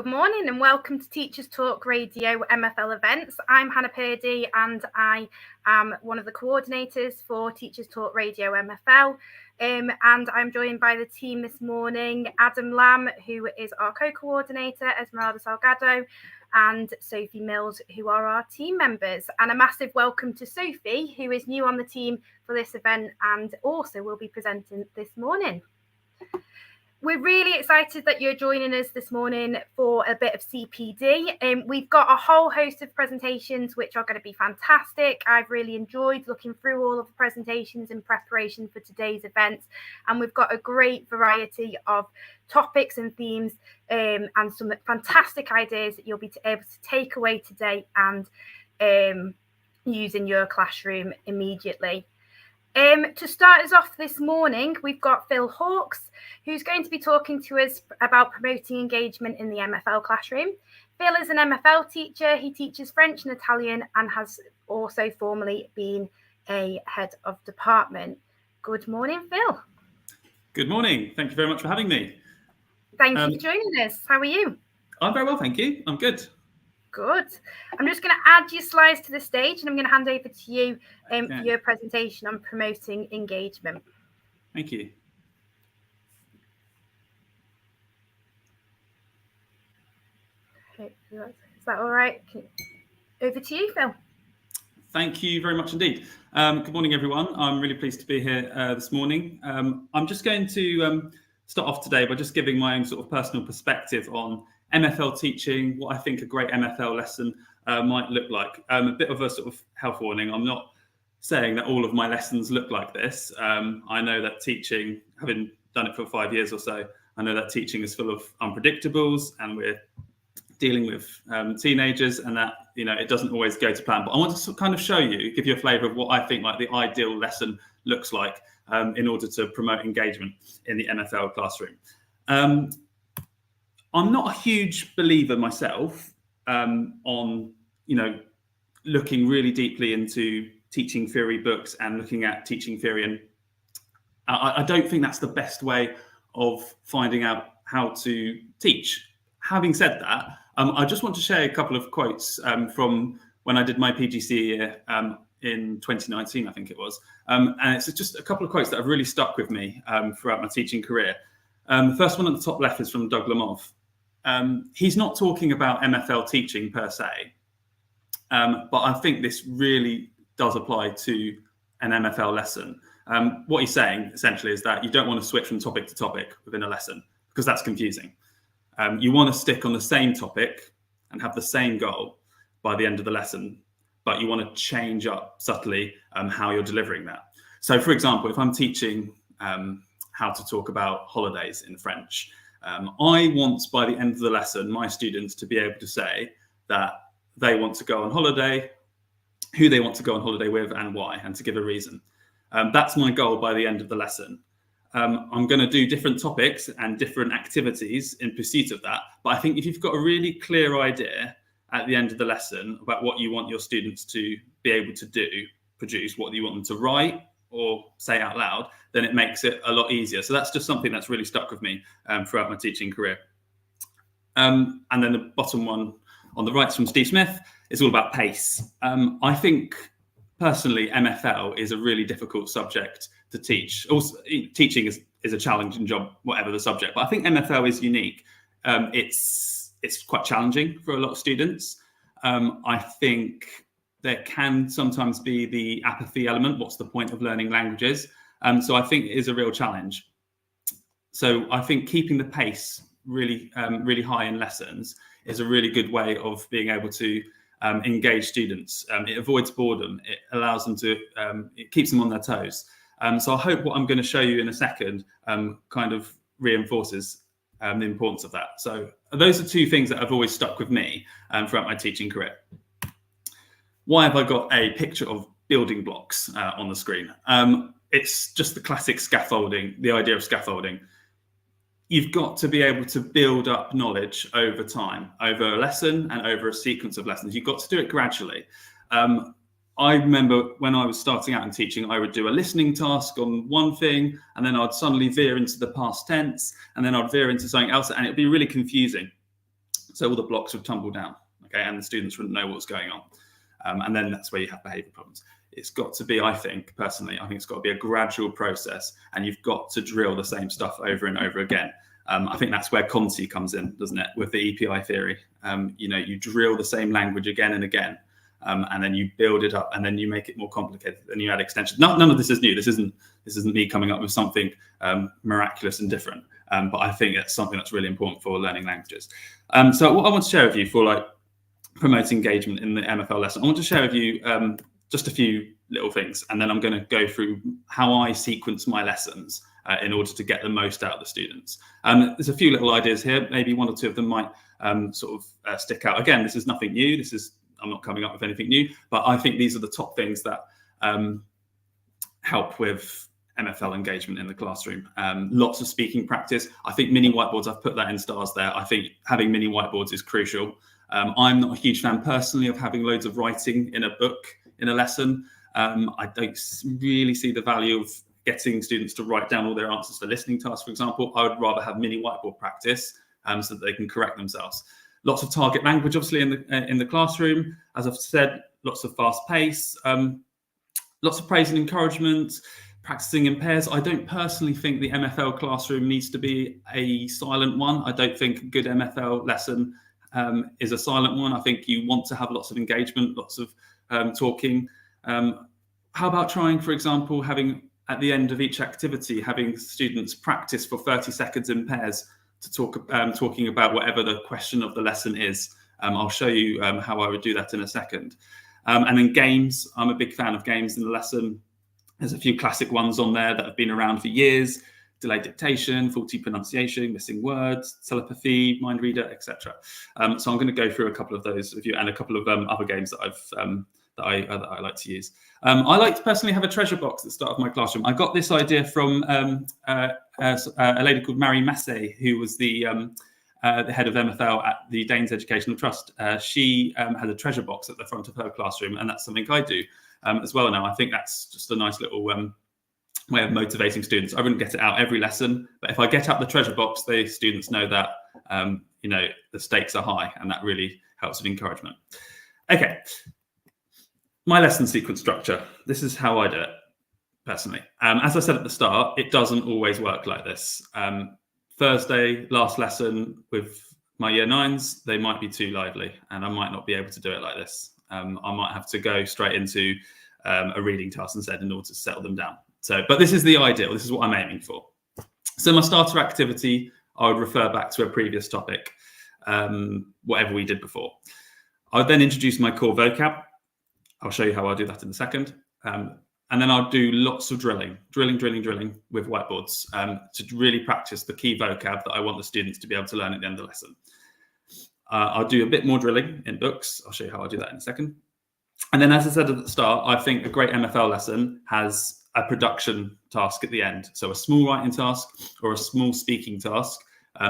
Good morning and welcome to Teachers Talk Radio MFL events. I'm Hannah Purdy and I am one of the coordinators for Teachers Talk Radio MFL. And I'm joined by the team this morning, Adam Lamb, who is our co-coordinator, Esmeralda Salgado, and Sophie Mills, who are our team members. And a massive welcome to Sophie, who is new on the team for this event and also will be presenting this morning. We're really excited that you're joining us this morning for a bit of CPD. We've got a whole host of presentations which are going to be fantastic. I've really enjoyed looking through all of the presentations in preparation for today's events, and we've got a great variety of topics and themes and some fantastic ideas that you'll be able to take away today and use in your classroom immediately. To start us off this morning, we've got Phil Hawkes, who's going to be talking to us about promoting engagement in the MFL classroom. Phil is an MFL teacher. He teaches French and Italian and has also formerly been a head of department. Good morning, Phil. Good morning. Thank you very much for having me. Thank you for joining us. How are you? I'm very well, thank you. I'm good. Good. I'm just going to add your slides to the stage and I'm going to hand over to you for your presentation on promoting engagement. Thank you. Okay, is that all right? Over to you, Phil. Thank you very much indeed. Good morning, everyone. I'm really pleased to be here this morning. I'm just going to start off today by just giving my own sort of personal perspective on MFL teaching, what I think a great MFL lesson might look like. A bit of a sort of health warning. I'm not saying that all of my lessons look like this. I know that teaching, having done it for 5 years or so, I know that teaching is full of unpredictables and we're dealing with teenagers and that, you know, it doesn't always go to plan. But I want to kind of show you, give you a flavour of what I think like the ideal lesson looks like in order to promote engagement in the MFL classroom. I'm not a huge believer myself on, you know, looking really deeply into teaching theory books and looking at teaching theory. And I don't think that's the best way of finding out how to teach. Having said that, I just want to share a couple of quotes from when I did my PGCE year in 2019, I think it was. And it's just a couple of quotes that have really stuck with me throughout my teaching career. The first one at the top left is from Doug Lamov. He's not talking about MFL teaching per se, but I think this really does apply to an MFL lesson. What he's saying essentially is that you don't want to switch from topic to topic within a lesson because that's confusing. You want to stick on the same topic and have the same goal by the end of the lesson, but you want to change up subtly how you're delivering that. So, for example, if I'm teaching how to talk about holidays in French, I want, by the end of the lesson, my students to be able to say that they want to go on holiday, who they want to go on holiday with and why, and to give a reason. That's my goal by the end of the lesson. I'm going to do different topics and different activities in pursuit of that. But I think if you've got a really clear idea at the end of the lesson about what you want your students to be able to do, produce, what you want them to write or say out loud, then it makes it a lot easier. So that's just something that's really stuck with me throughout my teaching career. And then the bottom one on the right is from Steve Smith. It's all about pace. I think personally, MFL is a really difficult subject to teach. Also, teaching is a challenging job, whatever the subject. But I think MFL is unique. It's quite challenging for a lot of students. I think there can sometimes be the apathy element. What's the point of learning languages? So I think it is a real challenge. So I think keeping the pace really high in lessons is a really good way of being able to engage students. It avoids boredom. It allows them to, it keeps them on their toes. So I hope what I'm going to show you in a second kind of reinforces the importance of that. So those are two things that have always stuck with me throughout my teaching career. Why have I got a picture of building blocks on the screen? It's just the classic scaffolding, the idea of scaffolding. You've got to be able to build up knowledge over time, over a lesson and over a sequence of lessons. You've got to do it gradually. I remember when I was starting out in teaching, I would do a listening task on one thing, and then I'd suddenly veer into the past tense, and then I'd veer into something else, and it'd be really confusing. So all the blocks would tumble down, okay, and the students wouldn't know what's going on. And then that's where you have behaviour problems. It's got to be, I think it's got to be a gradual process, and you've got to drill the same stuff over and over again. I think that's where Conti comes in, doesn't it, with the EPI theory. You drill the same language again and again, and then you build it up, and then you make it more complicated, and you add extensions. None of this is new. This isn't me coming up with something miraculous and different. But I think it's something that's really important for learning languages. So what I want to share with you for promoting engagement in the MFL lesson, I want to share with you just a few little things, and then I'm going to go through how I sequence my lessons in order to get the most out of the students. There's a few little ideas here. Maybe one or two of them might stick out. Again, this is nothing new. I'm not coming up with anything new, but I think these are the top things that help with MFL engagement in the classroom. Lots of speaking practice. I think mini whiteboards, I've put that in stars there. I think having mini whiteboards is crucial. I'm not a huge fan personally of having loads of writing in a book, in a lesson. I don't really see the value of getting students to write down all their answers for listening tasks, for example. I would rather have mini whiteboard practice so that they can correct themselves. Lots of target language, obviously, in the classroom. As I've said, lots of fast pace, lots of praise and encouragement, practicing in pairs. I don't personally think the MFL classroom needs to be a silent one. I don't think a good MFL lesson is a silent one. I think you want to have lots of engagement, lots of talking. How about trying, for example, having at the end of each activity, having students practice for 30 seconds in pairs to talking about whatever the question of the lesson is. I'll show you how I would do that in a second. And then games. I'm a big fan of games in the lesson. There's a few classic ones on there that have been around for years: delayed dictation, faulty pronunciation, missing words, telepathy, mind reader, etc. So I'm going to go through a couple of those with you, and a couple of other games that I like to use. I like to personally have a treasure box at the start of my classroom. I got this idea from a lady called Marie Massey, who was the head of MFL at the Danes Educational Trust. She had a treasure box at the front of her classroom, and that's something I do as well now. I think that's just a nice little way of motivating students. I wouldn't get it out every lesson, but if I get out the treasure box, the students know that the stakes are high, and that really helps with encouragement. Okay. My lesson sequence structure. This is how I do it, personally. As I said at the start, it doesn't always work like this. Thursday, last lesson with my year 9s, they might be too lively, and I might not be able to do it like this. I might have to go straight into a reading task instead in order to settle them down. But this is the ideal. This is what I'm aiming for. So my starter activity, I would refer back to a previous topic, whatever we did before. I would then introduce my core vocab. I'll show you how I'll do that in a second. And then I'll do lots of drilling with whiteboards to really practice the key vocab that I want the students to be able to learn at the end of the lesson. I'll do a bit more drilling in books. I'll show you how I'll do that in a second. And then, as I said at the start, I think a great MFL lesson has a production task at the end. So a small writing task or a small speaking task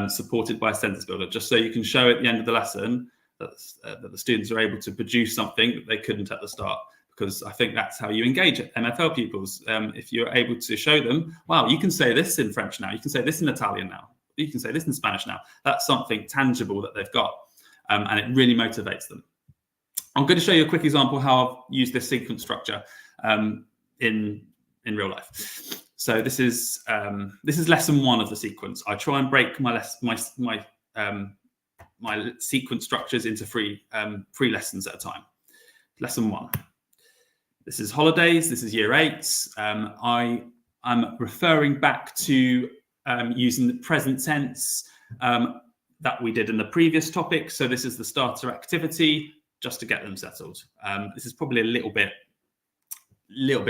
supported by a sentence builder, just so you can show at the end of the lesson that the students are able to produce something that they couldn't at the start, because I think that's how you engage MFL pupils. If you're able to show them, wow, you can say this in French now, you can say this in Italian now, you can say this in Spanish now. That's something tangible that they've got, and it really motivates them. I'm going to show you a quick example how I've used this sequence structure in real life. So this is lesson 1 of the sequence. I try and break my sequence structures into three lessons at a time. Lesson 1. This is holidays. This is year 8s. I'm referring back to using the present tense that we did in the previous topic. So this is the starter activity, just to get them settled. This is probably a little bit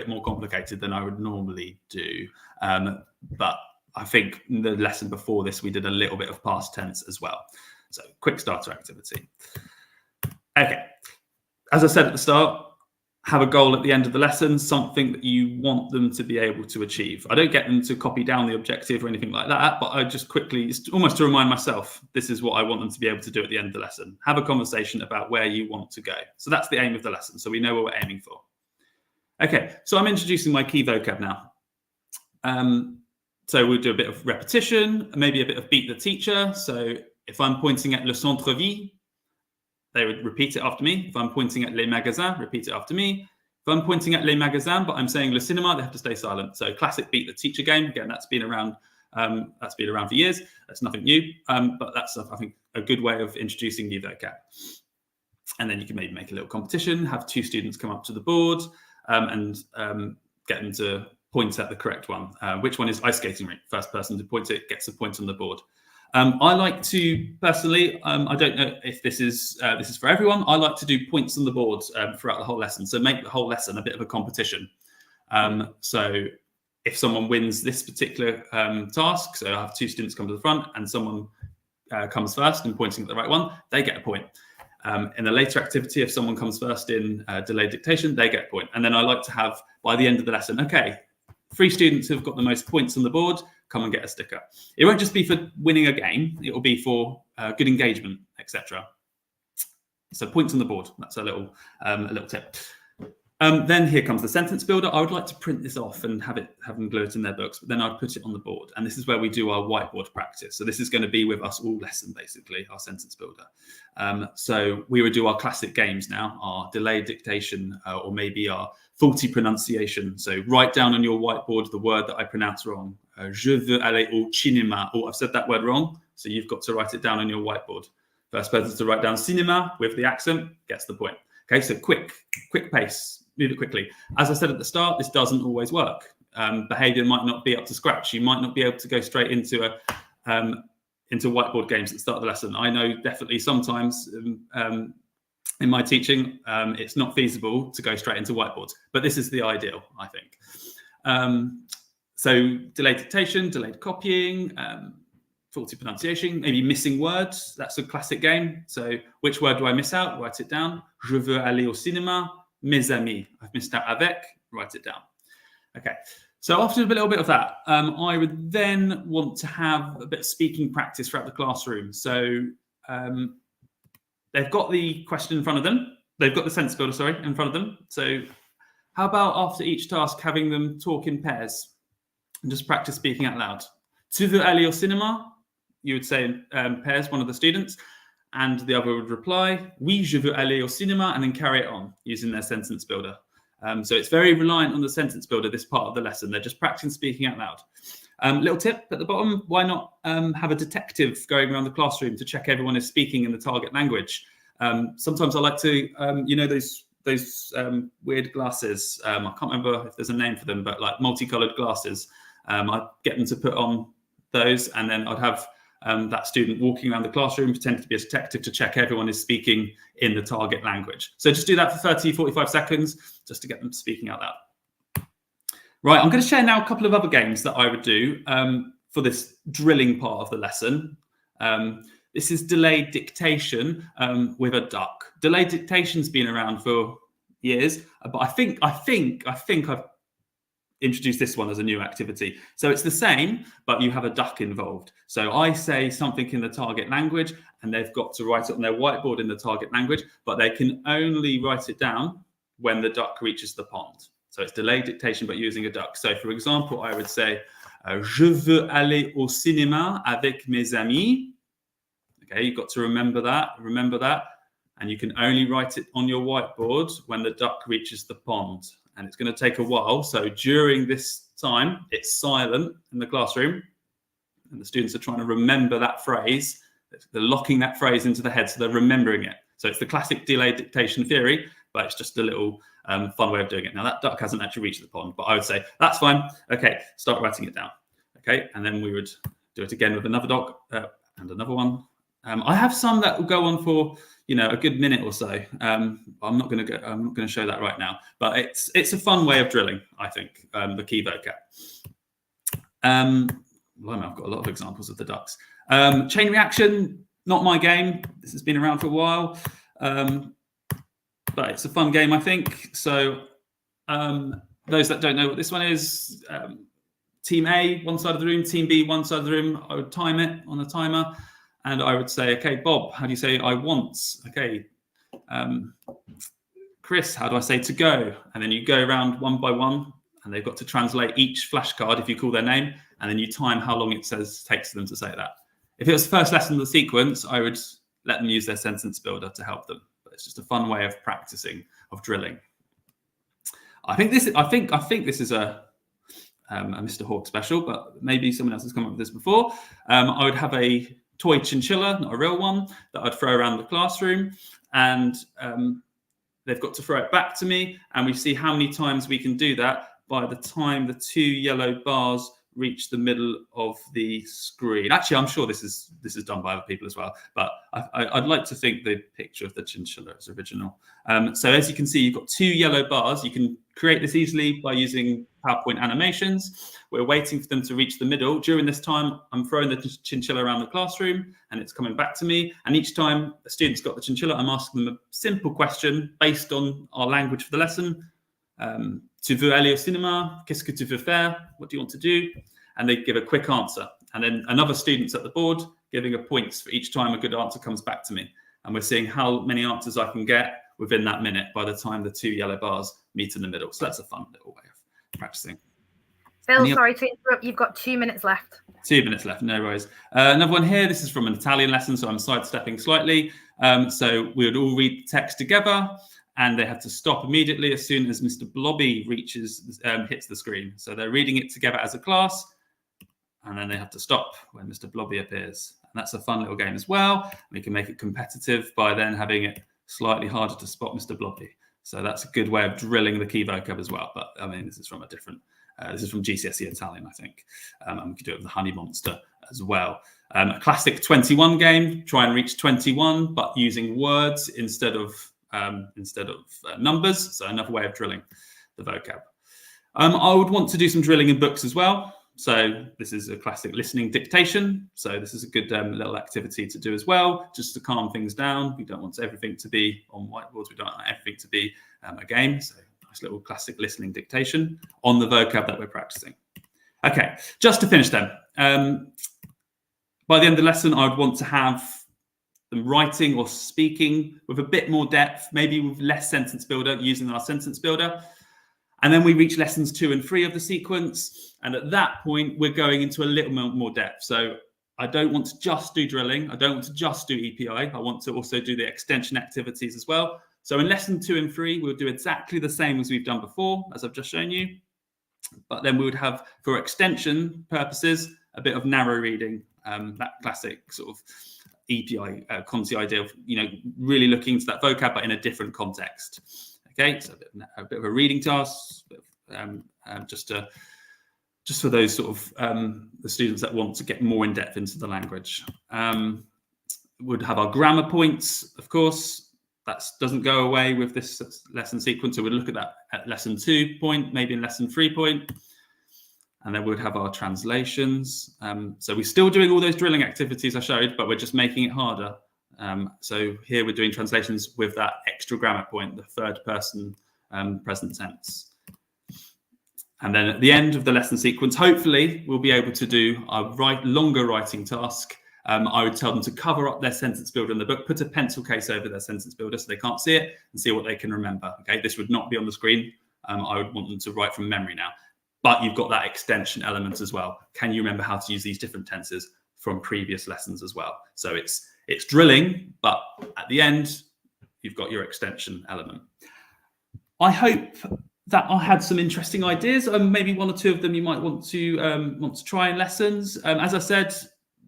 more complicated than I would normally do, but I think the lesson before this we did a little bit of past tense as well. So quick starter activity. Okay, as I said at the start, have a goal at the end of the lesson, something that you want them to be able to achieve. I don't get them to copy down the objective or anything like that, but I just quickly, almost to remind myself, this is what I want them to be able to do at the end of the lesson. Have a conversation about where you want to go. So that's the aim of the lesson. So we know what we're aiming for. Okay, so I'm introducing my key vocab now. So we'll do a bit of repetition, maybe a bit of beat the teacher. So If I'm pointing at le centre-ville, they would repeat it after me. If I'm pointing at les magasins, repeat it after me. If I'm pointing at les magasins, but I'm saying le cinéma, they have to stay silent. So classic beat the teacher game. Again, that's been around for years. That's nothing new, but that's, I think, a good way of introducing new vocab. And then you can maybe make a little competition, have 2 students come up to the board and get them to point at the correct one. Which one is ice skating rink? First person to point it gets a point on the board. I like to personally, I don't know if this is for everyone. I like to do points on the board throughout the whole lesson. So make the whole lesson a bit of a competition. So if someone wins this particular task, so I have 2 students come to the front and someone comes first and pointing at the right one, they get a point. In a later activity, if someone comes first in delayed dictation, they get a point. And then I like to have, by the end of the lesson, okay, 3 students who've got the most points on the board, come and get a sticker. It won't just be for winning a game, it will be for good engagement, etc. So points on the board, that's a little tip. Then here comes the sentence builder. I would like to print this off and have them glue it in their books, but then I'd put it on the board. And this is where we do our whiteboard practice. So this is going to be with us all lesson, basically, our sentence builder. So we would do our classic games now, our delayed dictation, or maybe our faulty pronunciation. So write down on your whiteboard the word that I pronounce wrong. Je veux aller au cinéma. Oh, I've said that word wrong. So you've got to write it down on your whiteboard. First person to write down cinéma with the accent gets the point. Okay, so quick pace. Move it quickly. As I said at the start, this doesn't always work. Behavior might not be up to scratch. You might not be able to go straight into whiteboard games at the start of the lesson. I know definitely sometimes in my teaching, it's not feasible to go straight into whiteboards, but this is the ideal, I think. So delayed dictation, delayed copying, faulty pronunciation, maybe missing words. That's a classic game. So which word do I miss out? Write it down. Je veux aller au cinéma. Mes amis. I've missed out avec. Write it down. Okay. So after a little bit of that, I would then want to have a bit of speaking practice throughout the classroom. So they've got the question in front of them. They've got the sentence builder, in front of them. So how about after each task, having them talk in pairs and just practice speaking out loud? Tu veux aller au cinéma? You would say in pairs, one of the students, and the other would reply, oui, je veux aller au cinéma, and then carry it on using their sentence builder. So it's very reliant on the sentence builder, this part of the lesson. They're just practicing speaking out loud. Little tip at the bottom, why not have a detective going around the classroom to check everyone is speaking in the target language? Sometimes I like to, those weird glasses, I can't remember if there's a name for them, but like multicolored glasses. I'd get them to put on those, and then I'd have that student walking around the classroom, pretending to be a detective to check everyone is speaking in the target language. So just do that for 30, 45 seconds, just to get them speaking out loud. Right, I'm going to share now a couple of other games that I would do for this drilling part of the lesson. This is delayed dictation with a duck. Delayed dictation's been around for years, but I think I've introduced this one as a new activity. So it's the same, but you have a duck involved. So I say something in the target language, and they've got to write it on their whiteboard in the target language, but they can only write it down when the duck reaches the pond. So it's delayed dictation, but using a duck. So for example, I would say, je veux aller au cinéma avec mes amis. Okay, you've got to remember that. And you can only write it on your whiteboard when the duck reaches the pond. And it's going to take a while. So during this time, it's silent in the classroom. And the students are trying to remember that phrase. They're locking that phrase into the head, so they're remembering it. So it's the classic delayed dictation theory, but it's just a little fun way of doing it. Now, that duck hasn't actually reached the pond, but I would say, that's fine. Okay, start writing it down. Okay, and then we would do it again with another duck and another one. I have some that will go on for a good minute or so. I'm not going to show that right now, but it's a fun way of drilling, I think, the key vocab. I've got a lot of examples of the ducks. Chain reaction, not my game. This has been around for a while, but it's a fun game, I think. So those that don't know what this one is, Team A, one side of the room, Team B, one side of the room. I would time it on a timer. And I would say, okay, Bob, how do you say I want? Okay, Chris, how do I say to go? And then you go around one by one, and they've got to translate each flashcard if you call their name, and then you time how long it takes them to say that. If it was the first lesson of the sequence, I would let them use their sentence builder to help them. But it's just a fun way of practicing, of drilling. I think this is a Mr. Hawk special, but maybe someone else has come up with this before. I would have a toy chinchilla, not a real one, that I'd throw around the classroom, and they've got to throw it back to me, and we see how many times we can do that by the time the 2 yellow bars reach the middle of the screen. Actually, I'm sure this is done by other people as well, but I'd like to think the picture of the chinchilla is original. So as you can see, you've got 2 yellow bars. You can create this easily by using PowerPoint animations. We're waiting for them to reach the middle. During this time, I'm throwing the chinchilla around the classroom, and it's coming back to me. And each time a student's got the chinchilla, I'm asking them a simple question based on our language for the lesson. Tu veux aller au cinéma? Qu'est-ce que tu veux faire? What do you want to do? And they give a quick answer. And then another student's at the board giving a points for each time a good answer comes back to me. And we're seeing how many answers I can get within that minute by the time the 2 yellow bars meet in the middle. So that's a fun little way of practicing. Phil, sorry to interrupt. You've got 2 minutes left. 2 minutes left, no worries. Another one here. This is from an Italian lesson, so I'm sidestepping slightly. So we would all read the text together, and they have to stop immediately as soon as Mr. Blobby hits the screen. So they're reading it together as a class, and then they have to stop when Mr. Blobby appears. And that's a fun little game as well. We can make it competitive by then having it slightly harder to spot Mr. Blobby. So that's a good way of drilling the key vocab as well. But I mean, this is from a different, this is from GCSE Italian, I think. And we could do it with the Honey Monster as well. A classic 21 game, try and reach 21, but using words instead of numbers. So another way of drilling the vocab. I would want to do some drilling in books as well. So this is a classic listening dictation. So this is a good little activity to do as well, just to calm things down. We don't want everything to be on whiteboards. We don't want everything to be a game. So nice little classic listening dictation on the vocab that we're practicing. Okay, just to finish then. By the end of the lesson, I would want to have them writing or speaking with a bit more depth, maybe with less sentence builder, using our sentence builder. And then we reach lessons 2 and 3 of the sequence. And at that point, we're going into a little more depth. So I don't want to just do drilling. I don't want to just do EPI. I want to also do the extension activities as well. So in lesson 2 and 3, we'll do exactly the same as we've done before, as I've just shown you. But then we would have, for extension purposes, a bit of narrow reading, that classic sort of EPI Conti idea of, really looking into that vocab, but in a different context. Okay, so a bit of a reading task, just for those sort of the students that want to get more in depth into the language. Would have our grammar points, of course. That doesn't go away with this lesson sequence. So we'd look at that at lesson 2 point, maybe in lesson 3 point. And then we'd have our translations. So we're still doing all those drilling activities I showed, but we're just making it harder. So here we're doing translations with that extra grammar point, the third person present tense. And then at the end of the lesson sequence, hopefully we'll be able to do a longer writing task. I would tell them to cover up their sentence builder in the book, put a pencil case over their sentence builder so they can't see it, and see what they can remember. Okay, this would not be on the screen. I would want them to write from memory now. But you've got that extension element as well. Can you remember how to use these different tenses from previous lessons as well? So it's drilling, but at the end, you've got your extension element. I hope that I had some interesting ideas. Maybe 1 or 2 of them you might want to try in lessons. As I said,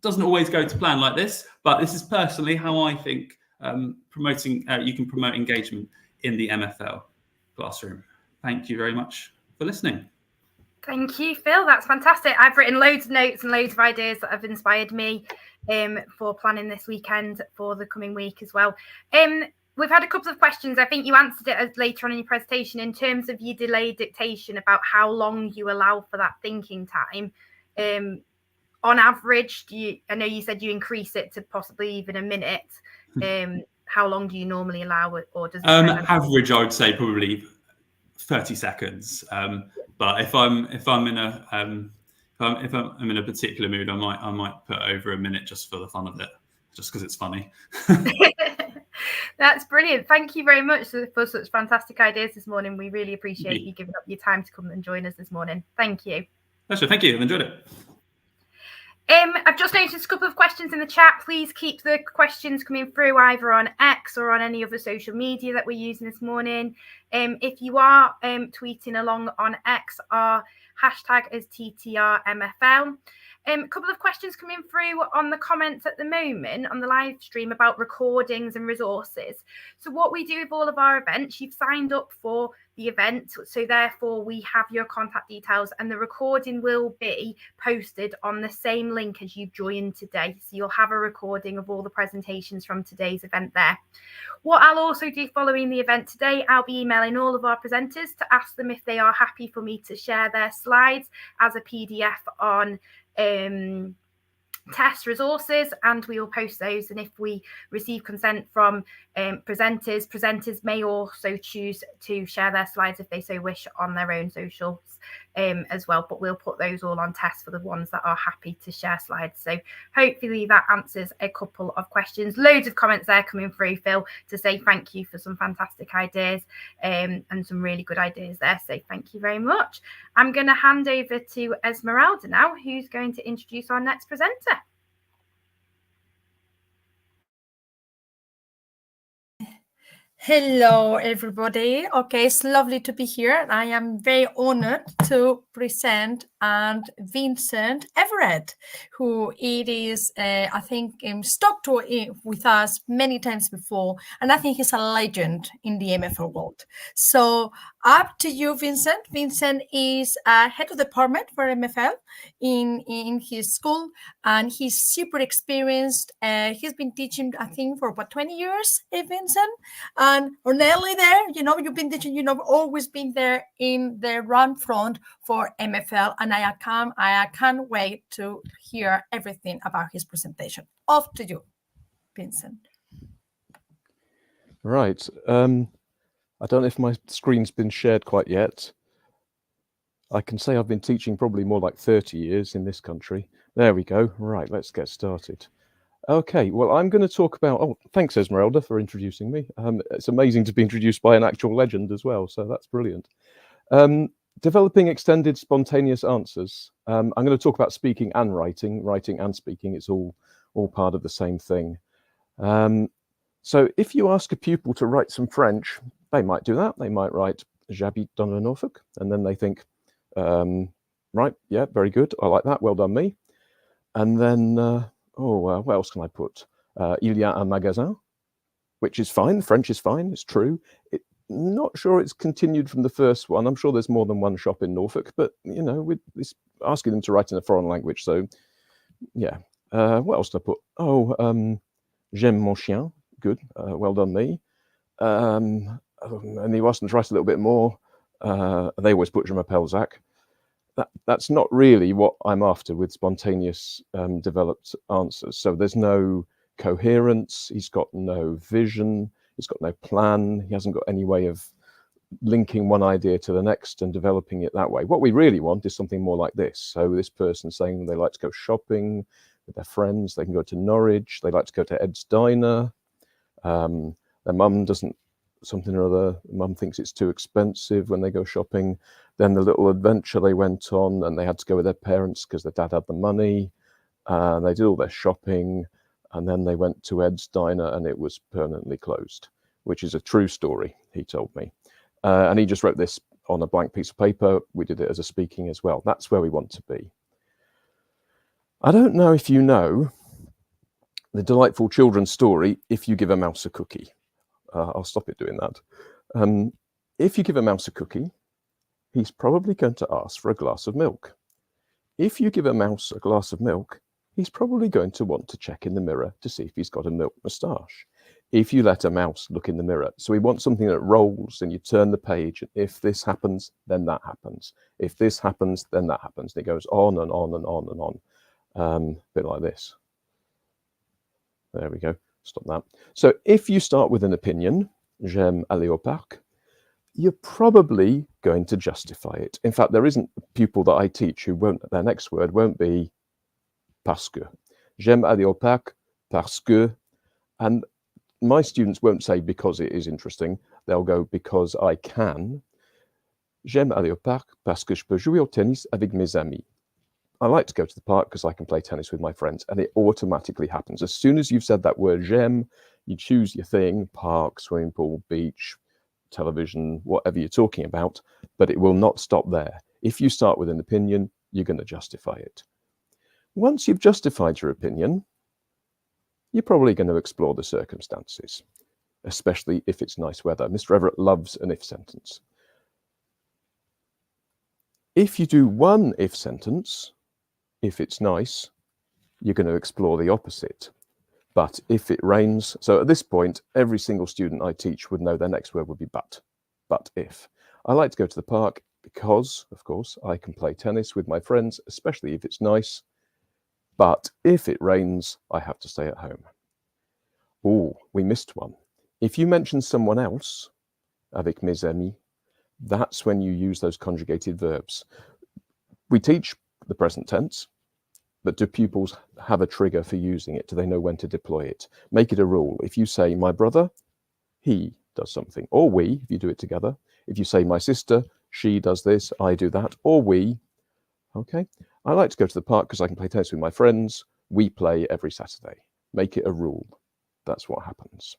doesn't always go to plan like this, but this is personally how I think you can promote engagement in the MFL classroom. Thank you very much for listening. Thank you, Phil. That's fantastic. I've written loads of notes and loads of ideas that have inspired me for planning this weekend for the coming week as well. We've had a couple of questions. I think you answered it later on in your presentation in terms of your delayed dictation about how long you allow for that thinking time. On average, I know you said you increase it to possibly even a minute. How long do you normally allow it, or does it average? I would say probably 30 seconds. But if I'm in a particular mood, I might put over a minute just for the fun of it, just because it's funny. That's brilliant. Thank you very much for such fantastic ideas this morning. We really appreciate you giving up your time to come and join us this morning. Thank you. Pleasure. Thank you. I've enjoyed it. I've just noticed a couple of questions in the chat. Please keep the questions coming through either on X or on any other social media that we're using this morning. If you are tweeting along on X, our hashtag is TTRMFL. A couple of questions coming through on the comments at the moment on the live stream about recordings and resources. So what we do with all of our events, you've signed up for the event, so therefore we have your contact details, and the recording will be posted on the same link as you've joined today. So you'll have a recording of all the presentations from today's event there. What I'll also do following the event today, I'll be emailing all of our presenters to ask them if they are happy for me to share their slides as a PDF on test resources, and we will post those. And if we receive consent from presenters may also choose to share their slides if they so wish on their own socials as well, but we'll put those all on test for the ones that are happy to share slides. So hopefully that answers a couple of questions. Loads of comments there coming through, Phil, to say thank you for some fantastic ideas and some really good ideas there, so thank you very much. I'm going to hand over to Esmeralda now, who's going to introduce our next presenter. Hello, everybody. Okay, it's lovely to be here. I am very honored to present Vincent Everett, who it is, I think, stuck with us many times before, and I think he's a legend in the MFL world. So up to you, Vincent. Vincent is head of department for MFL in his school, and he's super experienced. He's been teaching, I think, for about 20 years, Vincent. And nearly there, you've been teaching, always been there in the run front for MFL, and I can't wait to hear everything about his presentation. Off to you, Vincent. Right. I don't know if my screen's been shared quite yet. I can say I've been teaching probably more like 30 years in this country. There we go. Right, let's get started. Okay, well, I'm going to talk about, thanks Esmeralda for introducing me. It's amazing to be introduced by an actual legend as well, so that's brilliant. Developing extended spontaneous answers. I'm going to talk about speaking and writing and speaking. It's all part of the same thing. So if you ask a pupil to write some French, they might do that. They might write J'habite dans le Norfolk, and then they think, right, yeah, very good. I like that. Well done, me. And then, what else can I put? Il y a un magasin, which is fine. French is fine. It's true. Not sure it's continued from the first one. I'm sure there's more than one shop in Norfolk, but with this asking them to write in a foreign language. So, yeah. What else did I put? J'aime mon chien. Good. Well done, me. And he asked them to write a little bit more. They always put Je m'appelle Zach. That's not really what I'm after with spontaneous developed answers. So there's no coherence. He's got no vision. He's got no plan. He hasn't got any way of linking one idea to the next and developing it that way. What we really want is something more like this. So this person saying they like to go shopping with their friends. They can go to Norwich. They like to go to Ed's Diner. Their mum doesn't, something or other, mum thinks it's too expensive when they go shopping. Then the little adventure they went on, and they had to go with their parents because their dad had the money. They did all their shopping, and then they went to Ed's Diner and it was permanently closed, which is a true story, he told me. And he just wrote this on a blank piece of paper. We did it as a speaking as well. That's where we want to be. I don't know if you know the delightful children's story, If You Give a Mouse a Cookie. I'll stop it doing that. If you give a mouse a cookie, he's probably going to ask for a glass of milk. If you give a mouse a glass of milk, he's probably going to want to check in the mirror to see if he's got a milk moustache. If you let a mouse look in the mirror, so we want something that rolls and you turn the page, and if this happens, then that happens. If this happens, then that happens. And it goes on and on and on and on. A bit like this. There we go. Stop that. So if you start with an opinion, j'aime aller au parc, you're probably going to justify it. In fact, there isn't a pupil that I teach who won't, their next word won't be parce que. J'aime aller au parc parce que. And my students won't say because it is interesting. They'll go because I can. J'aime aller au parc parce que je peux jouer au tennis avec mes amis. I like to go to the park because I can play tennis with my friends, and it automatically happens. As soon as you've said that word j'aime, you choose your thing, park, swimming pool, beach, television, whatever you're talking about, but it will not stop there. If you start with an opinion, you're going to justify it. Once you've justified your opinion, you're probably going to explore the circumstances, especially if it's nice weather. Mr. Everett loves an if sentence. If you do one if sentence, if it's nice, you're going to explore the opposite. But if it rains, so at this point, every single student I teach would know their next word would be but if. I like to go to the park because, of course, I can play tennis with my friends, especially if it's nice. But if it rains, I have to stay at home. Oh, we missed one. If you mention someone else, avec mes amis, that's when you use those conjugated verbs. We teach the present tense, but do pupils have a trigger for using it? Do they know when to deploy it? Make it a rule. If you say my brother, he does something, or we, if you do it together. If you say my sister, she does this, I do that, or we. Okay. I like to go to the park because I can play tennis with my friends. We play every Saturday. Make it a rule. That's what happens.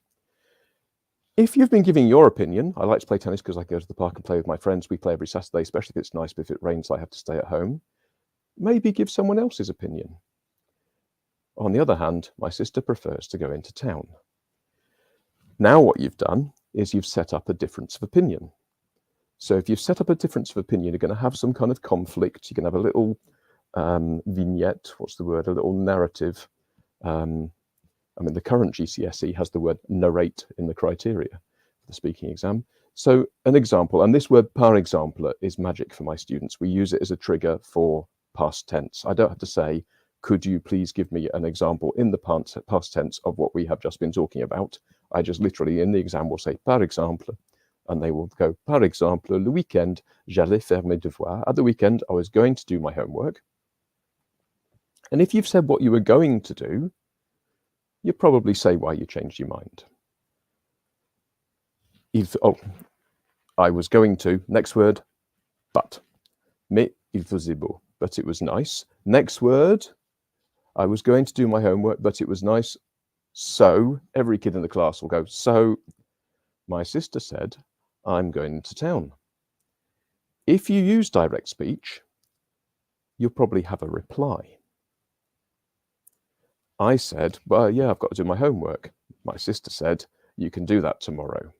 If you've been giving your opinion, I like to play tennis because I go to the park and play with my friends. We play every Saturday, especially if it's nice, but if it rains, I have to stay at home. Maybe give someone else's opinion. On the other hand, my sister prefers to go into town. Now what you've done is you've set up a difference of opinion. So if you've set up a difference of opinion, you're going to have some kind of conflict. You can have a little vignette, what's the word, a little narrative. I mean, the current GCSE has the word narrate in the criteria for the speaking exam. So an example, and this word par exemple is magic for my students. We use it as a trigger for past tense. I don't have to say, could you please give me an example in the past tense of what we have just been talking about? I just literally in the exam will say par exemple, and they will go par exemple, le weekend, j'allais faire mes devoirs. At the weekend, I was going to do my homework. And if you've said what you were going to do, you probably say why you changed your mind. If, I was going to, next word, but. Mais il faisait beau, but it was nice. Next word, I was going to do my homework, but it was nice. So, every kid in the class will go, so, my sister said, I'm going to town. If you use direct speech, you'll probably have a reply. I said, well, yeah, I've got to do my homework. My sister said, you can do that tomorrow.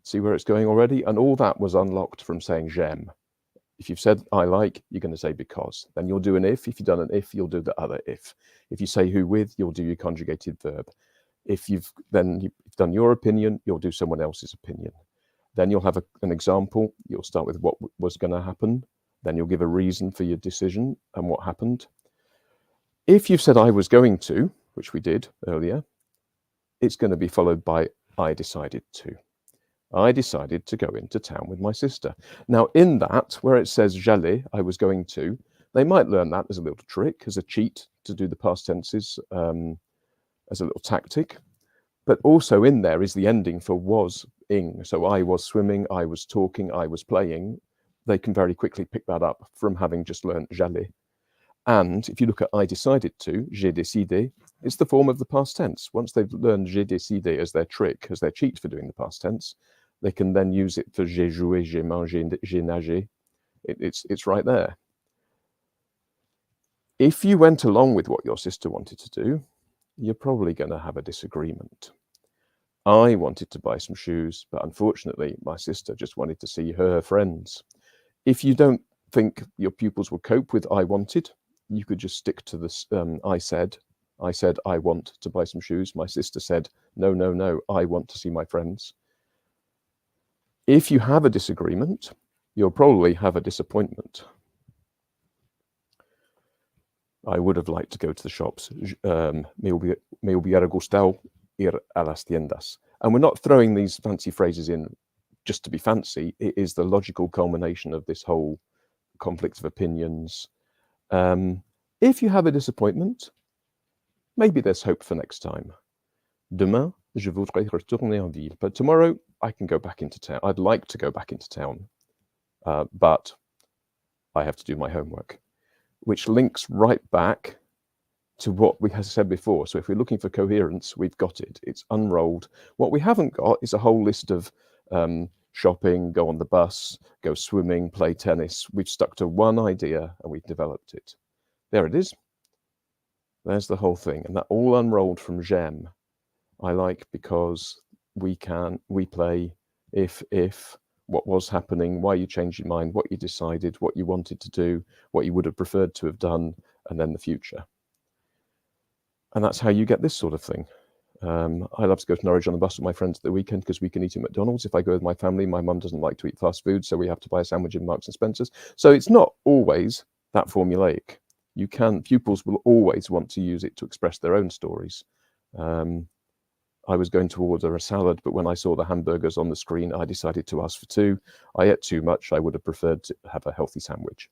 See where it's going already? And all that was unlocked from saying j'aime. If you've said I like, you're going to say because. Then you'll do an if. If you've done an if, you'll do the other if. If you say who with, you'll do your conjugated verb. If you've done your opinion, you'll do someone else's opinion. Then you'll have an example. You'll start with what was going to happen. Then you'll give a reason for your decision and what happened. If you've said I was going to, which we did earlier, it's going to be followed by I decided to. I decided to go into town with my sister. Now, in that, where it says j'allais, I was going to, they might learn that as a little trick, as a cheat to do the past tenses, as a little tactic. But also in there is the ending for was-ing. So I was swimming, I was talking, I was playing. They can very quickly pick that up from having just learned j'allais. And if you look at I decided to, j'ai décidé, it's the form of the past tense. Once they've learned j'ai décidé as their trick, as their cheat for doing the past tense, they can then use it for j'ai joué, j'ai mangé, j'ai nagé. It's right there. If you went along with what your sister wanted to do, you're probably going to have a disagreement. I wanted to buy some shoes, but unfortunately, my sister just wanted to see her friends. If you don't think your pupils will cope with I wanted, you could just stick to this. I said I want to buy some shoes. My sister said, no, no, no, I want to see my friends. If you have a disagreement, you'll probably have a disappointment. I would have liked to go to the shops. Me hubiera gustado ir a las tiendas. And we're not throwing these fancy phrases in just to be fancy. It is the logical culmination of this whole conflict of opinions. If you have a disappointment, maybe there's hope for next time. Demain, je voudrais retourner en ville. But tomorrow, I can go back into town. I'd like to go back into town, but I have to do my homework. which links right back to what we have said before. So if we're looking for coherence, we've got it. It's unrolled. What we haven't got is a whole list of shopping, go on the bus, go swimming, play tennis. We've stuck to one idea and we've developed it. There it is. There's the whole thing. And that all unrolled from J'aime. I like because we play if, what was happening, why you changed your mind, what you decided, what you wanted to do, what you would have preferred to have done, and then the future. And that's how you get this sort of thing. I love to go to Norwich on the bus with my friends at the weekend because we can eat at McDonald's. If I go with my family, my mum doesn't like to eat fast food, so we have to buy a sandwich in Marks and Spencer's. So it's not always that formulaic. Pupils will always want to use it to express their own stories. I was going to order a salad, but when I saw the hamburgers on the screen, I decided to ask for 2. I ate too much. I would have preferred to have a healthy sandwich.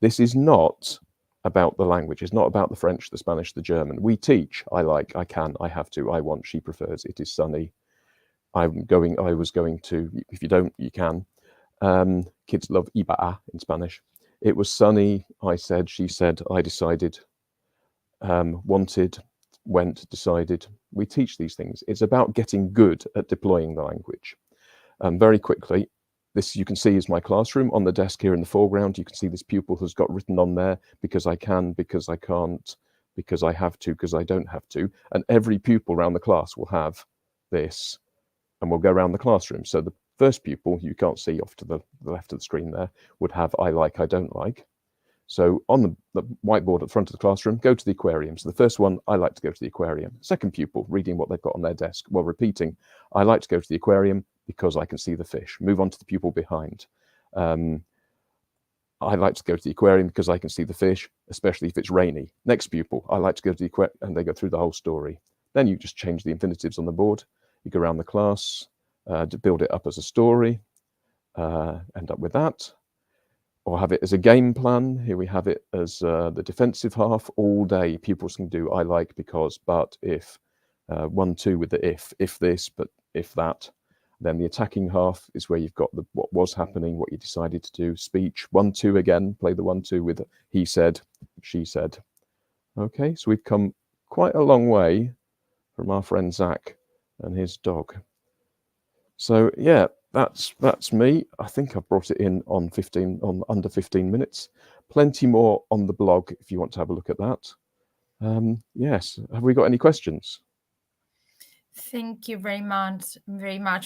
This is not about the language. It's not about the French, the Spanish, the German. We teach, I like, I can, I have to, I want, she prefers, it is sunny. I was going to, if you don't, you can. Kids love iba in Spanish. It was sunny, I said, she said, I decided, wanted, went, decided. We teach these things. It's about getting good at deploying the language. Very quickly, this you can see is my classroom. On the desk here in the foreground, you can see this pupil has got written on there, because I can, because I can't, because I have to, because I don't have to. And every pupil around the class will have this, and we'll go around the classroom. So the first pupil, you can't see off to the left of the screen there, would have I like, I don't like. So on the whiteboard at the front of the classroom, go to the aquarium. So the first one, I like to go to the aquarium. Second pupil, reading what they've got on their desk, while repeating, I like to go to the aquarium because I can see the fish. Move on to the pupil behind. I like to go to the aquarium because I can see the fish, especially if it's rainy. Next pupil, I like to go to the aquarium, and they go through the whole story. Then you just change the infinitives on the board. You go around the class to build it up as a story, end up with that. Or have it as a game plan. Here we have it as the defensive half. All day pupils can do I like, because, but, if, 1, 2 with the if this, but if that. Then the attacking half is where you've got what was happening, what you decided to do, speech. 1, 2 again, play the 1, 2 with he said, she said. Okay, so we've come quite a long way from our friend Zach and his dog. So yeah, that's me. I think I've brought it in on under 15 minutes. Plenty more on the blog if you want to have a look at that. Yes, have we got any questions? Thank you very much,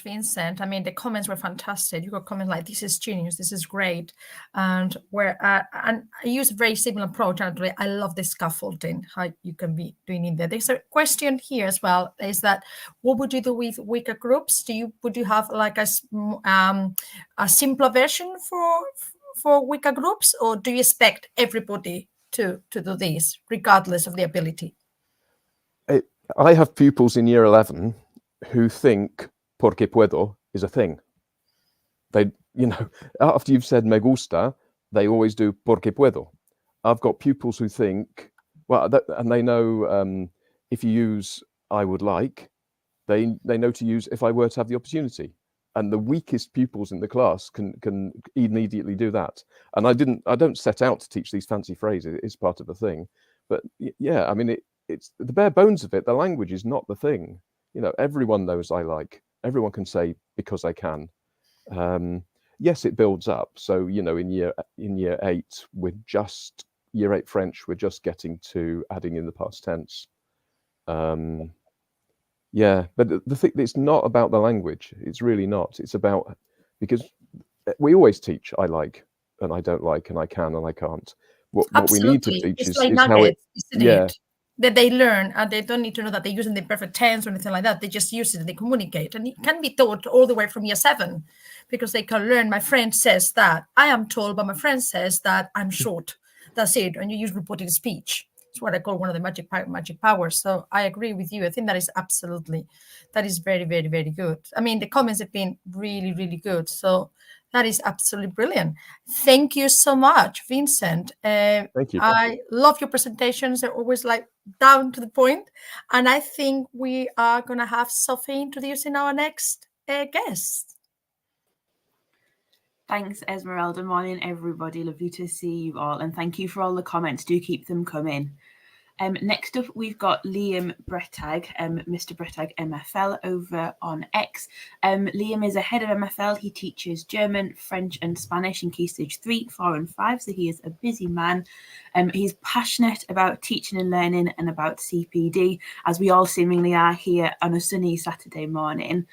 Vincent. I mean, the comments were fantastic. You got comments like, "This is genius. This is great," and I use a very similar approach. Actually, I love the scaffolding. How you can be doing in there. There's a question here as well. Is that what would you do with weaker groups? Would you have like a simpler version for weaker groups, or do you expect everybody to do this regardless of the ability? I have pupils in year 11 who think porque puedo is a thing. They, after you've said me gusta, they always do porque puedo. I've got pupils who think, well, and they know if you use I would like, they know to use if I were to have the opportunity. And the weakest pupils in the class can immediately do that. And I don't set out to teach these fancy phrases. It is part of the thing. But yeah, I mean, it's the bare bones of it. The language is not the thing. Everyone knows I like. Everyone can say because I can. Yes, it builds up. So in year 8, year 8 French, we're just getting to adding in the past tense. Yeah, but the thing, it's not about the language. It's really not. It's about, because we always teach I like and I don't like and I can and I can't. What we need to teach is how it, that they learn, and they don't need to know that they're using the perfect tense or anything like that. They just use it and they communicate. And it can be taught all the way from year 7, because they can learn, my friend says that, I am told, but my friend says that I'm short. That's it. And you use reported speech. It's what I call one of the magic powers. So I agree with you. I think that is very, very, very good. I mean, the comments have been really, really good. So that is absolutely brilliant. Thank you so much, Vincent. Thank you. I love your presentations. They're always down to the point. And I think we are going to have Sophie introducing our next guest. Thanks, Esmeralda. Morning, everybody. Lovely to see you all. And thank you for all the comments. Do keep them coming. Next up, we've got Liam Brettag, Mr. Brettag MFL over on X. Liam is a head of MFL. He teaches German, French and Spanish in Key Stage 3, 4 and 5, so he is a busy man. He's passionate about teaching and learning and about CPD, as we all seemingly are here on a sunny Saturday morning.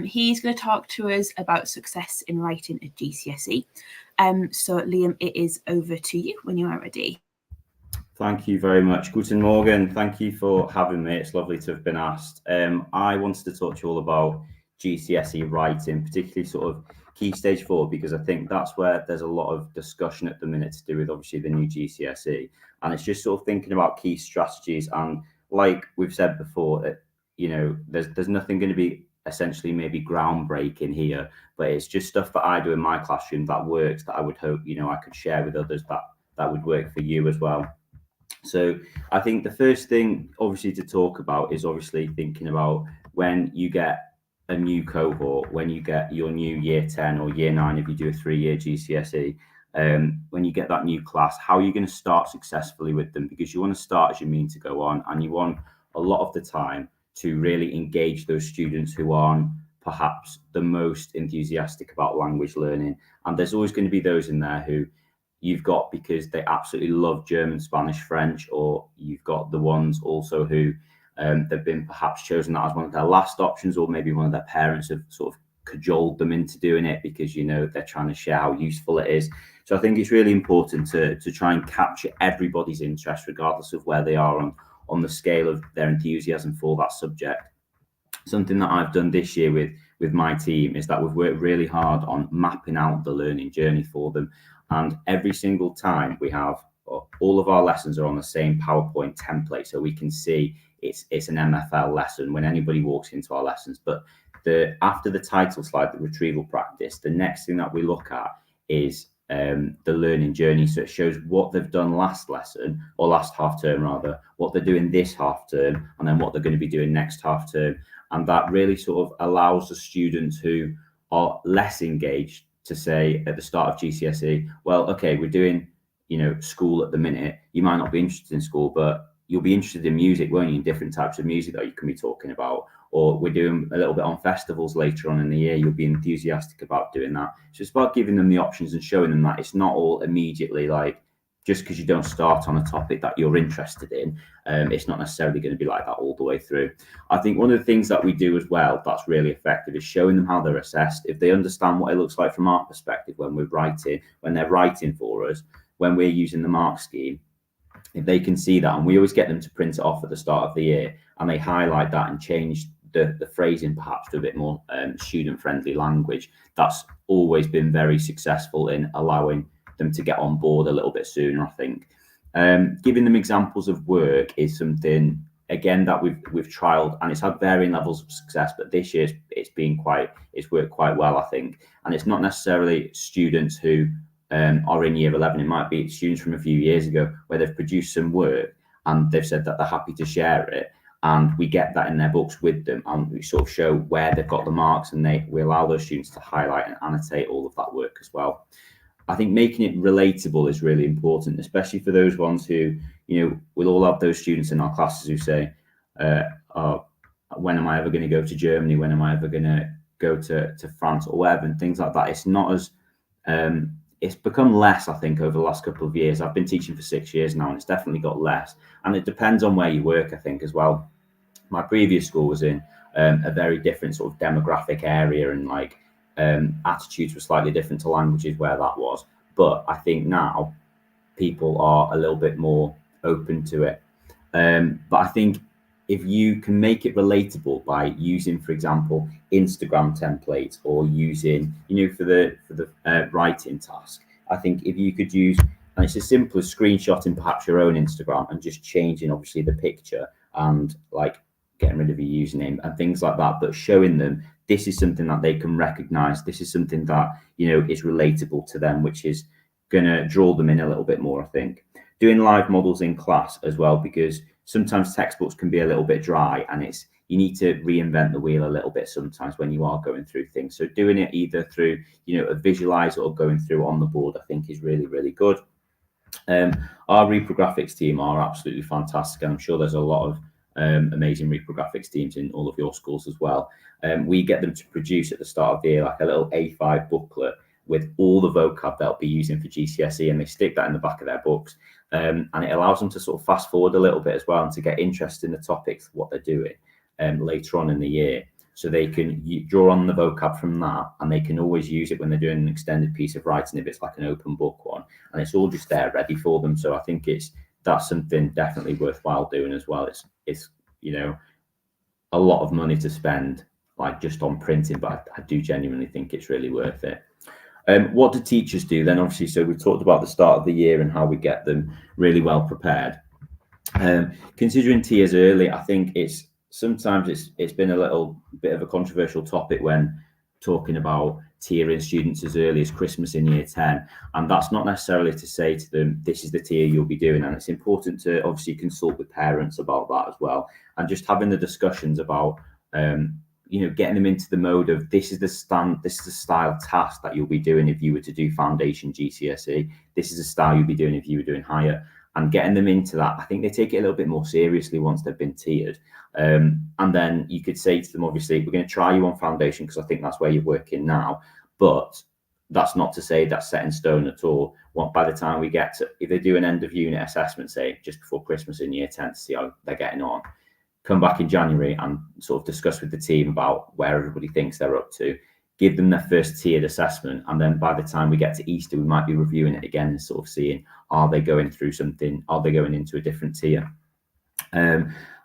He's going to talk to us about success in writing at GCSE. So Liam, it is over to you when you are ready. Thank you very much. Guten Morgen. Thank you for having me. It's lovely to have been asked. I wanted to talk to you all about GCSE writing, particularly sort of Key Stage 4, because I think that's where there's a lot of discussion at the minute to do with obviously the new GCSE. And it's just sort of thinking about key strategies. And like we've said before, you know, there's nothing going to be essentially maybe groundbreaking here, but it's just stuff that I do in my classroom that works, that I would hope, you know, I could share with others that would work for you as well. So I think the first thing obviously to talk about is obviously thinking about when you get a new cohort, when you get your new year 10 or year 9, if you do a 3-year GCSE, when you get that new class, how are you going to start successfully with them? Because you want to start as you mean to go on, and you want a lot of the time to really engage those students who aren't perhaps the most enthusiastic about language learning. And there's always going to be those in there who you've got because they absolutely love German, Spanish, French, or you've got the ones also who they've been perhaps chosen that as one of their last options, or maybe one of their parents have sort of cajoled them into doing it because, you know, they're trying to share how useful it is. So I think it's really important to try and capture everybody's interest, regardless of where they are on the scale of their enthusiasm for that subject. Something that I've done this year with my team is that we've worked really hard on mapping out the learning journey for them. And every single time we have, all of our lessons are on the same PowerPoint template, so we can see it's an MFL lesson when anybody walks into our lessons. But after the title slide, the retrieval practice, the next thing that we look at is the learning journey. So it shows what they've done last lesson, or last half term rather, what they're doing this half term, and then what they're going to be doing next half term. And that really sort of allows the students who are less engaged to say at the start of GCSE, well, okay, we're doing, you know, school at the minute. You might not be interested in school, but you'll be interested in music, won't you? In different types of music that you can be talking about. Or we're doing a little bit on festivals later on in the year. You'll be enthusiastic about doing that. So it's about giving them the options and showing them that it's not all immediately like, just because you don't start on a topic that you're interested in, it's not necessarily going to be like that all the way through. I think one of the things that we do as well that's really effective is showing them how they're assessed. If they understand what it looks like from our perspective when we're writing, when they're writing for us, when we're using the mark scheme, if they can see that, and we always get them to print it off at the start of the year, and they highlight that and change the phrasing perhaps to a bit more student-friendly language, that's always been very successful in allowing them to get on board a little bit sooner, I think. Giving them examples of work is something, again, that we've trialed, and it's had varying levels of success, but this year it's worked quite well, I think. And it's not necessarily students who are in year 11. It might be students from a few years ago where they've produced some work and they've said that they're happy to share it, and we get that in their books with them, and we sort of show where they've got the marks, and we allow those students to highlight and annotate all of that work as well. I think making it relatable is really important, especially for those ones who, you know, we'll all have those students in our classes who say, when am I ever going to go to Germany? When am I ever going to go to France or wherever, and things like that. It's not as, it's become less, I think, over the last couple of years. I've been teaching for 6 years now, and it's definitely got less. And it depends on where you work, I think, as well. My previous school was in a very different sort of demographic area, and like, attitudes were slightly different to languages where that was. But I think now people are a little bit more open to it. But I think if you can make it relatable by using, for example, Instagram templates, or using, you know, for the writing task, I think if you could use, and it's as simple as screenshotting perhaps your own Instagram and just changing obviously the picture and like getting rid of your username and things like that, but showing them this is something that they can recognize. This is something that, you know, is relatable to them, which is going to draw them in a little bit more, I think. Doing live models in class as well, because sometimes textbooks can be a little bit dry, and it's you need to reinvent the wheel a little bit sometimes when you are going through things. So doing it either through, you know, a visualizer or going through on the board, I think is really, really good. Our reprographics team are absolutely fantastic, and I'm sure there's a lot of amazing reprographics teams in all of your schools as well. We get them to produce at the start of the year like a little A5 booklet with all the vocab they'll be using for GCSE, and they stick that in the back of their books, and it allows them to sort of fast forward a little bit as well and to get interested in the topics, what they're doing later on in the year. So they can draw on the vocab from that, and they can always use it when they're doing an extended piece of writing if it's like an open book one, and it's all just there ready for them. So I think that's something definitely worthwhile doing as well. It's you know, a lot of money to spend like just on printing, but I do genuinely think it's really worth it. What do teachers do then? Obviously, so we talked about the start of the year and how we get them really well prepared. Considering tiers early, I think sometimes it's been a little bit of a controversial topic when talking about tiering students as early as Christmas in year 10, and that's not necessarily to say to them this is the tier you'll be doing, and it's important to obviously consult with parents about that as well, and just having the discussions about you know, getting them into the mode of this is the style task that you'll be doing if you were to do foundation GCSE, this is the style you'll be doing if you were doing higher, and getting them into that. I think they take it a little bit more seriously once they've been tiered. And then you could say to them, obviously, we're going to try you on foundation because I think that's where you're working now. But that's not to say that's set in stone at all. Well, by the time we get to, if they do an end of unit assessment, say just before Christmas in year 10 to see how they're getting on, come back in January and sort of discuss with the team about where everybody thinks they're up to, give them their first tiered assessment, and then by the time we get to Easter, we might be reviewing it again and sort of seeing, are they going through something, are they going into a different tier?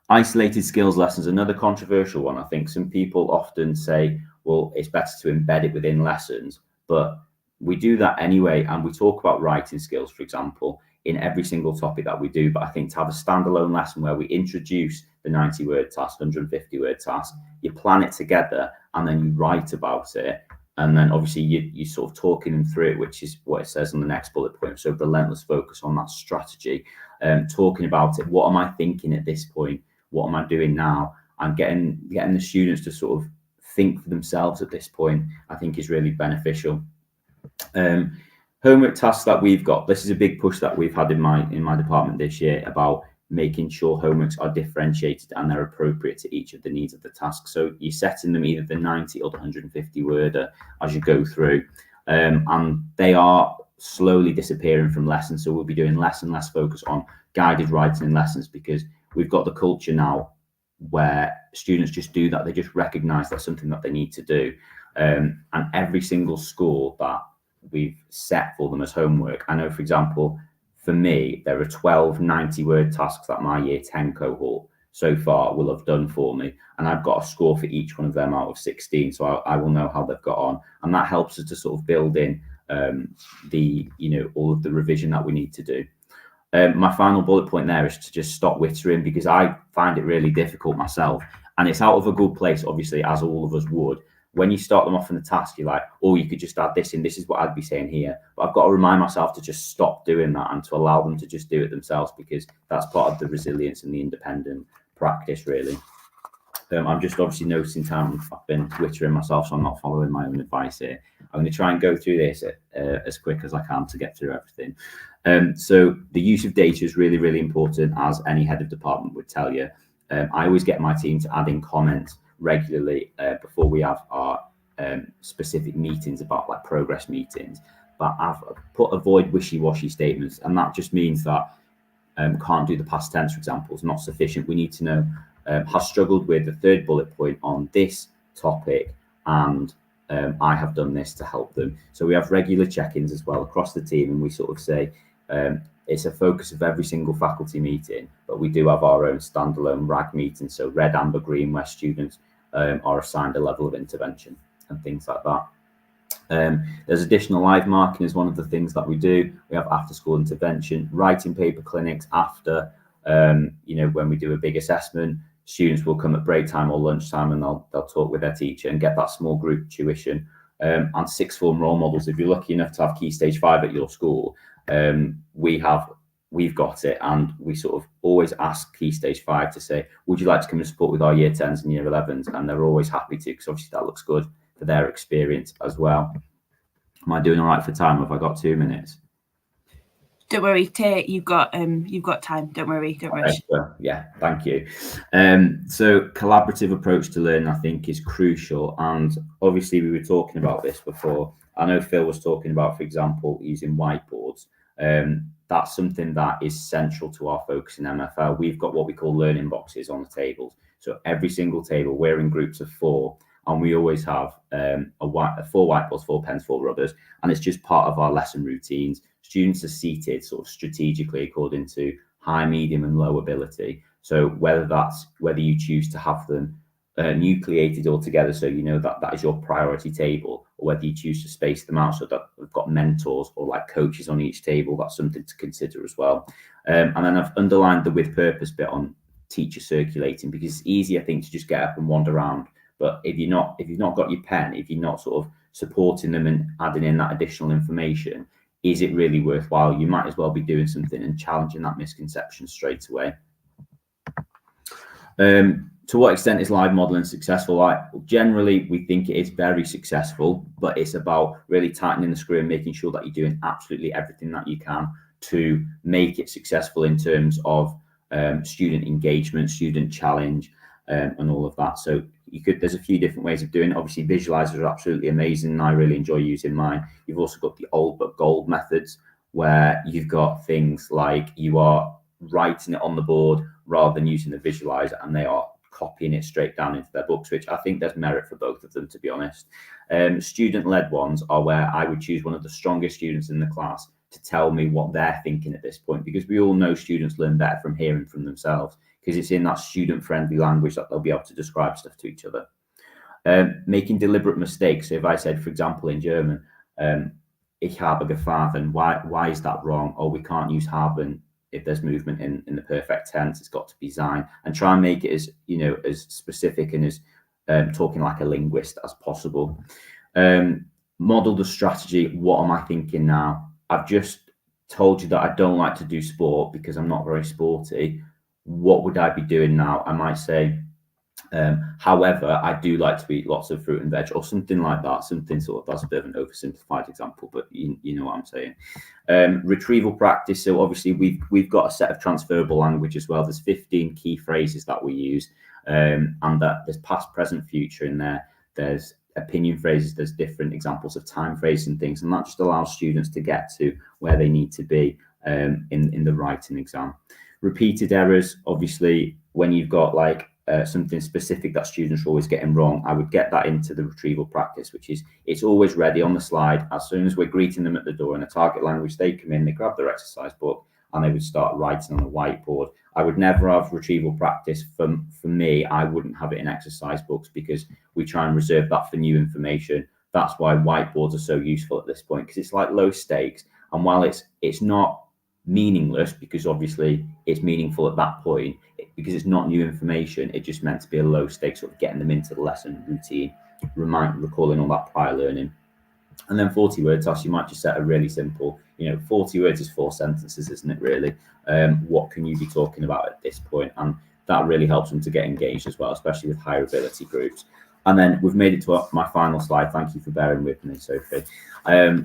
Isolated skills lessons, another controversial one. I think some people often say, well, it's better to embed it within lessons, but we do that anyway, and we talk about writing skills, for example, in every single topic that we do. But I think to have a standalone lesson where we introduce the 90-word task, 150-word task, you plan it together, and then you write about it, and then obviously you sort of talking them through it, which is what it says on the next bullet point. So relentless focus on that strategy, talking about it. What am I thinking at this point? What am I doing now? And getting the students to sort of think for themselves at this point, I think is really beneficial. Homework tasks that we've got. This is a big push that we've had in my department this year about making sure homeworks are differentiated and they're appropriate to each of the needs of the task. So you're setting them either the 90 or the 150 word as you go through, and they are slowly disappearing from lessons. So we'll be doing less and less focus on guided writing in lessons, because we've got the culture now where students just do that. They just recognize that's something that they need to do. And every single score that we've set for them as homework, I know, for example, for me, there are 12 90-word tasks that my year 10 cohort so far will have done for me. And I've got a score for each one of them out of 16. So I will know how they've got on. And that helps us to sort of build in all of the revision that we need to do. My final bullet point there is to just stop wittering, because I find it really difficult myself. And it's out of a good place, obviously, as all of us would. When you start them off in the task, you're like, oh, you could just add this in. This is what I'd be saying here. But I've got to remind myself to just stop doing that and to allow them to just do it themselves, because that's part of the resilience and the independent practice, really. I'm just obviously noticing time I've been twittering myself, so I'm not following my own advice here. I'm going to try and go through this as quick as I can to get through everything. So the use of data is really, really important, as any head of department would tell you. I always get my team to add in comments regularly before we have our specific meetings, about like progress meetings. But I've put avoid wishy-washy statements, and that just means that can't do the past tense, for example, is not sufficient. We need to know has struggled with the third bullet point on this topic, and I have done this to help them. So we have regular check-ins as well across the team, and we sort of say it's a focus of every single faculty meeting, but we do have our own standalone RAG meeting, so red, amber, green, where students are assigned a level of intervention and things like that. There's additional live marking is one of the things that we do. We have after school intervention, writing paper clinics after, when we do a big assessment. Students will come at break time or lunchtime, and they'll talk with their teacher and get that small group tuition. And sixth form role models. If you're lucky enough to have Key Stage 5 at your school, we have we've got it, and we sort of always ask Key Stage 5 to say, would you like to come and support with our Year 10s and Year 11s? And they're always happy to, because obviously that looks good for their experience as well. Am I doing all right for time? Have I got 2 minutes? Don't worry, Tay, you've got time. Don't worry, don't rush. Well, yeah, thank you. So collaborative approach to learning, I think, is crucial. And obviously we were talking about this before. I know Phil was talking about, for example, using whiteboards. That's something that is central to our focus in MFL. We've got what we call learning boxes on the tables. So every single table, we're in groups of 4, and we always have 4 whiteboards, 4 pens, 4 rubbers, and it's just part of our lesson routines. Students are seated sort of strategically according to high, medium, and low ability. So whether you choose to have them nucleated all together, so you know that is your priority table, or whether you choose to space them out so that we've got mentors or like coaches on each table, that's something to consider as well. And then I've underlined the with purpose bit on teacher circulating, because it's easy, I think, to just get up and wander around. But if you've not got your pen, if you're not sort of supporting them and adding in that additional information, is it really worthwhile? You might as well be doing something and challenging that misconception straight away. To what extent is live modeling successful? Generally, we think it is very successful, but it's about really tightening the screw and making sure that you're doing absolutely everything that you can to make it successful in terms of student engagement, student challenge, and all of that. So there's a few different ways of doing it. Obviously, visualizers are absolutely amazing, and I really enjoy using mine. You've also got the old but gold methods, where you've got things like you are writing it on the board rather than using the visualizer, and they are copying it straight down into their books, which I think there's merit for both of them, to be honest. Student-led ones are where I would choose one of the strongest students in the class to tell me what they're thinking at this point, because we all know students learn better from hearing from themselves, because it's in that student-friendly language that they'll be able to describe stuff to each other. Making deliberate mistakes. So if I said, for example, in German, ich habe gefahren, why is that wrong? Or we can't use haben if there's movement in the perfect tense. It's got to be sein, and try and make it as, you know, as specific and as talking like a linguist as possible. Model the strategy. What am I thinking now? I've just told you that I don't like to do sport because I'm not very sporty. What would I be doing now? I might say, however, I do like to eat lots of fruit and veg, or something like that. Something sort of, that's a bit of an oversimplified example, but you know what I'm saying. Retrieval practice. So obviously we've got a set of transferable language as well. There's 15 key phrases that we use, and that there's past, present, future in there. There's opinion phrases. There's different examples of time phrases and things, and that just allows students to get to where they need to be in the writing exam. Repeated errors, obviously, when you've got like something specific that students are always getting wrong, I would get that into the retrieval practice, which is it's always ready on the slide. As soon as we're greeting them at the door in a target language, they come in, they grab their exercise book, and they would start writing on the whiteboard. I would never have retrieval practice. For me, I wouldn't have it in exercise books, because we try and reserve that for new information. That's why whiteboards are so useful at this point, because it's like low stakes. And while it's not meaningless, because obviously it's meaningful at that point, because it's not new information, it just meant to be a low stakes, sort of getting them into the lesson routine, recalling all that prior learning. And then 40 word tasks, you might just set a really simple, 40 words is 4 sentences, isn't it, really? What can you be talking about at this point? And that really helps them to get engaged as well, especially with higher ability groups. And then we've made it to my final slide. Thank you for bearing with me, Sophie.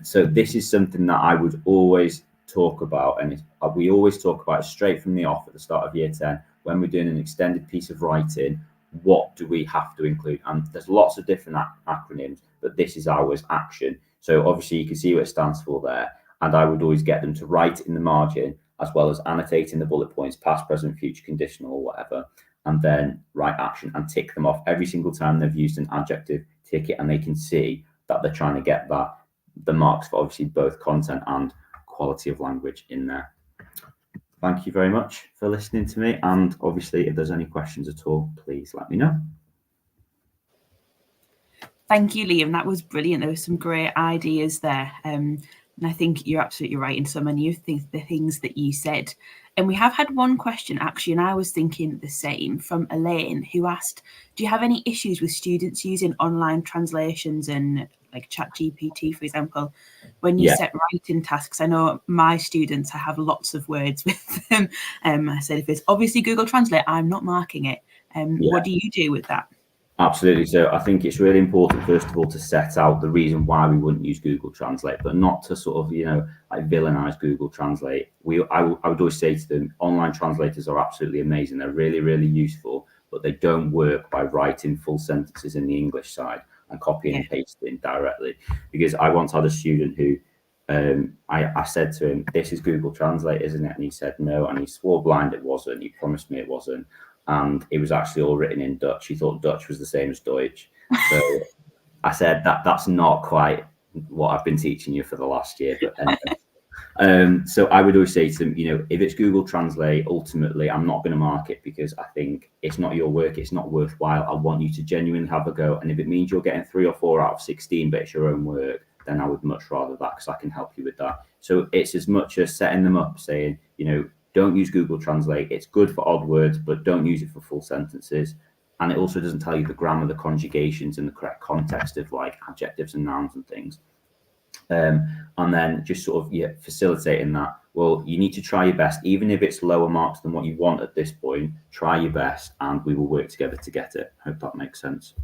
So this is something that I would always talk about, and we always talk about it straight from the off at the start of year 10 when we're doing an extended piece of writing. What do we have to include? And there's lots of different acronyms, but this is ours, action. So obviously you can see what it stands for there, and I would always get them to write in the margin as well as annotating the bullet points, past, present, future, conditional, or whatever, and then write action and tick them off every single time they've used an adjective. Tick it, and they can see that they're trying to get the marks for obviously both content and quality of language in there. Thank you very much for listening to me, and obviously if there's any questions at all, please let me know. Thank you, Liam. That was brilliant. There were some great ideas there, and I think you're absolutely right in so many of the things that you said. And we have had one question actually, and I was thinking the same, from Elaine, who asked, do you have any issues with students using online translations and like ChatGPT, for example, when you set writing tasks, I know my students, I have lots of words with them. I said, if it's obviously Google Translate, I'm not marking it. What do you do with that? Absolutely. So I think it's really important, first of all, to set out the reason why we wouldn't use Google Translate, but not to sort of, like villainize Google Translate. I would always say to them, online translators are absolutely amazing. They're really, really useful, but they don't work by writing full sentences in the English side and copying and pasting directly. Because I once had a student who, I said to him, this is Google Translate, isn't it? And he said no, and he swore blind it wasn't. He promised me it wasn't. And it was actually all written in Dutch. He thought Dutch was the same as Deutsch. So I said that's not quite what I've been teaching you for the last year. But anyway, so I would always say to them, if it's Google Translate, ultimately, I'm not going to mark it because I think it's not your work. It's not worthwhile. I want you to genuinely have a go. And if it means you're getting 3 or 4 out of 16, but it's your own work, then I would much rather that because I can help you with that. So it's as much as setting them up, saying, don't use Google Translate. It's good for odd words, but don't use it for full sentences. And it also doesn't tell you the grammar, the conjugations, and the correct context of like adjectives and nouns and things. And then just sort of facilitating that. Well, you need to try your best, even if it's lower marks than what you want at this point. Try your best, and we will work together to get it. Hope that makes sense.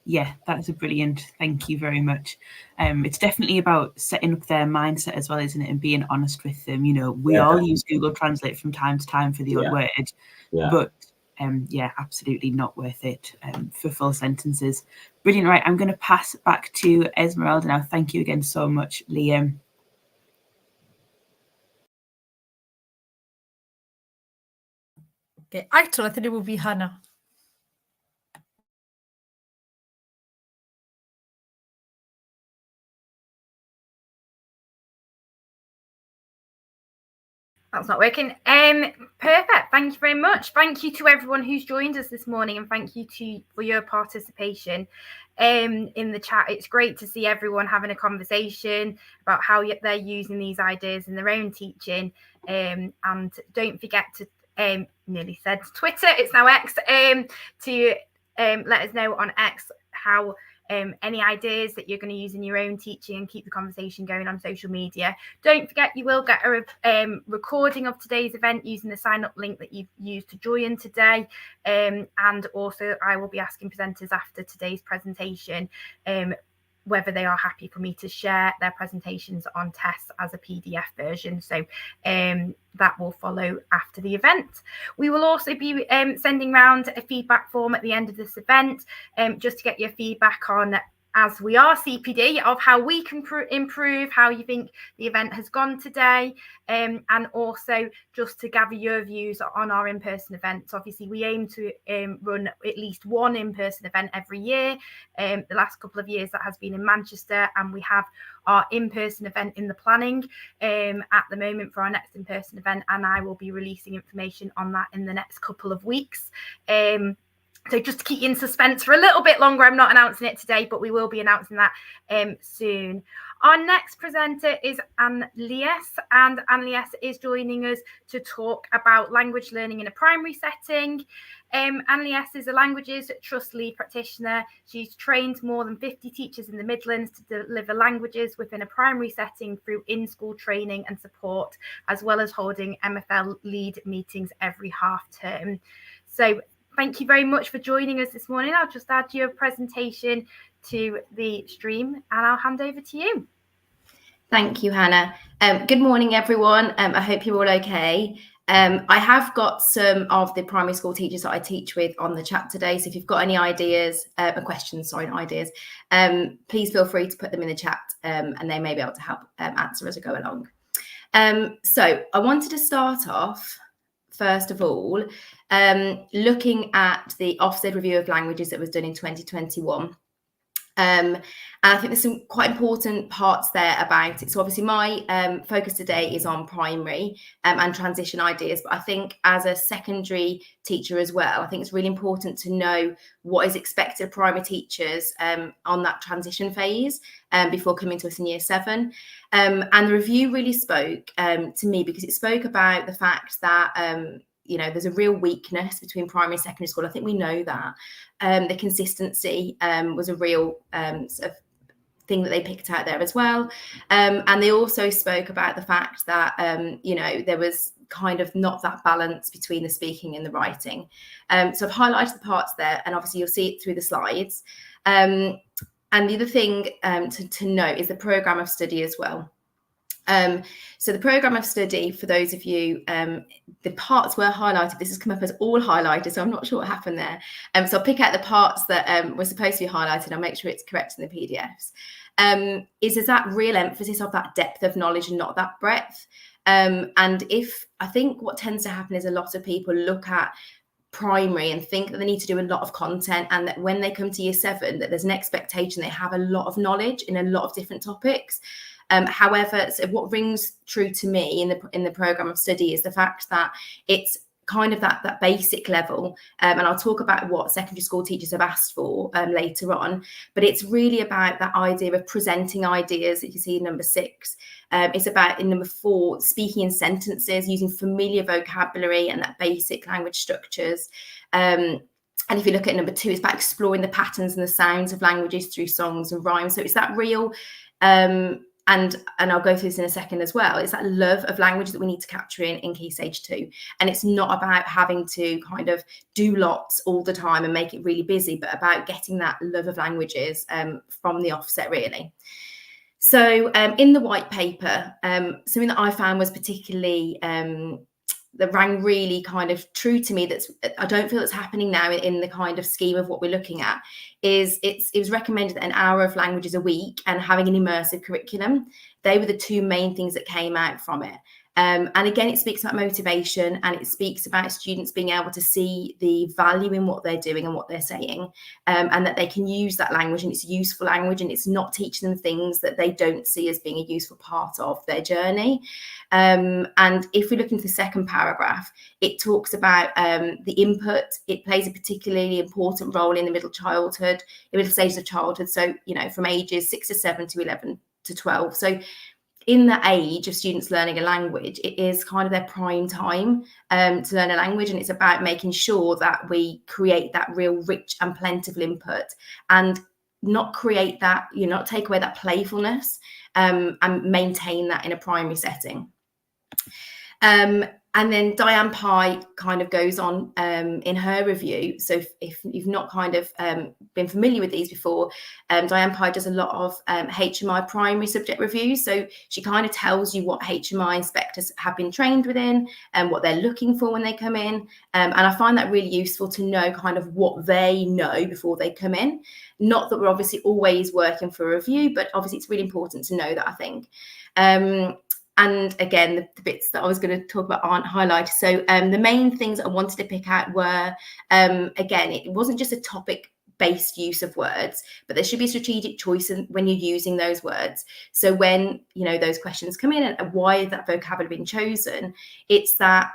Yeah, that's a brilliant. Thank you very much. It's definitely about setting up their mindset as well, isn't it? And being honest with them. We all use Google Translate from time to time for the odd word, but absolutely not worth it for full sentences. Brilliant. Right, I'm going to pass back to Esmeralda now. Thank you again so much, Liam. Okay, actually, I think it will be Hannah. That's not working. Perfect. Thank you very much. Thank you to everyone who's joined us this morning, and thank you for your participation in the chat. It's great to see everyone having a conversation about how they're using these ideas in their own teaching. And don't forget to nearly said Twitter, it's now X, to let us know on X how any ideas that you're going to use in your own teaching, and keep the conversation going on social media. Don't forget, you will get a recording of today's event using the sign up link that you've used to join today. And also I will be asking presenters after today's presentation whether they are happy for me to share their presentations on tests as a PDF version. So that will follow after the event. We will also be sending around a feedback form at the end of this event, just to get your feedback on, as we are CPD, of how we can improve, how you think the event has gone today, and also just to gather your views on our in-person events. Obviously, we aim to run at least one in-person event every year. The last couple of years that has been in Manchester, and we have our in-person event in the planning at the moment for our next in-person event, and I will be releasing information on that in the next couple of weeks. So just to keep you in suspense for a little bit longer, I'm not announcing it today, but we will be announcing that soon. Our next presenter is Anne Lies, and Anne Lies is joining us to talk about language learning in a primary setting. Anne Lies is a languages trust lead practitioner. She's trained more than 50 teachers in the Midlands to deliver languages within a primary setting through in-school training and support, as well as holding MFL lead meetings every half term. So thank you very much for joining us this morning. I'll just add your presentation to the stream, and I'll hand over to you. Thank you, Hannah. Good morning, everyone. I hope you're all okay. I have got some of the primary school teachers that I teach with on the chat today. So if you've got any ideas, questions, please feel free to put them in the chat, and they may be able to help answer as I go along. So I wanted to start off, first of all, looking at the Ofsted review of languages that was done in 2021. And I think there's some quite important parts there about it. So obviously my focus today is on primary and transition ideas, but I think as a secondary teacher as well, I think it's really important to know what is expected of primary teachers on that transition phase before coming to us in year 7. And the review really spoke to me, because it spoke about the fact that there's a real weakness between primary and secondary school. I think we know that. The consistency was a real sort of thing that they picked out there as well. And they also spoke about the fact that, you know, there was kind of not that balance between the speaking and the writing. So I've highlighted the parts there, and obviously you'll see it through the slides. And the other thing to note is the programme of study as well. So the programme of study, for those of you, the parts were highlighted. This has come up as all highlighted, so I'm not sure what happened there. So I'll pick out the parts that were supposed to be highlighted. I'll make sure it's correct in the PDFs. Is that real emphasis of that depth of knowledge and not that breadth? And I think what tends to happen is a lot of people look at primary and think that they need to do a lot of content, and that when they come to year 7 that there's an expectation they have a lot of knowledge in a lot of different topics. However, so what rings true to me in the programme of study is the fact that it's kind of that basic level, and I'll talk about what secondary school teachers have asked for later on, but it's really about that idea of presenting ideas that you see in number 6. It's about, in number 4, speaking in sentences, using familiar vocabulary and that basic language structures. And if you look at number 2, it's about exploring the patterns and the sounds of languages through songs and rhymes. So it's that real and I'll go through this in a second as well. It's that love of language that we need to capture in Key Stage 2. And it's not about having to kind of do lots all the time and make it really busy, but about getting that love of languages from the offset, really. So in the white paper, something that I found was particularly that rang really kind of true to me, that's I don't feel it's happening now in the kind of scheme of what we're looking at, is it was recommended that an hour of languages a week and having an immersive curriculum. They were the 2 main things that came out from it. And again, it speaks about motivation, and it speaks about students being able to see the value in what they're doing and what they're saying, and that they can use that language, and it's useful language, and it's not teaching them things that they don't see as being a useful part of their journey. And if we look into the second paragraph, it talks about the input. It plays a particularly important role in the middle stages of childhood. So, you know, from ages 6 to 7 to 11 to 12. So in the age of students learning a language, it is kind of their prime time to learn a language, and it's about making sure that we create that real rich and plentiful input, and not create that, you know, not take away that playfulness, and maintain that in a primary setting. And then Diane Pye kind of goes on in her review. So if you've not kind of been familiar with these before, Diane Pye does a lot of HMI primary subject reviews. So she kind of tells you what HMI inspectors have been trained within and what they're looking for when they come in. And I find that really useful to know kind of what they know before they come in. Not that we're obviously always working for a review, but obviously it's really important to know that, I think. And again, the bits that I was going to talk about aren't highlighted. So the main things I wanted to pick out were, again, it wasn't just a topic-based use of words, but there should be a strategic choice when you're using those words. So when, you know, those questions come in and why is that vocabulary been chosen, it's that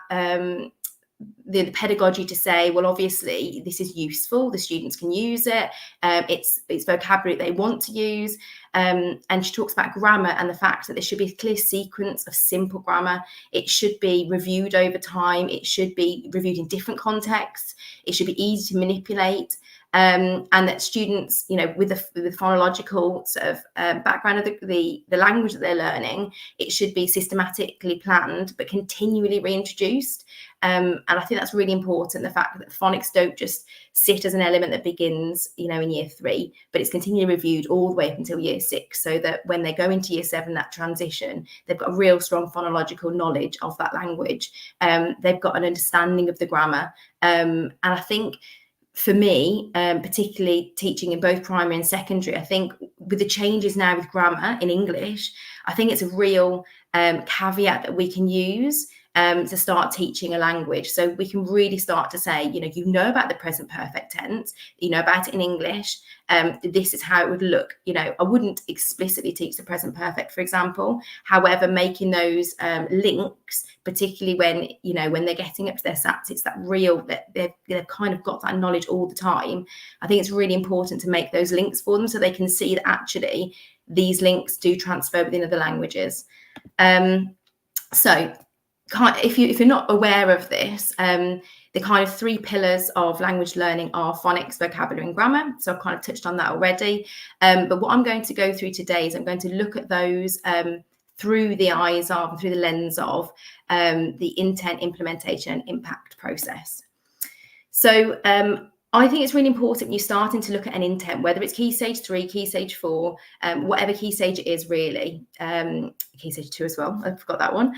the pedagogy to say, well, obviously this is useful, the students can use it, it's vocabulary they want to use, and she talks about grammar and the fact that there should be a clear sequence of simple grammar. It should be reviewed over time, it should be reviewed in different contexts, it should be easy to manipulate, and that students, you know, with the phonological sort of background of the language that they're learning, it should be systematically planned but continually reintroduced. And I think that's really important, the fact that phonics don't just sit as an element that begins, you know, in year 3, but it's continually reviewed all the way up until year 6, so that when they go into year 7, that transition, they've got a real strong phonological knowledge of that language. They've got an understanding of the grammar. And I think for me, particularly teaching in both primary and secondary, I think with the changes now with grammar in English, I think it's a real caveat that we can use to start teaching a language. So we can really start to say, you know about the present perfect tense, you know about it in English, this is how it would look. You know, I wouldn't explicitly teach the present perfect, for example. However, making those links, particularly when, you know, when they're getting up to their SATs, it's that real, that they've kind of got that knowledge all the time. I think it's really important to make those links for them so they can see that actually these links do transfer within other languages. So if you're not aware of this, The kind of 3 pillars of language learning are phonics, vocabulary, and grammar. So I've kind of touched on that already. But what I'm going to go through today is I'm going to look at those through the eyes of, through the lens of the intent, implementation, and impact process. So I think it's really important you're starting to look at an intent, whether it's Key Stage 3, Key Stage 4, whatever Key Stage it is really, Key Stage 2 as well, I forgot that one,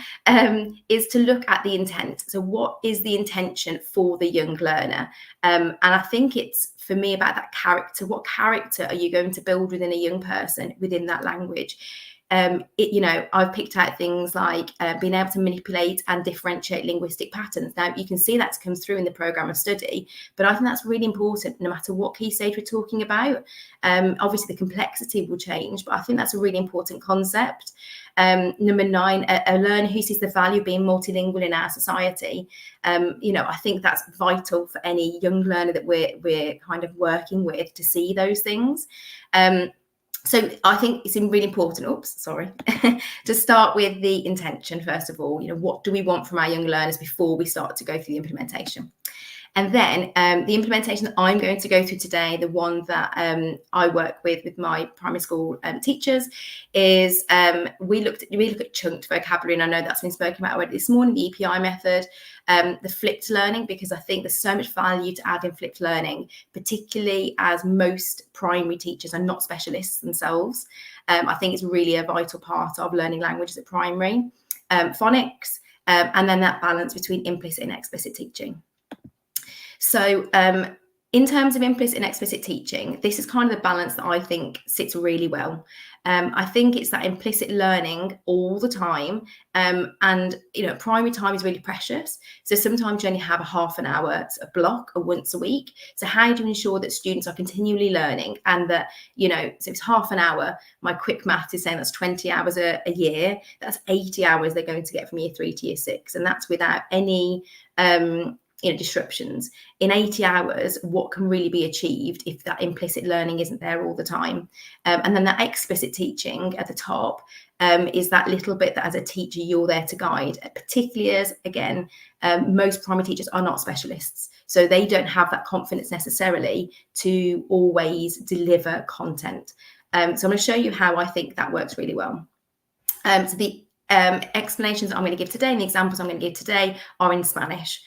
is to look at the intent. So what is the intention for the young learner? And I think it's, for me, about that character. What character are you going to build within a young person within that language? I've picked out things like being able to manipulate and differentiate linguistic patterns. Now, you can see that's come through in the programme of study, but I think that's really important no matter what key stage we're talking about. Obviously, the complexity will change, but I think that's a really important concept. Number 9, a learner who sees the value of being multilingual in our society. I think that's vital for any young learner that we're kind of working with, to see those things. So I think it's really important, to start with the intention, first of all. What do we want from our young learners before we start to go through the implementation? And then the implementation that I'm going to go through today, the one that I work with my primary school teachers, is we look at chunked vocabulary, and I know that's been spoken about already this morning, the EPI method, the flipped learning, because I think there's so much value to add in flipped learning, particularly as most primary teachers are not specialists themselves. I think it's really a vital part of learning languages at primary. Phonics, and then that balance between implicit and explicit teaching. So in terms of implicit and explicit teaching, this is kind of the balance that I think sits really well. I think it's that implicit learning all the time. And, primary time is really precious. So sometimes you only have a half an hour block or once a week. So how do you ensure that students are continually learning, and that, so it's half an hour. My quick math is saying that's 20 hours a year. That's 80 hours they're going to get from year 3 to year 6. And that's without any disruptions. In 80 hours, what can really be achieved if that implicit learning isn't there all the time? And then that explicit teaching at the top is that little bit that as a teacher you're there to guide, particularly as, again, most primary teachers are not specialists, so they don't have that confidence necessarily to always deliver content. So I'm going to show you how I think that works really well. So the explanations that I'm going to give today and the examples I'm going to give today are in Spanish,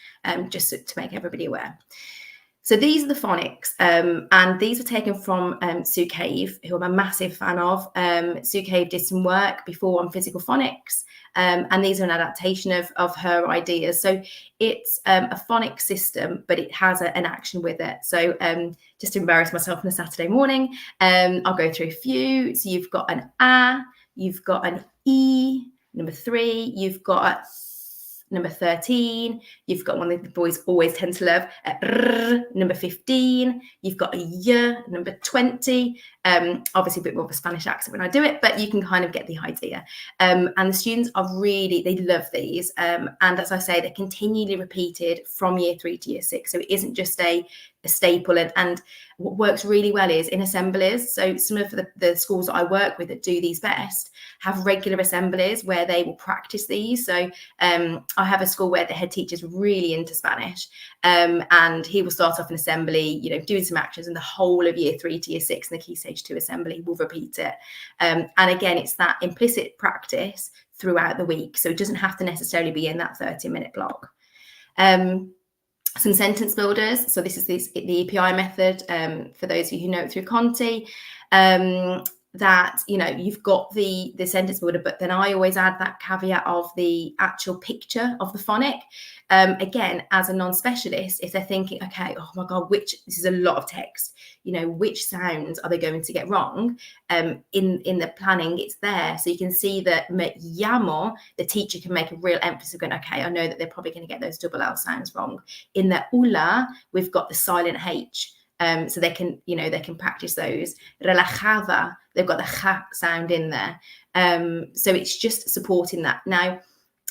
just to make everybody aware. So these are the phonics, and these are taken from Sue Cave, who I'm a massive fan of. Sue Cave did some work before on physical phonics, and these are an adaptation of her ideas. So it's a phonics system, but it has an action with it. So just to embarrass myself on a Saturday morning, I'll go through a few. So you've got an A, you've got an E. Number 3, you've got number 13, you've got one that the boys always tend to love, number 15, you've got a Y, number 20, obviously a bit more of a Spanish accent when I do it, but you can kind of get the idea. And the students are they love these. And as I say, they're continually repeated from year 3 to year 6. So it isn't just a staple. And what works really well is in assemblies. So some of the schools that I work with that do these best have regular assemblies where they will practice these. So I have a school where the head teacher is really into Spanish, and he will start off an assembly, doing some actions, and the whole of year 3 to year 6 in the Key Stage 2 assembly will repeat it. And again, it's that implicit practice throughout the week. So it doesn't have to necessarily be in that 30-minute block. Some sentence builders. So this is the EPI method, for those of you who know it through Conti, that, you've got the sentence builder, but then I always add that caveat of the actual picture of the phonic. Again, as a non-specialist, if they're thinking, okay, oh my God, this is a lot of text, which sounds are they going to get wrong? In the planning, it's there. So you can see that me llamo, the teacher can make a real emphasis of going, okay, I know that they're probably going to get those double L sounds wrong. In the ula, we've got the silent H. So they can, they can practice those. Relajada, they've got the ha sound in there. So it's just supporting that. Now,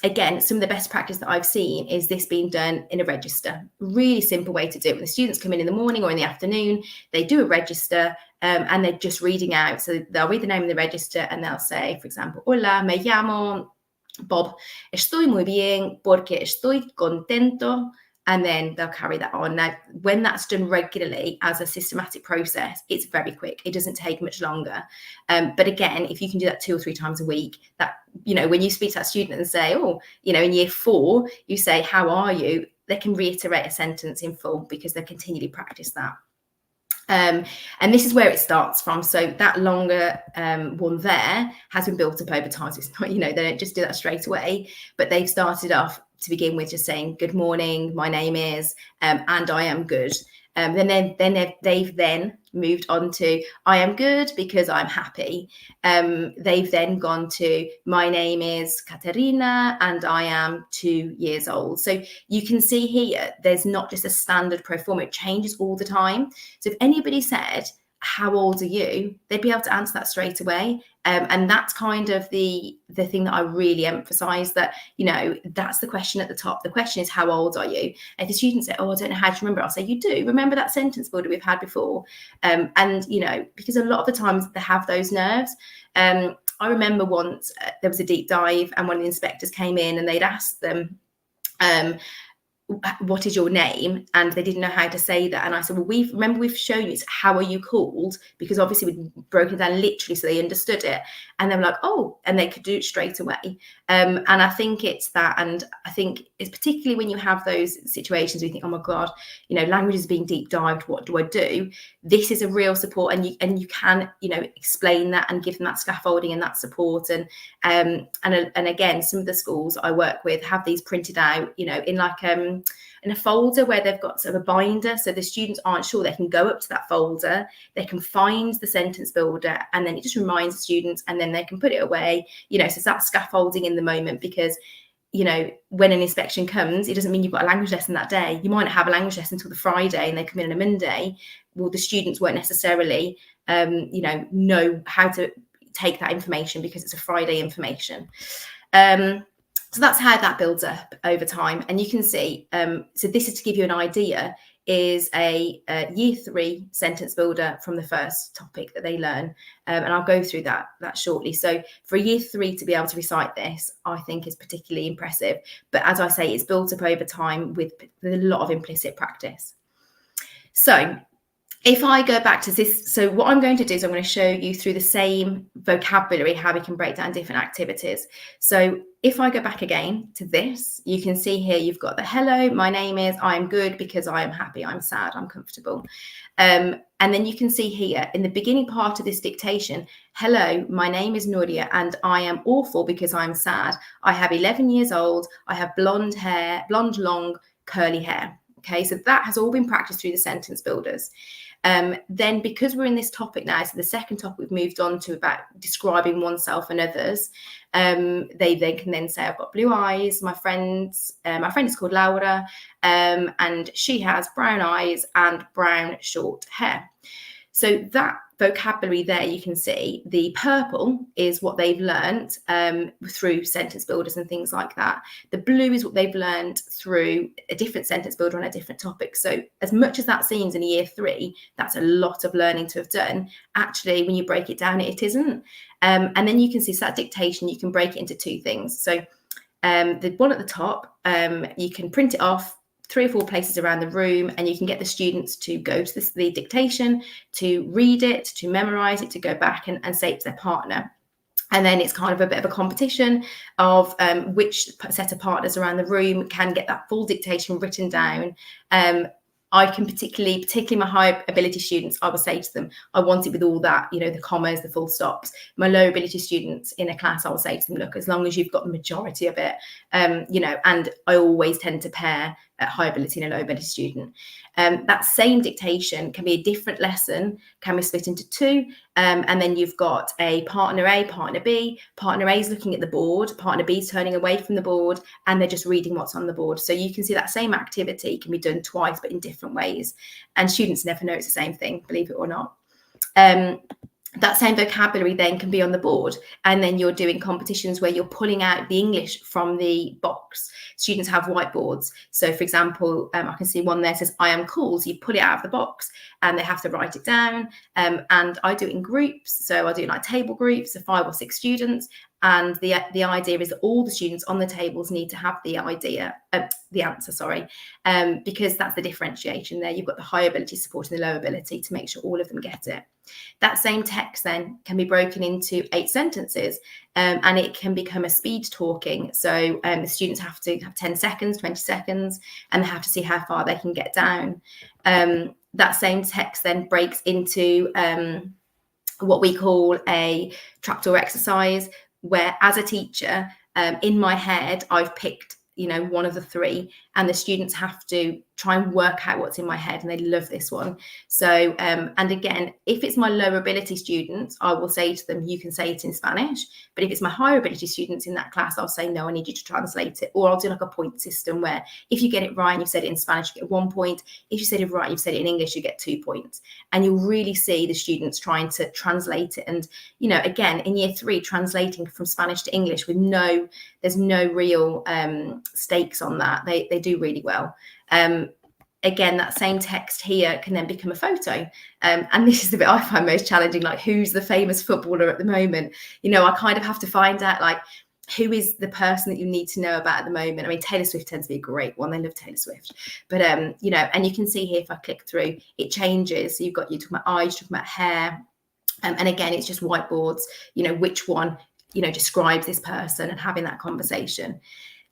again, some of the best practice that I've seen is this being done in a register. Really simple way to do it. When the students come in the morning or in the afternoon, they do a register, and they're just reading out. So they'll read the name of the register and they'll say, for example, hola, me llamo Bob. Estoy muy bien porque estoy contento and then they'll carry that on. Now, when that's done regularly as a systematic process, it's very quick. It doesn't take much longer. But again, if you can do that 2 or 3 times a week, that, you know, when you speak to that student and say, oh, you know, in year 4, you say, how are you? They can reiterate a sentence in full because they continually practice that. And this is where it starts from. So that longer one there has been built up over time. So it's not, you know, they don't just do that straight away, but they've started off to begin with just saying, good morning, my name is, and I am good. Then they've then moved on to, I am good because I'm happy. They've then gone to, my name is Katerina and I am 2 years old. So you can see here, there's not just a standard pro forma, it changes all the time. So if anybody said, how old are you? They'd be able to answer that straight away. And that's kind of the thing that I really emphasize, that, you know, that's the question at the top. The question is, how old are you? And if the students say, oh, I don't know how to remember, I'll say, you do remember that sentence builder we've had before. And, you know, because a lot of the times they have those nerves. I remember once there was a deep dive and one of the inspectors came in and they'd asked them, what is your name? And they didn't know how to say that. And I said, well, we've shown you, how are you called? Because obviously we'd broken it down literally so they understood it. And they were like, oh, and they could do it straight away. And I think it's that. And I think it's particularly when you have those situations where you think, oh my God, you know, language is being deep dived. What do I do? This is a real support. And you can, you know, explain that and give them that scaffolding and that support. And again, some of the schools I work with have these printed out, you know, in like in a folder where they've got sort of a binder, so the students aren't sure, they can go up to that folder, they can find the sentence builder, and then it just reminds the students, and then they can put it away, you know. So it's that scaffolding in the moment, because, you know, when an inspection comes, it doesn't mean you've got a language lesson that day. You might not have a language lesson until the Friday and they come in on a Monday. Well, the students won't necessarily you know how to take that information because it's a Friday information. So that's how that builds up over time. And you can see, so this is to give you an idea, is a year 3 sentence builder from the first topic that they learn. And I'll go through that shortly. So for a year 3 to be able to recite this, I think is particularly impressive. But as I say, it's built up over time with a lot of implicit practice. So if I go back to this, so what I'm going to do is I'm going to show you through the same vocabulary how we can break down different activities. So if I go back again to this, you can see here you've got the hello, my name is, I'm good because I am happy, I'm sad, I'm comfortable. And then you can see here in the beginning part of this dictation, hello, my name is Nuria and I am awful because I'm sad. I have 11 years old, I have blonde hair, blonde long curly hair. Okay, so that has all been practiced through the sentence builders. Then because we're in this topic now, so the second topic we've moved on to about describing oneself and others, they then can then say, I've got blue eyes, my friend is called Laura, and she has brown eyes and brown short hair. So that vocabulary there, you can see the purple is what they've learned through sentence builders and things like that. The blue is what they've learned through a different sentence builder on a different topic. So as much as that seems in year 3, that's a lot of learning to have done. Actually, when you break it down, it isn't. And then you can see, so that dictation, you can break it into 2 things. So the one at the top, you can print it off 3 or 4 places around the room, and you can get the students to go to the dictation, to read it, to memorize it, to go back and say it to their partner. And then it's kind of a bit of a competition of which set of partners around the room can get that full dictation written down. I can particularly my high ability students, I would say to them, I want it with all that, you know, the commas, the full stops. My low ability students in a class, I will say to them, look, as long as you've got the majority of it, you know, and I always tend to pair a high ability and a low ability student. That same dictation can be a different lesson, can be split into 2. And then you've got a partner A, partner B. Partner A is looking at the board, partner B is turning away from the board, and they're just reading what's on the board. So you can see that same activity can be done twice, but in different ways. And students never know it's the same thing, believe it or not. That same vocabulary then can be on the board, and then you're doing competitions where you're pulling out the English from the box. Students have whiteboards. So for example, I can see one there says, I am cool. So you pull it out of the box and they have to write it down. And I do it in groups. So I do like table groups of 5 or 6 students. And the idea is that all the students on the tables need to have the answer, because that's the differentiation there. You've got the high ability supporting the low ability to make sure all of them get it. That same text then can be broken into 8 sentences, and it can become a speed talking. So the students have to have 10 seconds, 20 seconds, and they have to see how far they can get down. That same text then breaks into what we call a trapdoor exercise, where as a teacher, in my head, I've picked, one of the 3, and the students have to try and work out what's in my head, and they love this one. So, and again, if it's my lower ability students, I will say to them, you can say it in Spanish. But if it's my higher ability students in that class, I'll say, no, I need you to translate it. Or I'll do like a point system where if you get it right and you've said it in Spanish, you get 1 point. If you said it right, you've said it in English, you get 2 points. And you'll really see the students trying to translate it. And, again, in year 3, translating from Spanish to English there's no real stakes on that. They do really well. Again, that same text here can then become a photo. And this is the bit I find most challenging, like who's the famous footballer at the moment? I kind of have to find out, like, who is the person that you need to know about at the moment. I mean, Taylor Swift tends to be a great one. They love Taylor Swift. But, and you can see here, if I click through, it changes. So you're talking about eyes, you're talking about hair. And again, it's just whiteboards, which one, describes this person, and having that conversation.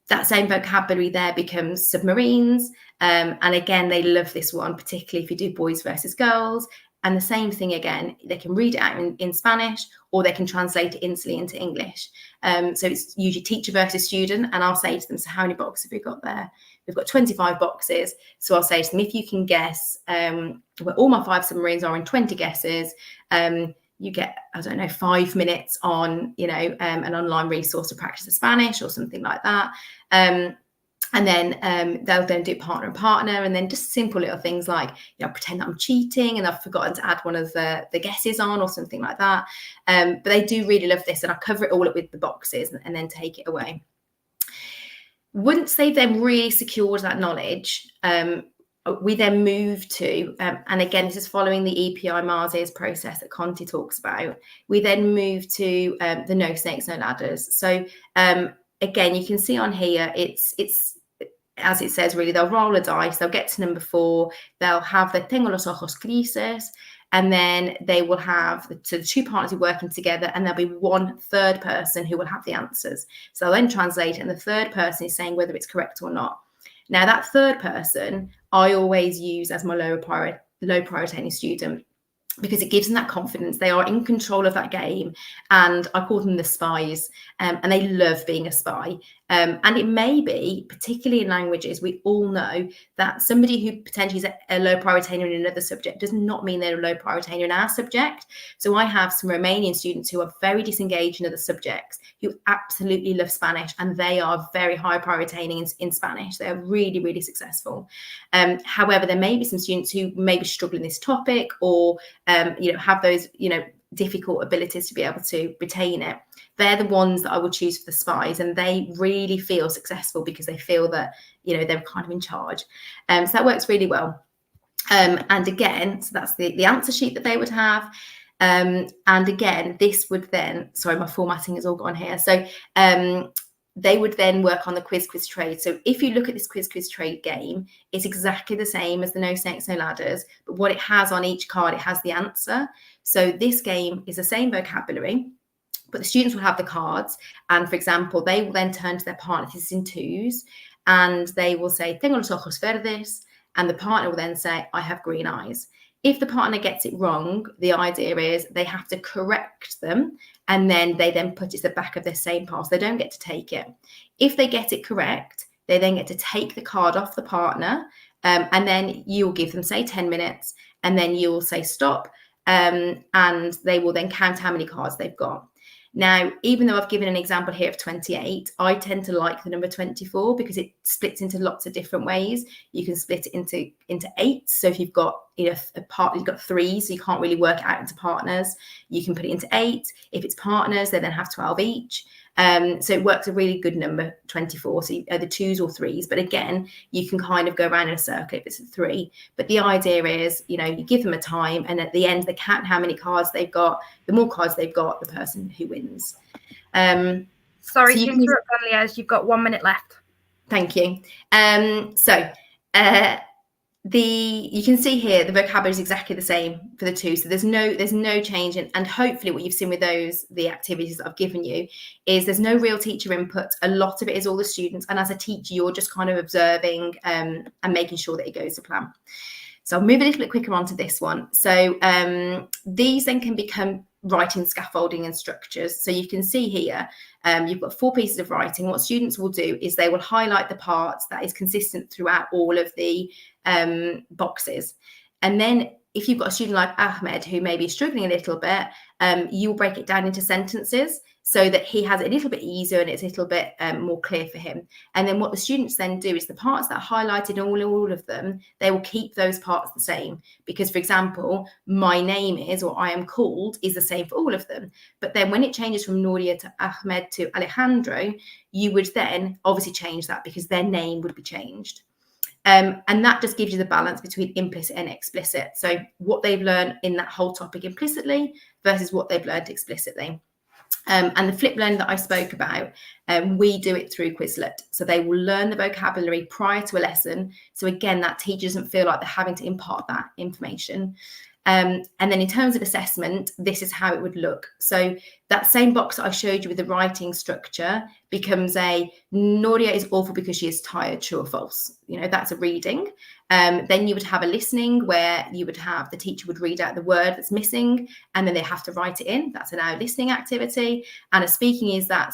That same vocabulary there becomes submarines. And again, they love this one, particularly if you do boys versus girls. And the same thing again, they can read it out in Spanish, or they can translate it instantly into English. So it's usually teacher versus student. And I'll say to them, so how many boxes have we got there? We've got 25 boxes. So I'll say to them, if you can guess where all my 5 submarines are in 20 guesses, you get, 5 minutes on, an online resource to practice the Spanish or something like that. And then they'll then do partner and partner, and then just simple little things like, pretend that I'm cheating and I've forgotten to add one of the guesses on or something like that. But they do really love this, and I cover it all up with the boxes and then take it away. Once they've then really secured that knowledge, we then move to, and again, this is following the EPI Marses process that Conti talks about. We then move to the no snakes, no ladders. So again, you can see on here, it's as it says, really, they'll roll a dice, they'll get to number 4, they'll have the tengo los ojos grises, and then they will have the 2 partners who are working together, and there'll be 1 third person who will have the answers. So they'll then translate, and the third person is saying whether it's correct or not. Now, that third person, I always use as my low priority student, because it gives them that confidence. They are in control of that game, and I call them the spies, and they love being a spy. And it may be, particularly in languages, we all know that somebody who potentially is a low prioritarian in another subject does not mean they're a low prioritarian in our subject. So I have some Romanian students who are very disengaged in other subjects, who absolutely love Spanish, and they are very high prioritarian in Spanish. They are really, really successful. However, there may be some students who maybe struggle in this topic, or have those difficult abilities to be able to retain it. They're the ones that I would choose for the spies, and they really feel successful because they feel that they're kind of in charge. So that works really well. And again, so that's the answer sheet that they would have. And again, this would then, sorry, my formatting is all gone here. So they would then work on the quiz trade. So if you look at this quiz trade game, it's exactly the same as the no snakes, no ladders, but what it has on each card, it has the answer. So this game is the same vocabulary, but the students will have the cards. And for example, they will then turn to their partner, this is in 2s, and they will say, tengo los ojos verdes. And the partner will then say, I have green eyes. If the partner gets it wrong, the idea is they have to correct them, and then they then put it to the back of their same pile. So they don't get to take it. If they get it correct, they then get to take the card off the partner, and then you'll give them, say, 10 minutes, and then you'll say stop, and they will then count how many cards they've got. Now, even though I've given an example here of 28, I tend to like the number 24 because it splits into lots of different ways. You can split it into 8. So if you've got a part, you've got 3, so you can't really work it out into partners. You can put it into 8. If it's partners, they then have 12 each. So it works a really good number, 24. So either 2s or 3s. But again, you can kind of go around in a circle if it's a 3. But the idea is, you give them a time, and at the end, they count how many cards they've got. The more cards they've got, the person who wins. Sorry So to you can- interrupt, Liaz, you've got 1 minute left. Thank you. You can see here the vocabulary is exactly the same for the two, so there's no change, and hopefully what you've seen with the activities that I've given you is there's no real teacher input. A lot of it is all the students, and as a teacher you're just kind of observing and making sure that it goes to plan. So I'll move a little bit quicker onto this one. So these then can become writing scaffolding and structures. So you can see here, you've got 4 pieces of writing. What students will do is they will highlight the parts that is consistent throughout all of the boxes. And then if you've got a student like Ahmed who may be struggling a little bit, you'll break it down into sentences so that he has it a little bit easier and it's a little bit more clear for him. And then what the students then do is the parts that are highlighted, all of them, they will keep those parts the same. Because, for example, my name is, or I am called, is the same for all of them. But then when it changes from Nuria to Ahmed to Alejandro, you would then obviously change that because their name would be changed. And that just gives you the balance between implicit and explicit. So what they've learned in that whole topic implicitly versus what they've learned explicitly. And the flip learning that I spoke about, we do it through Quizlet. So they will learn the vocabulary prior to a lesson. So again, that teacher doesn't feel like they're having to impart that information. And then in terms of assessment, this is how it would look. So that same box that I showed you with the writing structure becomes a Nuria is awful because she is tired, true or false. You know, that's a reading. Then you would have a listening where you would have the teacher would read out the word that's missing and then they have to write it in. That's a now listening activity. And a speaking is that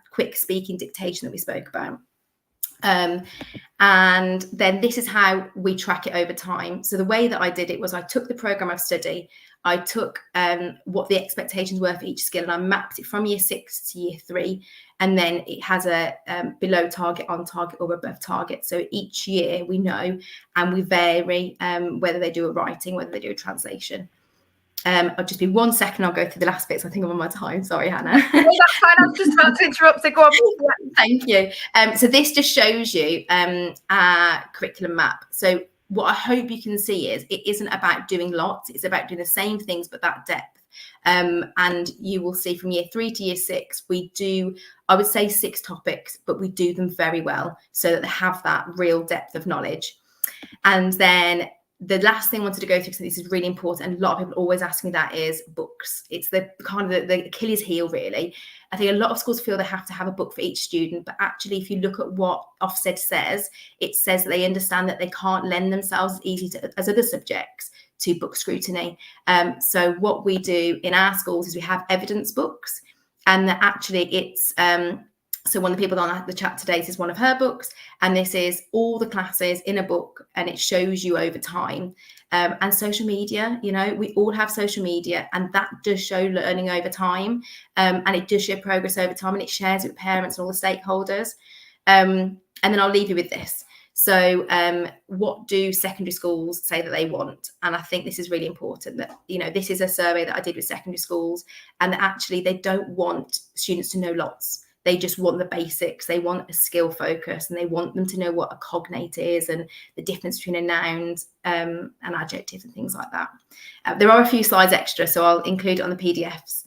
quick speaking dictation that we spoke about. And then this is how we track it over time. So the way that I did it was I took the program of study, I took what the expectations were for each skill, and I mapped it from year 6 to year 3. And then it has a below target, on target, or above target. So each year we know, and we vary whether they do a writing, whether they do a translation. I'll just be 1 second. I'll go through the last bits. I think I'm on my time. Sorry, Hannah. No, that's fine. I was just about to interrupt. So go on. Thank you. So this just shows you our curriculum map. So what I hope you can see is it isn't about doing lots. It's about doing the same things, but that depth. And you will see from year 3 to year 6, we do, I would say 6 topics, but we do them very well so that they have that real depth of knowledge. And then the last thing I wanted to go through, because this is really important, and a lot of people always ask me that, is books. It's the kind of the Achilles heel, really. I think a lot of schools feel they have to have a book for each student, but actually, if you look at what Ofsted says, it says that they understand that they can't lend themselves as easy as other subjects to book scrutiny. So what we do in our schools is we have evidence books, and that actually it's so one of the people on the chat today, this is one of her books, and this is all the classes in a book, and it shows you over time. And social media, you know, we all have social media, and that does show learning over time, and it does show progress over time, and it shares with parents and all the stakeholders. And then I'll leave you with this. So what do secondary schools say that they want? And I think this is really important, that, you know, this is a survey that I did with secondary schools, and that actually they don't want students to know lots. They just want the basics. They want a skill focus, and they want them to know what a cognate is and the difference between a noun and adjectives and things like that. There are a few slides extra, so I'll include it on the PDFs.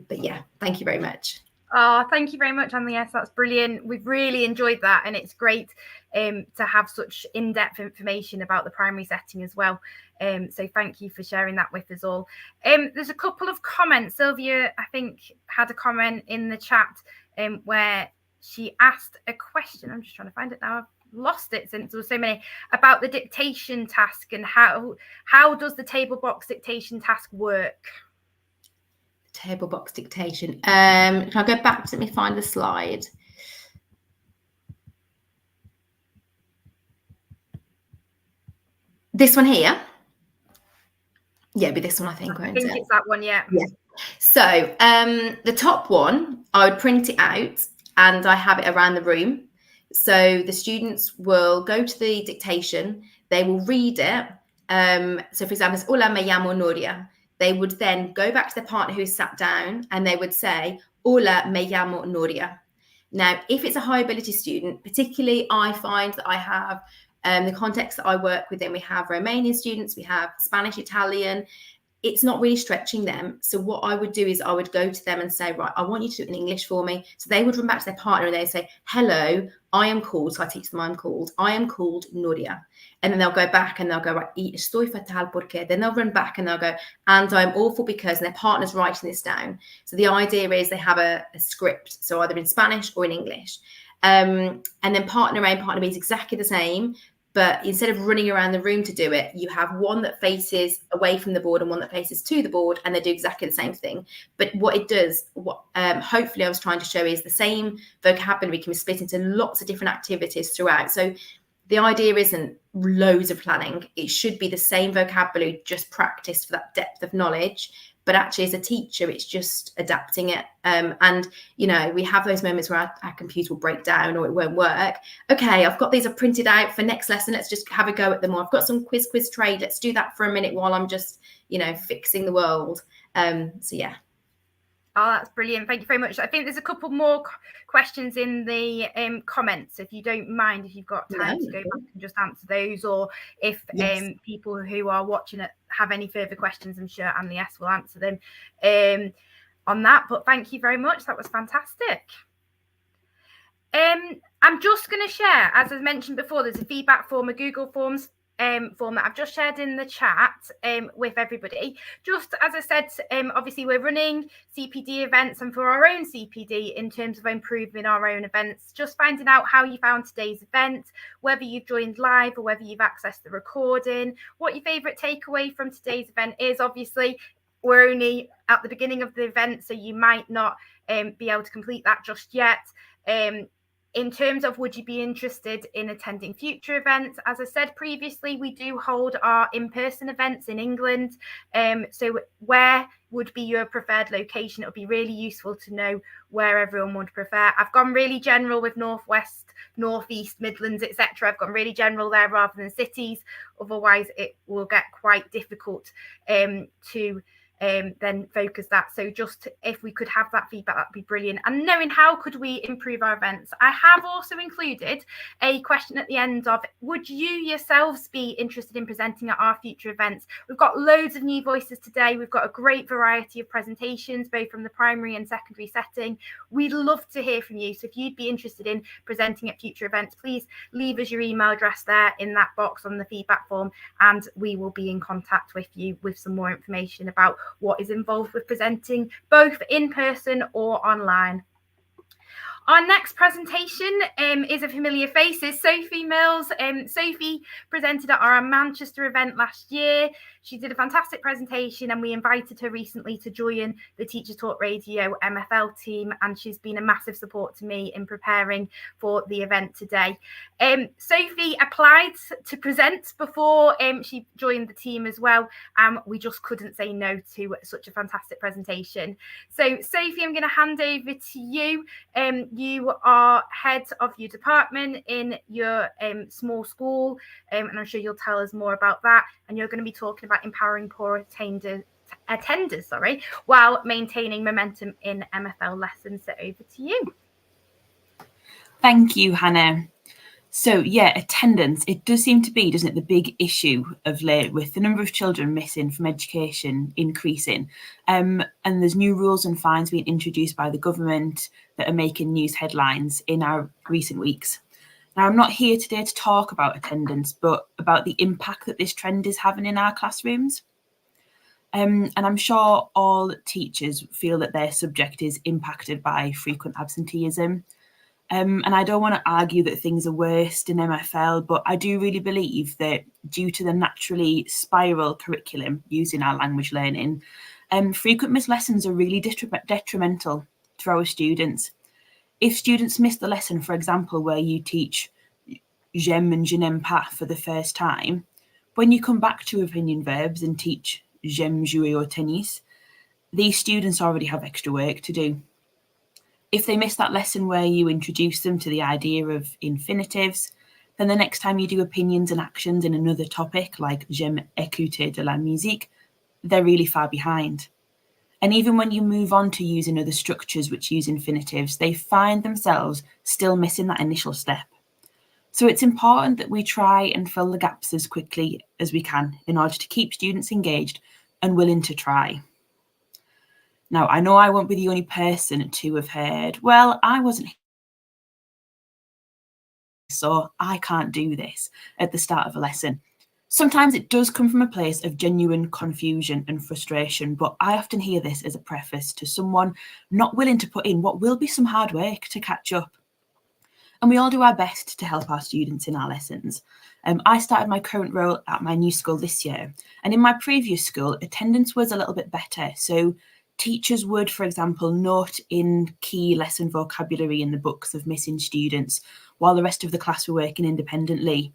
But yeah, thank you very much. Oh, thank you very much, Anne. Yes, that's brilliant. We've really enjoyed that, and it's great to have such in-depth information about the primary setting as well. So thank you for sharing that with us all. There's a couple of comments. Sylvia, I think, had a comment in the chat where she asked a question. I'm just trying to find it now. I've lost it since there were so many, about the dictation task and how does the table box dictation task work? Table box dictation. Can I go back? Let me find the slide. This one here. Yeah, it'd be this one, I think. I think it's that one, yeah. Yeah. So the top one, I would print it out and I have it around the room. So the students will go to the dictation, they will read it. So for example, it's Hola, me llamo Nuria. They would then go back to their partner who's sat down and they would say, Hola, me llamo Nuria. Now, if it's a high ability student, particularly I find that I have the context that I work with, then we have Romanian students, we have Spanish, Italian. it's not really stretching them. So what I would do is I would go to them and say, right, I want you to do it in English for me. So they would run back to their partner and they'd say, hello, I am called. So I teach them I am called Nuria. And then they'll go back and they'll go, right, y estoy fatal porque. Then they'll run back and they'll go, and I'm awful because, and their partner's writing this down. So the idea is they have a script, so either in Spanish or in English. And then partner A and partner B is exactly the same. But instead of running around the room to do it, you have one that faces away from the board and one that faces to the board, and they do exactly the same thing. But what it does, hopefully I was trying to show, is the same vocabulary can be split into lots of different activities throughout. So the idea isn't loads of planning. It should be the same vocabulary, just practiced for that depth of knowledge. But actually, as a teacher, it's just adapting it. And, you know, we have those moments where our computer will break down or it won't work. Okay, I've got these I've printed out for next lesson. Let's just have a go at them. Or I've got some quiz trade. Let's do that for a minute while I'm just, you know, fixing the world. So, yeah. Oh, that's brilliant. Thank you very much. I think there's a couple more questions in the comments. If you don't mind, if you've got time to go back and just answer those, or if people who are watching it have any further questions, I'm sure Anne Lies will answer them on that. But thank you very much. That was fantastic. I'm just going to share, as I mentioned before, there's a feedback form, a Google Forms form that I've just shared in the chat with everybody. Just as I said, obviously we're running CPD events, and for our own CPD, in terms of improving our own events, just finding out how you found today's event, whether you've joined live or whether you've accessed the recording, what your favourite takeaway from today's event is. Obviously, we're only at the beginning of the event, so you might not be able to complete that just yet. In terms of, would you be interested in attending future events? As I said previously, we do hold our in-person events in England. So where would be your preferred location? It would be really useful to know where everyone would prefer. I've gone really general with Northwest, Northeast, Midlands, etc. I've gone really general there rather than cities. Otherwise, it will get quite difficult to then focus that. So just if we could have that feedback, that'd be brilliant. And knowing how could we improve our events, I have also included a question at the end of, would you yourselves be interested in presenting at our future events? We've got loads of new voices today. We've got a great variety of presentations, both from the primary and secondary setting. We'd love to hear from you. So if you'd be interested in presenting at future events, please leave us your email address there in that box on the feedback form, and we will be in contact with you with some more information about what is involved with presenting, both in person or online. Our next presentation is a familiar face, is Sophie Mills. Sophie presented at our Manchester event last year. She did a fantastic presentation, and we invited her recently to join the Teachers Talk Radio MFL team, and she's been a massive support to me in preparing for the event today. Sophie applied to present before she joined the team as well, and we just couldn't say no to such a fantastic presentation. So Sophie, I'm going to hand over to you. You are head of your department in your small school, and I'm sure you'll tell us more about that. And you're going to be talking about empowering poor attenders, while maintaining momentum in MFL lessons. So over to you. Thank you, Hannah. So yeah, attendance, it does seem to be, doesn't it, the big issue of late, with the number of children missing from education increasing. And there's new rules and fines being introduced by the government that are making news headlines in our recent weeks. Now, I'm not here today to talk about attendance, but about the impact that this trend is having in our classrooms. And I'm sure all teachers feel that their subject is impacted by frequent absenteeism. And I don't want to argue that things are worse in MFL, but I do really believe that due to the naturally spiral curriculum used in our language learning, frequent missed lessons are really detrimental to our students. If students miss the lesson, for example, where you teach j'aime and je n'aime pas for the first time, when you come back to opinion verbs and teach j'aime jouer au tennis, these students already have extra work to do. If they miss that lesson where you introduce them to the idea of infinitives, then the next time you do opinions and actions in another topic, like j'aime écouter de la musique, they're really far behind. And even when you move on to using other structures which use infinitives, they find themselves still missing that initial step. So it's important that we try and fill the gaps as quickly as we can in order to keep students engaged, and willing to try. Now, I know I won't be the only person to have heard, well, I wasn't here, so I can't do this at the start of a lesson. Sometimes it does come from a place of genuine confusion and frustration, but I often hear this as a preface to someone not willing to put in what will be some hard work to catch up. And we all do our best to help our students in our lessons. I started my current role at my new school this year, and in my previous school, attendance was a little bit better. So teachers would, for example, note in key lesson vocabulary in the books of missing students, while the rest of the class were working independently.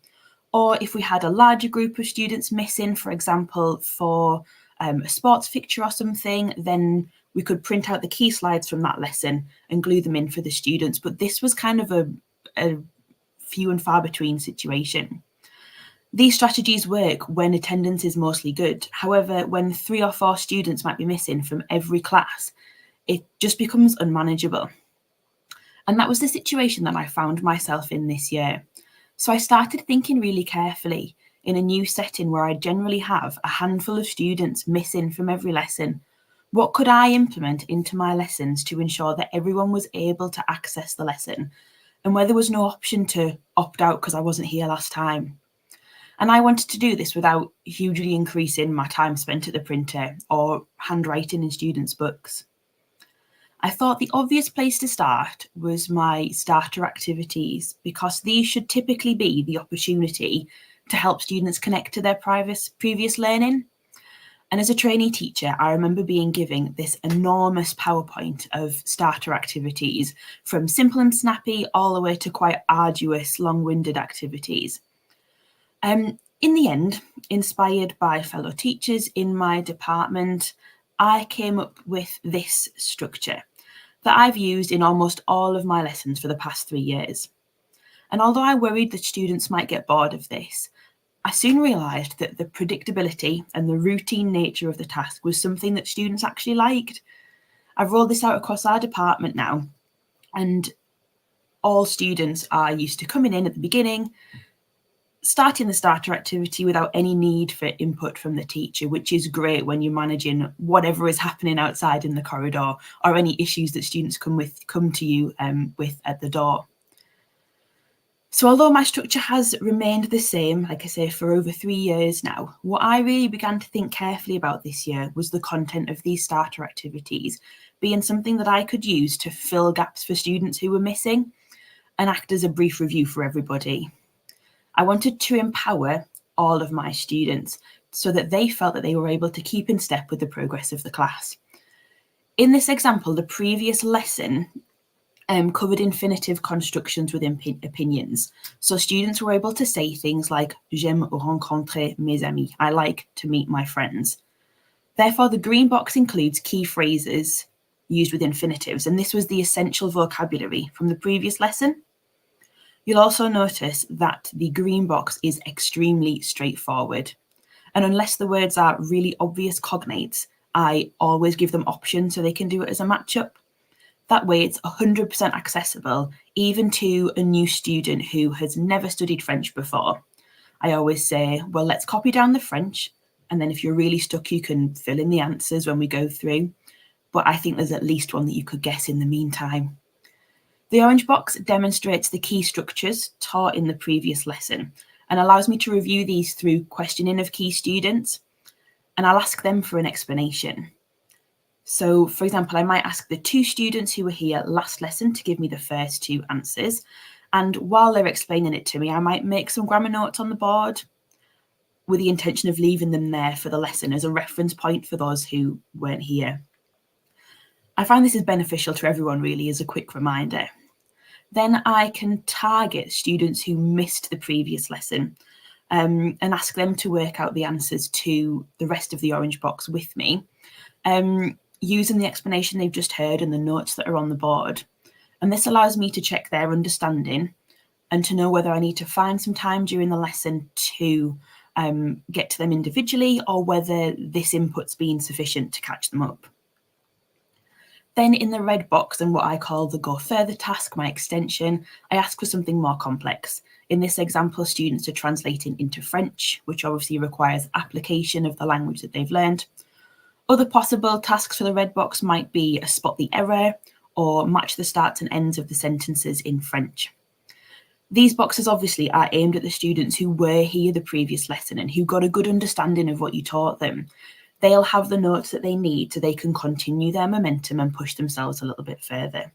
Or if we had a larger group of students missing, for example, for a sports fixture or something, then we could print out the key slides from that lesson and glue them in for the students. But this was kind of a few and far between situation. These strategies work when attendance is mostly good. However, when 3 or 4 students might be missing from every class, it just becomes unmanageable. And that was the situation that I found myself in this year. So I started thinking really carefully in a new setting where I generally have a handful of students missing from every lesson. What could I implement into my lessons to ensure that everyone was able to access the lesson and where there was no option to opt out because I wasn't here last time? And I wanted to do this without hugely increasing my time spent at the printer or handwriting in students' books. I thought the obvious place to start was my starter activities, because these should typically be the opportunity to help students connect to their previous learning. And as a trainee teacher, I remember being given this enormous PowerPoint of starter activities, from simple and snappy all the way to quite arduous, long-winded activities. In the end, inspired by fellow teachers in my department, I came up with this structure that I've used in almost all of my lessons for the past 3 years. And although I worried that students might get bored of this, I soon realised that the predictability and the routine nature of the task was something that students actually liked. I've rolled this out across our department now, and all students are used to coming in at the beginning, starting the starter activity without any need for input from the teacher, which is great when you're managing whatever is happening outside in the corridor or any issues that students come to you with at the door. So although my structure has remained the same, like I say, for over 3 years now, what I really began to think carefully about this year was the content of these starter activities being something that I could use to fill gaps for students who were missing and act as a brief review for everybody. I wanted to empower all of my students so that they felt that they were able to keep in step with the progress of the class. In this example, the previous lesson covered infinitive constructions with opinions. So students were able to say things like, j'aime rencontrer mes amis, I like to meet my friends. Therefore, the green box includes key phrases used with infinitives, and this was the essential vocabulary from the previous lesson. You'll also notice that the green box is extremely straightforward. And unless the words are really obvious cognates, I always give them options so they can do it as a matchup. That way it's 100% accessible, even to a new student who has never studied French before. I always say, well, let's copy down the French, and then if you're really stuck, you can fill in the answers when we go through. But I think there's at least one that you could guess in the meantime. The orange box demonstrates the key structures taught in the previous lesson and allows me to review these through questioning of key students, and I'll ask them for an explanation. So, for example, I might ask the 2 students who were here last lesson to give me the first 2 answers, and while they're explaining it to me, I might make some grammar notes on the board with the intention of leaving them there for the lesson as a reference point for those who weren't here. I find this is beneficial to everyone, really, as a quick reminder. Then I can target students who missed the previous lesson and ask them to work out the answers to the rest of the orange box with me, using the explanation they've just heard and the notes that are on the board. And this allows me to check their understanding and to know whether I need to find some time during the lesson to get to them individually, or whether this input's been sufficient to catch them up. Then in the red box, and what I call the go further task, my extension, I ask for something more complex. In this example, students are translating into French, which obviously requires application of the language that they've learned. Other possible tasks for the red box might be spot the error or match the starts and ends of the sentences in French. These boxes obviously are aimed at the students who were here the previous lesson and who got a good understanding of what you taught them. They'll have the notes that they need so they can continue their momentum and push themselves a little bit further.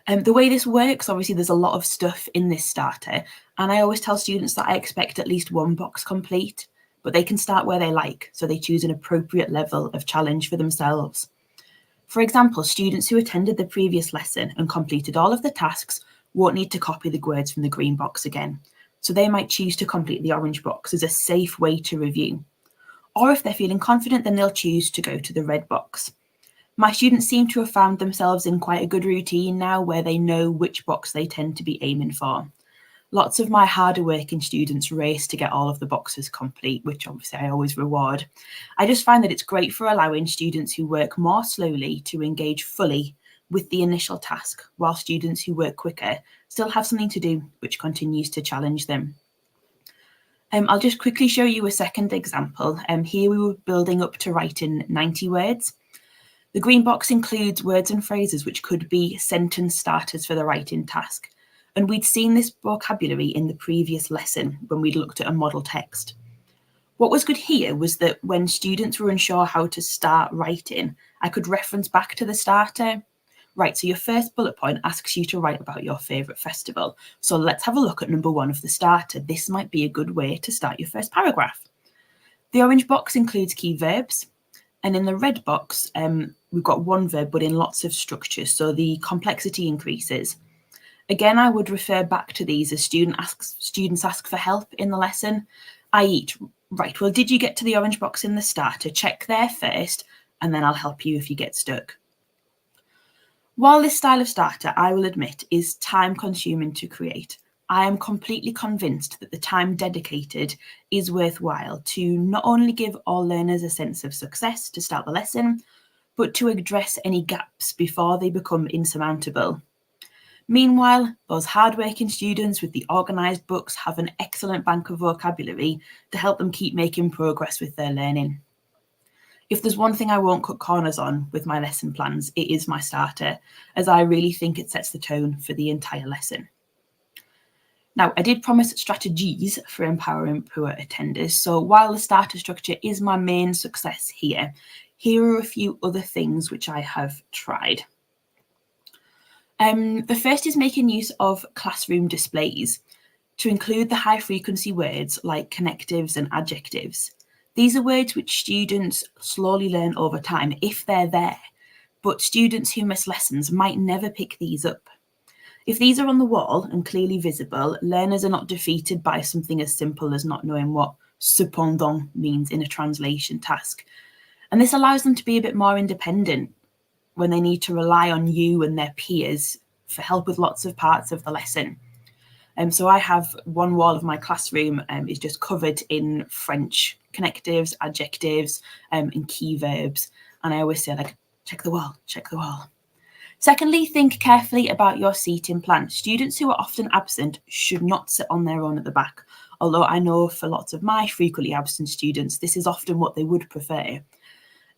The way this works, obviously there's a lot of stuff in this starter, and I always tell students that I expect at least one box complete, but they can start where they like, so they choose an appropriate level of challenge for themselves. For example, students who attended the previous lesson and completed all of the tasks won't need to copy the words from the green box again, so they might choose to complete the orange box as a safe way to review. Or if they're feeling confident, then they'll choose to go to the red box. My students seem to have found themselves in quite a good routine now where they know which box they tend to be aiming for. Lots of my harder working students race to get all of the boxes complete, which obviously I always reward. I just find that it's great for allowing students who work more slowly to engage fully with the initial task, while students who work quicker still have something to do, which continues to challenge them. I'll just quickly show you a second example. Here we were building up to writing 90 words. The green box includes words and phrases which could be sentence starters for the writing task. And we'd seen this vocabulary in the previous lesson when we'd looked at a model text. What was good here was that when students were unsure how to start writing, I could reference back to the starter. Right, so your first bullet point asks you to write about your favourite festival. So let's have a look at number 1 of the starter. This might be a good way to start your first paragraph. The orange box includes key verbs. And in the red box, we've got one verb, but in lots of structures, so the complexity increases. Again, I would refer back to these as students ask for help in the lesson, i.e., right, well, did you get to the orange box in the starter? Check there first, and then I'll help you if you get stuck. While this style of starter, I will admit, is time-consuming to create, I am completely convinced that the time dedicated is worthwhile to not only give all learners a sense of success to start the lesson, but to address any gaps before they become insurmountable. Meanwhile, those hardworking students with the organised books have an excellent bank of vocabulary to help them keep making progress with their learning. If there's one thing I won't cut corners on with my lesson plans, it is my starter, as I really think it sets the tone for the entire lesson. Now, I did promise strategies for empowering poor attenders, so while the starter structure is my main success here, here are a few other things which I have tried. The first is making use of classroom displays to include the high frequency words like connectives and adjectives. These are words which students slowly learn over time if they're there, but students who miss lessons might never pick these up. If these are on the wall and clearly visible, learners are not defeated by something as simple as not knowing what cependant means in a translation task. And this allows them to be a bit more independent when they need to rely on you and their peers for help with lots of parts of the lesson. So I have one wall of my classroom is just covered in French connectives, adjectives, and key verbs. And I always say, like, check the wall, check the wall. Secondly, think carefully about your seating plan. Students who are often absent should not sit on their own at the back, although I know for lots of my frequently absent students, this is often what they would prefer.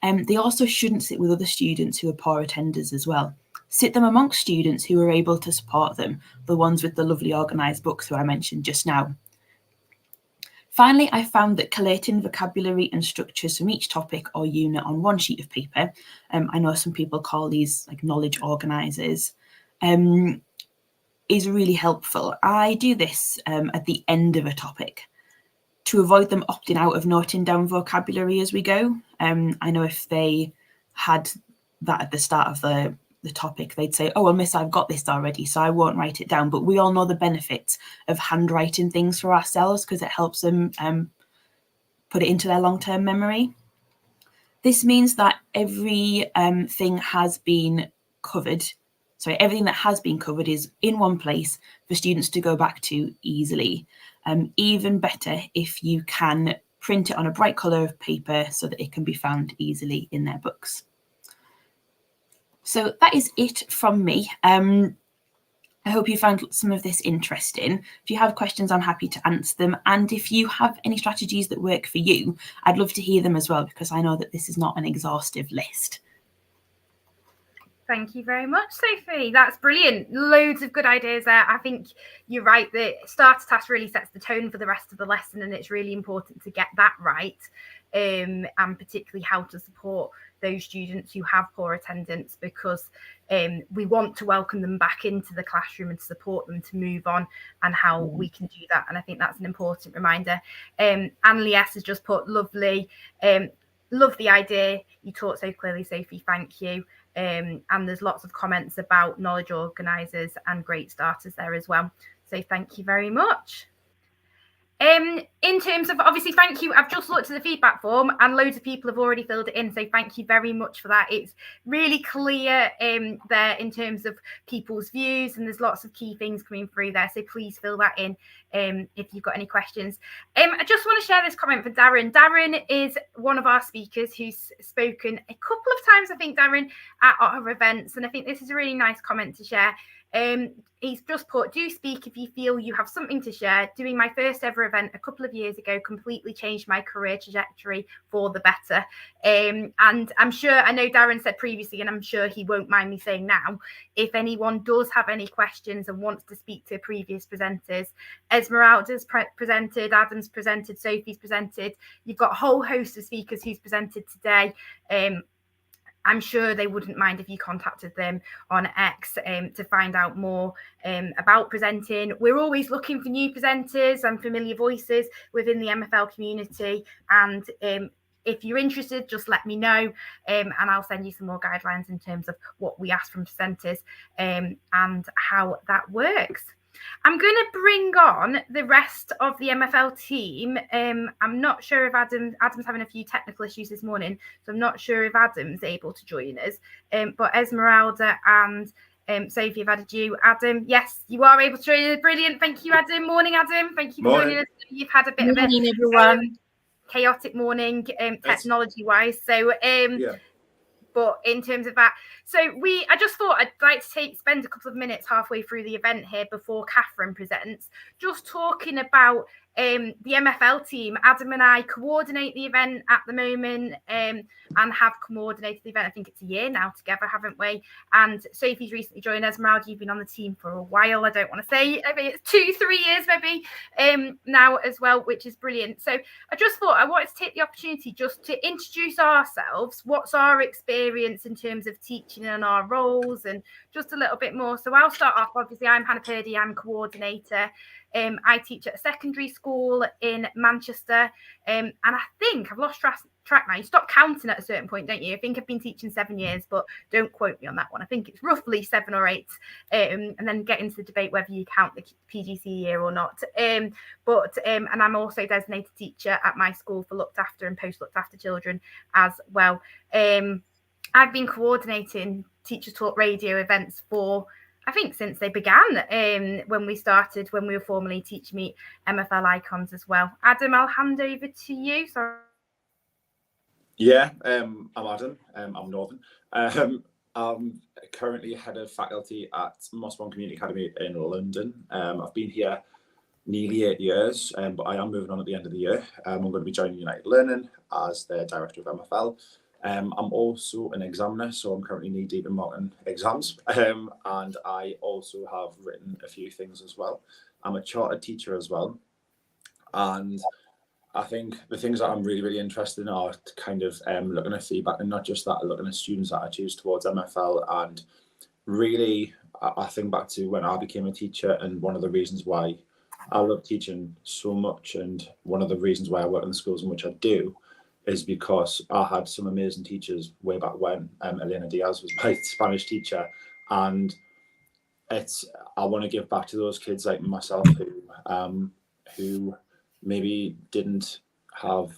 They also shouldn't sit with other students who are poor attenders as well. Sit them amongst students who are able to support them, the ones with the lovely organised books who I mentioned just now. Finally, I found that collating vocabulary and structures from each topic or unit on one sheet of paper, I know some people call these like knowledge organisers, is really helpful. I do this at the end of a topic to avoid them opting out of noting down vocabulary as we go. I know if they had that at the start of the topic, they'd say, oh, well, miss, I've got this already, so I won't write it down. But we all know the benefits of handwriting things for ourselves because it helps them put it into their long-term memory. This means that everything that has been covered is in one place for students to go back to easily. Even better if you can print it on a bright colour of paper so that it can be found easily in their books. So that is it from me. I I hope you found some of this interesting. If you have questions, I'm happy to answer them. And if you have any strategies that work for you, I'd love to hear them as well, because I know that this is not an exhaustive list. Thank you very much, Sophie. That's brilliant. Loads of good ideas there. I think you're right. The starter task really sets the tone for the rest of the lesson, and it's really important to get that right, and particularly how to support those students who have poor attendance, because we want to welcome them back into the classroom and support them to move on, and how we can do that. And I think that's an important reminder. Anne-Lee S has just put, lovely. Love the idea. You taught so clearly, Sophie. Thank you. And there's lots of comments about knowledge organisers and great starters there as well. So thank you very much. In terms of, obviously, thank you. I've just looked at the feedback form and loads of people have already filled it in. So thank you very much for that. It's really clear there in terms of people's views, and there's lots of key things coming through there. So please fill that in if you've got any questions. I just want to share this comment for Darren. Darren is one of our speakers who's spoken a couple of times, I think, Darren, at our events. And I think this is a really nice comment to share. He's just put, do speak if you feel you have something to share. Doing my first ever event a couple of years ago completely changed my career trajectory for the better. And I'm sure, I know Darren said previously, and I'm sure he won't mind me saying now, if anyone does have any questions and wants to speak to previous presenters, Esmeralda's presented, Adam's presented, Sophie's presented. You've got a whole host of speakers who's presented today. I'm sure they wouldn't mind if you contacted them on X to find out more about presenting. We're always looking for new presenters and familiar voices within the MFL community. And if you're interested, just let me know and I'll send you some more guidelines in terms of what we ask from presenters and how that works. I'm going to bring on the rest of the MFL team. I'm not sure if Adam's having a few technical issues this morning, so I'm not sure if Adam's able to join us. But Esmeralda and Sophie have added you. Adam, yes, you are able to join us. Brilliant. Thank you, Adam. Morning, Adam. Thank you for joining us. You've had a bit of a chaotic morning technology-wise. So, but in terms of that, so I just thought I'd like to spend a couple of minutes halfway through the event here before Catherine presents, just talking about the MFL team. Adam and I coordinate the event at the moment and have coordinated the event. I think it's a year now together, haven't we? And Sophie's recently joined Esmeralda. You've been on the team for a while. I don't want to say, I mean, it's 2-3 years maybe now as well, which is brilliant. So I just thought I wanted to take the opportunity just to introduce ourselves. What's our experience in terms of teaching and our roles, and just a little bit more. So I'll start off. Obviously, I'm Hannah Purdy. I'm coordinator. I teach at a secondary school in Manchester, and I think I've lost track now. You stop counting at a certain point, don't you? I think I've been teaching 7 years, but don't quote me on that one. I think it's roughly 7 or 8, and then get into the debate whether you count the PGC year or not. And I'm also a designated teacher at my school for looked after and post looked after children as well. I've been coordinating Teachers Talk Radio events for, I think, since they began, when we were formerly Teach Meet MFL Icons as well. Adam, I'll hand over to you. Sorry. Yeah, I'm Adam. I'm Northern. I'm currently head of faculty at Mossbawn Community Academy in London. I've been here nearly 8 years, but I am moving on at the end of the year. I'm going to be joining United Learning as the director of MFL. I'm also an examiner, so I'm currently knee deep in mountain exams, and I also have written a few things as well. I'm a chartered teacher as well, and I think the things that I'm really, really interested in are kind of looking at feedback, and not just that, looking at students' attitudes towards MFL. And really, I think back to when I became a teacher, and one of the reasons why I love teaching so much, and one of the reasons why I work in the schools in which I do, is because I had some amazing teachers way back when. Elena Diaz was my Spanish teacher, and I want to give back to those kids like myself who maybe didn't have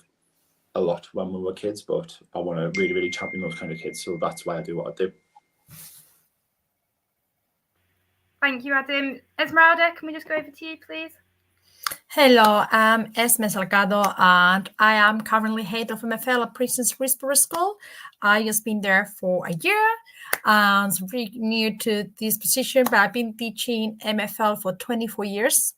a lot when we were kids, but I want to really, really champion those kind of kids. So that's why I do what I do. Thank you, Adam. Esmeralda, can we just go over to you, please? Hello, I'm Esme Salgado, and I am currently head of MFL at Princess Risborough School. I just been there for a year. and very new to this position, but I've been teaching MFL for 24 years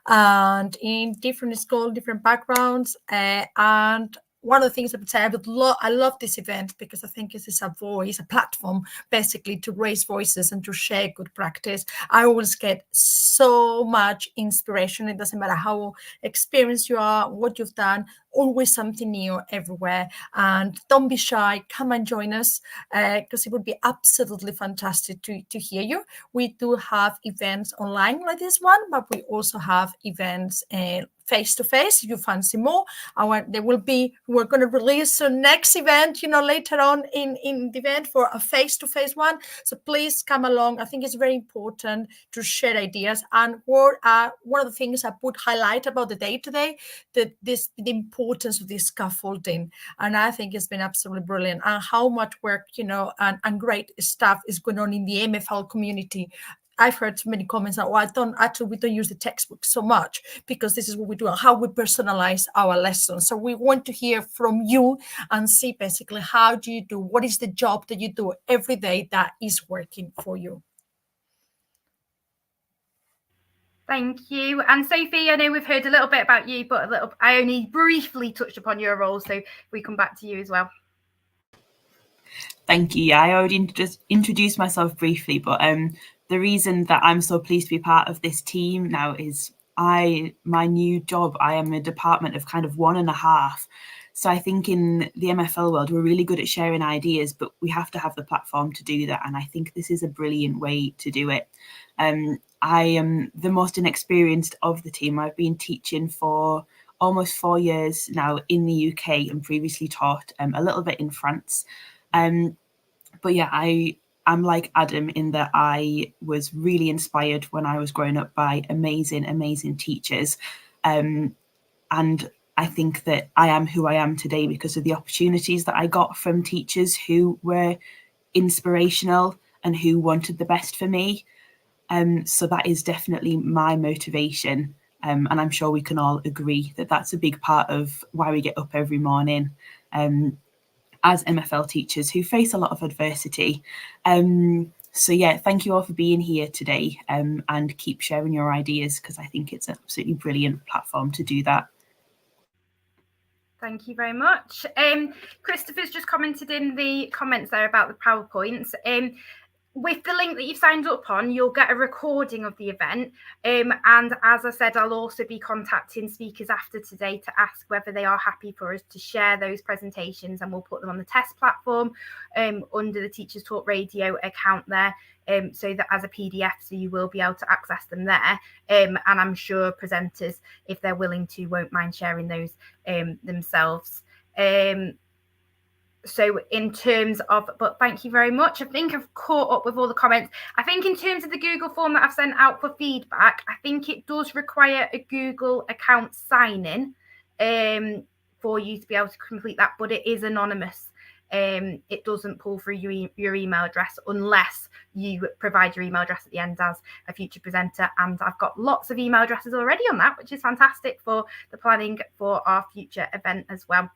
and in different schools, different backgrounds. And one of the things I would say, I love this event because I think it is a voice, a platform, basically to raise voices and to share good practice. I always get so much inspiration. It doesn't matter how experienced you are, what you've done, always something new everywhere. And don't be shy, come and join us because it would be absolutely fantastic to hear you. We do have events online like this one, but we also have events face-to-face if you fancy more. We're going to release the next event, later on in the event for a face-to-face one. So please come along. I think it's very important to share ideas. And one of the things I would highlight about the day today, the importance of this scaffolding. And I think it's been absolutely brilliant. And how much work, and great stuff is going on in the MFL community. I've heard so many comments that, we don't use the textbook so much because this is what we do, how we personalize our lessons. So we want to hear from you and see basically how do you do, what is the job that you do every day that is working for you. Thank you. And Sophie, I know we've heard a little bit about you, but I only briefly touched upon your role, so we come back to you as well. Thank you. Yeah, I already just introduced myself briefly, but the reason that I'm so pleased to be part of this team now is my new job, I am a department of kind of 1.5. So I think in the MFL world, we're really good at sharing ideas, but we have to have the platform to do that. And I think this is a brilliant way to do it. I am the most inexperienced of the team. I've been teaching for almost 4 years now in the UK and previously taught a little bit in France. But yeah, I'm like Adam in that I was really inspired when I was growing up by amazing teachers. And I think that I am who I am today because of the opportunities that I got from teachers who were inspirational and who wanted the best for me. So that is definitely my motivation. And I'm sure we can all agree that that's a big part of why we get up every morning as MFL teachers who face a lot of adversity. So yeah, thank you all for being here today and keep sharing your ideas because I think it's an absolutely brilliant platform to do that. Thank you very much. Christopher's just commented in the comments there about the PowerPoints. With the link that you've signed up on, you'll get a recording of the event. And as I said, I'll also be contacting speakers after today to ask whether they are happy for us to share those presentations, and we'll put them on the test platform under the Teachers Talk Radio account there, so that as a PDF, so you will be able to access them there. And I'm sure presenters, if they're willing to, won't mind sharing those themselves. So in terms of, but thank you very much. I think I've caught up with all the comments. I think in terms of the Google form that I've sent out for feedback, I think it does require a Google account sign in for you to be able to complete that, but it is anonymous. It doesn't pull through your email address unless you provide your email address at the end as a future presenter. And I've got lots of email addresses already on that, which is fantastic for the planning for our future event as well.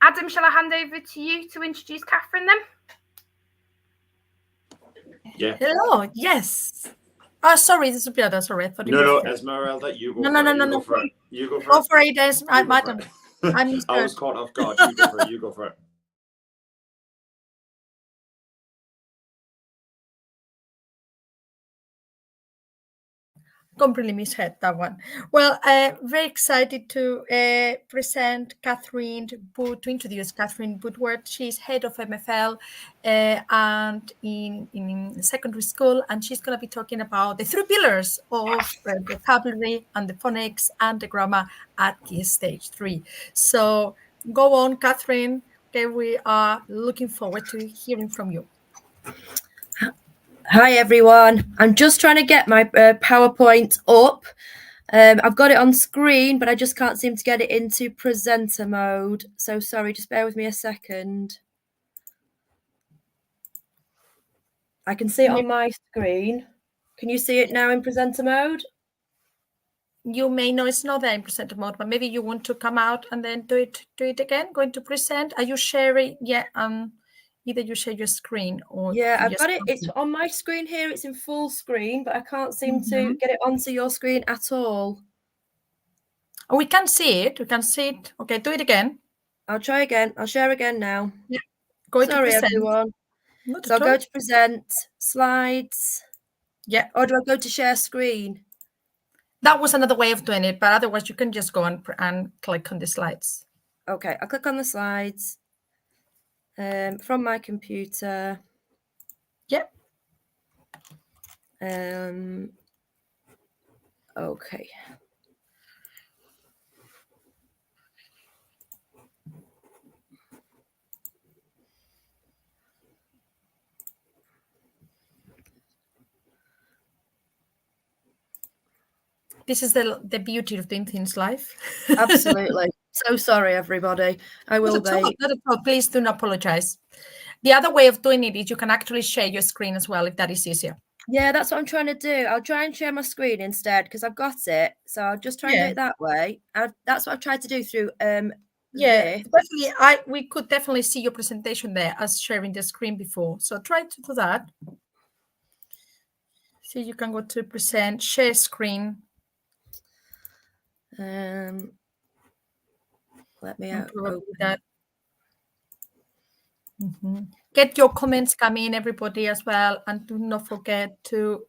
Adam, shall I hand over to you to introduce Catherine then? Yeah. Hello. Yes. Oh, sorry, this is Piada. Sorry, I thought No, Esmeralda, you go. No. For it. You go for Go it. for it, madam. I was caught off guard. You go for it. You go for it. Completely misheard that one. Well, very excited to present to introduce Catherine Woodward. She's head of MFL and in secondary school, and she's going to be talking about the 3 pillars of vocabulary and the phonics and the grammar at Key Stage 3. So go on, Catherine. Okay, we are looking forward to hearing from you. Hi everyone, I'm just trying to get my PowerPoint up. I've got it on screen, but I just can't seem to get it into presenter mode. So sorry, just bear with me a second. I can see it on my screen. Can you see it now in presenter mode? You may know it's not there in presenter mode, but maybe you want to come out and then do it again. Going to present. Are you sharing? Yeah. Either you share your screen or Yeah, you I've just got it. It's on my screen here. It's in full screen, but I can't seem to Mhm. get it onto your screen at all. Oh, we can see it. We can see it. Okay, do it again. I'll try again. I'll share again now. Go to Sorry, present. everyone. Not So I'll at all. go to present, slides, Yeah, or do I go to share screen? that was another way of doing it, but otherwise you can just go and click on the slides. Okay, I'll click on the slides from my computer. Yep. Okay. This is the beauty of doing things live. Absolutely. So sorry, everybody. I will Not at all, be. not at all. Please do not apologize. The other way of doing it is you can actually share your screen as well, if that is easier. Yeah, that's what I'm trying to do. I'll try and share my screen instead because I've got it. So I'll just try and do it that way. That's what I've tried to do through Yeah, this. definitely. We could definitely see your presentation there as sharing the screen before. So try to do that. So you can go to present, share screen. Let me open that. Get your comments coming, everybody, as well, and do not forget to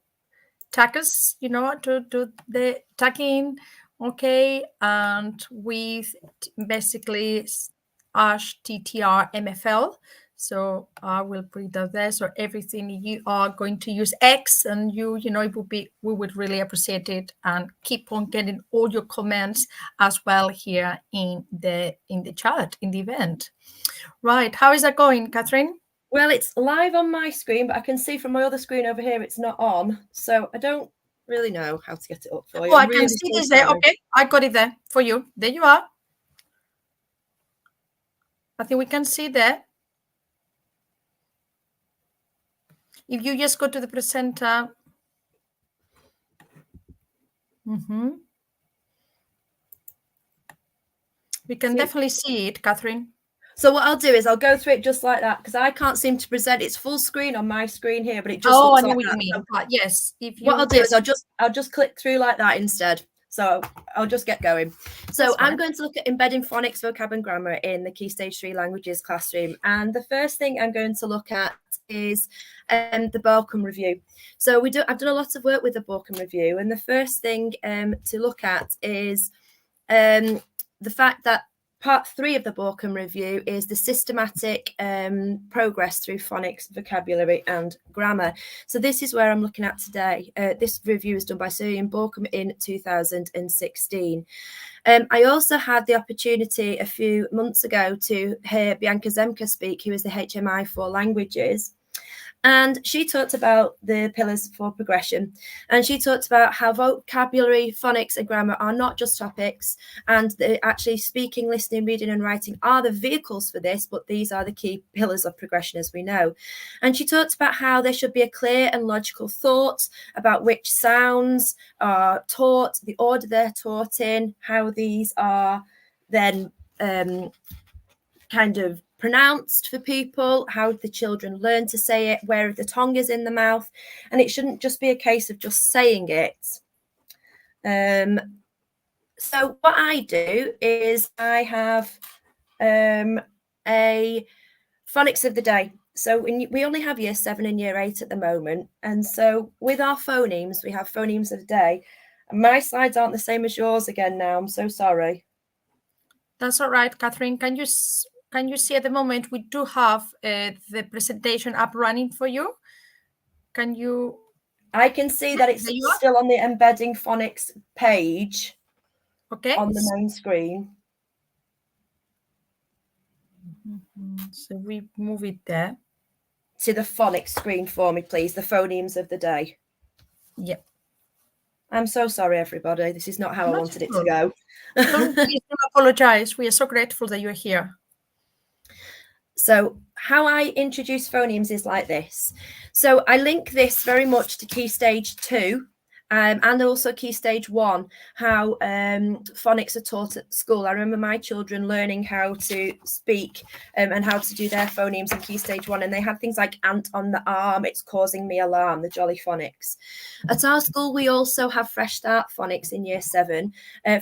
tag us. To do the tagging, okay, and with basically #TTR MFL. So I will put that there. So everything you are going to use X, and we would really appreciate it, and keep on getting all your comments as well here in the chat in the event. Right, how is that going, Catherine? Well, it's live on my screen, but I can see from my other screen over here it's not on. So I don't really know how to get it up for you. Oh, I can see this there. Okay, I got it there for you. There you are. I think we can see there. If you just go to the presenter. We can definitely see it, Catherine. So what I'll do is I'll go through it just like that because I can't seem to present. It's full screen on my screen here, but it just looks I know like what that. you mean. But yes, what I'll do is I'll just click through like that instead. So I'll just get going. So I'm going to look at embedding phonics, vocab, and grammar in the Key Stage 3 languages classroom. And the first thing I'm going to look at is the Balkan Review. So I've done a lot of work with the Balkan Review, and the first thing to look at is the fact that Part 3 of the Balkan Review is the systematic progress through phonics, vocabulary, and grammar. So this is where I'm looking at today. This review is done by Sir Ian Balkan in 2016. I also had the opportunity a few months ago to hear Bianca Zemka speak, who is the HMI for languages. And she talked about the pillars for progression. And she talked about how vocabulary, phonics, and grammar are not just topics. And actually speaking, listening, reading, and writing are the vehicles for this, but these are the key pillars of progression, as we know. And she talked about how there should be a clear and logical thought about which sounds are taught, the order they're taught in, how these are then kind of pronounced for people, how the children learn to say it, where the tongue is in the mouth, and it shouldn't just be a case of just saying it. So what I do is I have a phonics of the day. So we only have year 7 and year 8 at the moment, and so with our phonemes, we have phonemes of the day. My slides aren't the same as yours again now. I'm so sorry. That's all right, Catherine. Can you see at the moment we do have the presentation up running for you? Can you? I can see that it's still on the embedding phonics page. Okay. On the main screen. So we move it there. To the phonics screen for me, please. The phonemes of the day. Yep. I'm so sorry, everybody. This is not how I wanted it to go. Please don't apologize. We are so grateful that you're here. So how I introduce phonemes is like this. So I link this very much to Key Stage 2 And also Key Stage 1, how phonics are taught at school. I remember my children learning how to speak and how to do their phonemes in Key Stage 1, and they had things like ant on the arm, it's causing me alarm, the jolly phonics. At our school, we also have Fresh Start phonics in Year 7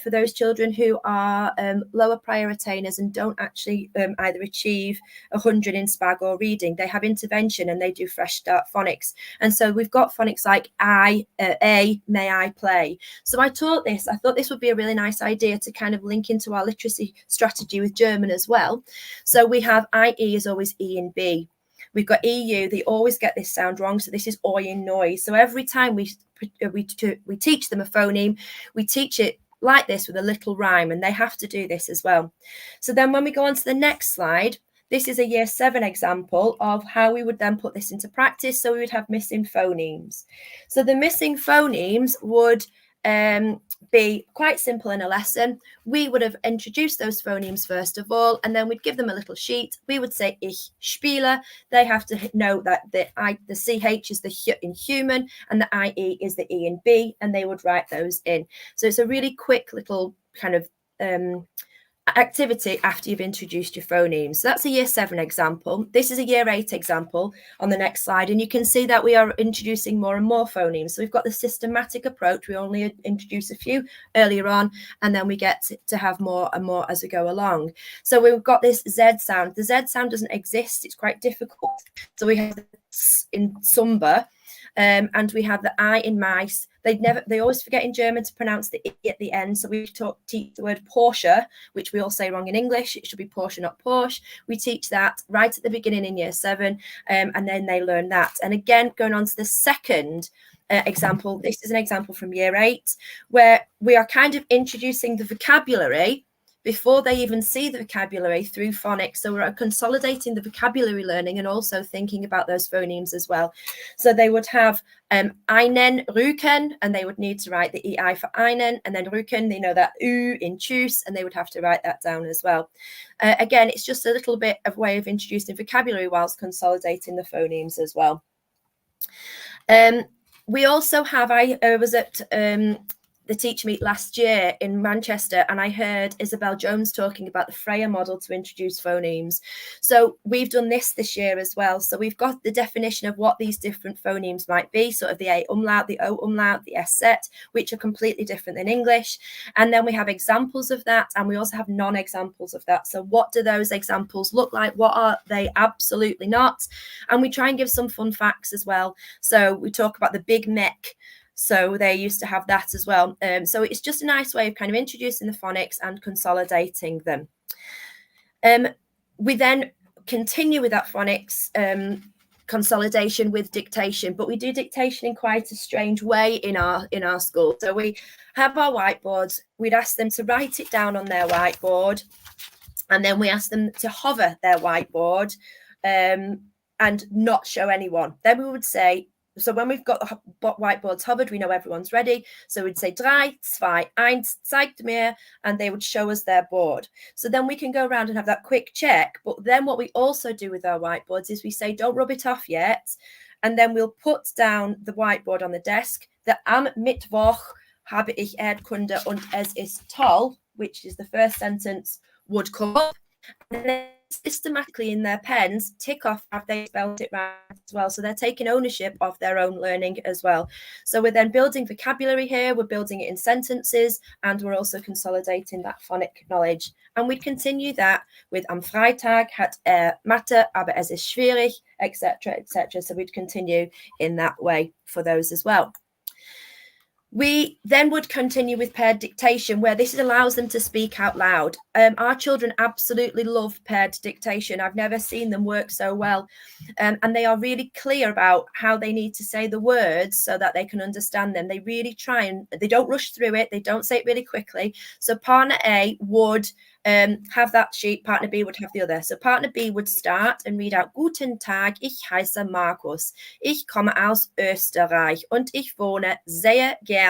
for those children who are lower prior attainers and don't actually either achieve 100 in SPAG or reading. They have intervention and they do Fresh Start phonics. And so we've got phonics like A, may I play. So I thought this would be a really nice idea to kind of link into our literacy strategy with German as well. So we have IE is always E and B. We've got EU, they always get this sound wrong. So this is oi and noise. So every time we teach them a phoneme, we teach it like this with a little rhyme, and they have to do this as well. So then when we go on to the next slide, this is a Year 7 example of how we would then put this into practice. So we would have missing phonemes. So the missing phonemes would be quite simple in a lesson. We would have introduced those phonemes first of all, and then we'd give them a little sheet. We would say ich spiele. They have to know that the CH is the H in human and the IE is the E and B, and they would write those in. So it's a really quick little kind of activity after you've introduced your phonemes. So that's a Year 7 example. This is a Year 8 example on the next slide, and you can see that we are introducing more and more phonemes. So we've got the systematic approach. We only introduce a few earlier on, and then we get to have more and more as we go along. So we've got this Z sound. The Z sound doesn't exist. It's quite difficult. So we have the S in Sumba, and we have the I in mice. They always forget in German to pronounce the I at the end. So we teach the word Porsche, which we all say wrong in English. It should be Porsche, not Porsche. We teach that right at the beginning in Year 7, and then they learn that. And again, going on to the second example, this is an example from Year 8, where we are kind of introducing the vocabulary before they even see the vocabulary through phonics. So we're consolidating the vocabulary learning and also thinking about those phonemes as well. So they would have einen, Rücken, and they would need to write the EI for einen, and then Rücken, they know that U in choose, and they would have to write that down as well. Again, it's just a little bit of way of introducing vocabulary whilst consolidating the phonemes as well. We also have, I was at the teacher meet last year in Manchester, and I heard Isabel Jones talking about the Freya model to introduce phonemes. So we've done this year as well. So we've got the definition of what these different phonemes might be, sort of the A umlaut, the O umlaut, the S set, which are completely different than English. And then we have examples of that, and we also have non-examples of that. So what do those examples look like? What are they absolutely not? And we try and give some fun facts as well. So we talk about the big mech. So they used to have that as well. So it's just a nice way of kind of introducing the phonics and consolidating them. We then continue with that phonics consolidation with dictation, but we do dictation in quite a strange way in our school. So we have our whiteboards. We'd ask them to write it down on their whiteboard, and then we ask them to hover their whiteboard and not show anyone. Then we would say, so when we've got the whiteboards hovered, we know everyone's ready. So we'd say 3, 2, 1, zeigt mir, and they would show us their board. So then we can go around and have that quick check. But then what we also do with our whiteboards is we say, don't rub it off yet. And then we'll put down the whiteboard on the desk. The am Mittwoch habe ich Erdkunde und es ist toll, which is the first sentence, would come up. And then systematically in their pens tick off have they spelled it right as well. So they're taking ownership of their own learning as well. So we're then building vocabulary here, we're building it in sentences, and we're also consolidating that phonic knowledge. And we continue that with am Freitag hat Mathe, aber es ist schwierig, etc., etc. So we'd continue in that way for those as well. We then would continue with paired dictation, where this allows them to speak out loud. Our children absolutely love paired dictation. I've never seen them work so well. And they are really clear about how they need to say the words so that they can understand them. They really try, and they don't rush through it. They don't say it really quickly. So partner A would have that sheet, partner B would have the other. So partner B would start and read out, Guten Tag, ich heiße Markus. Ich komme aus Österreich und ich wohne sehr gern.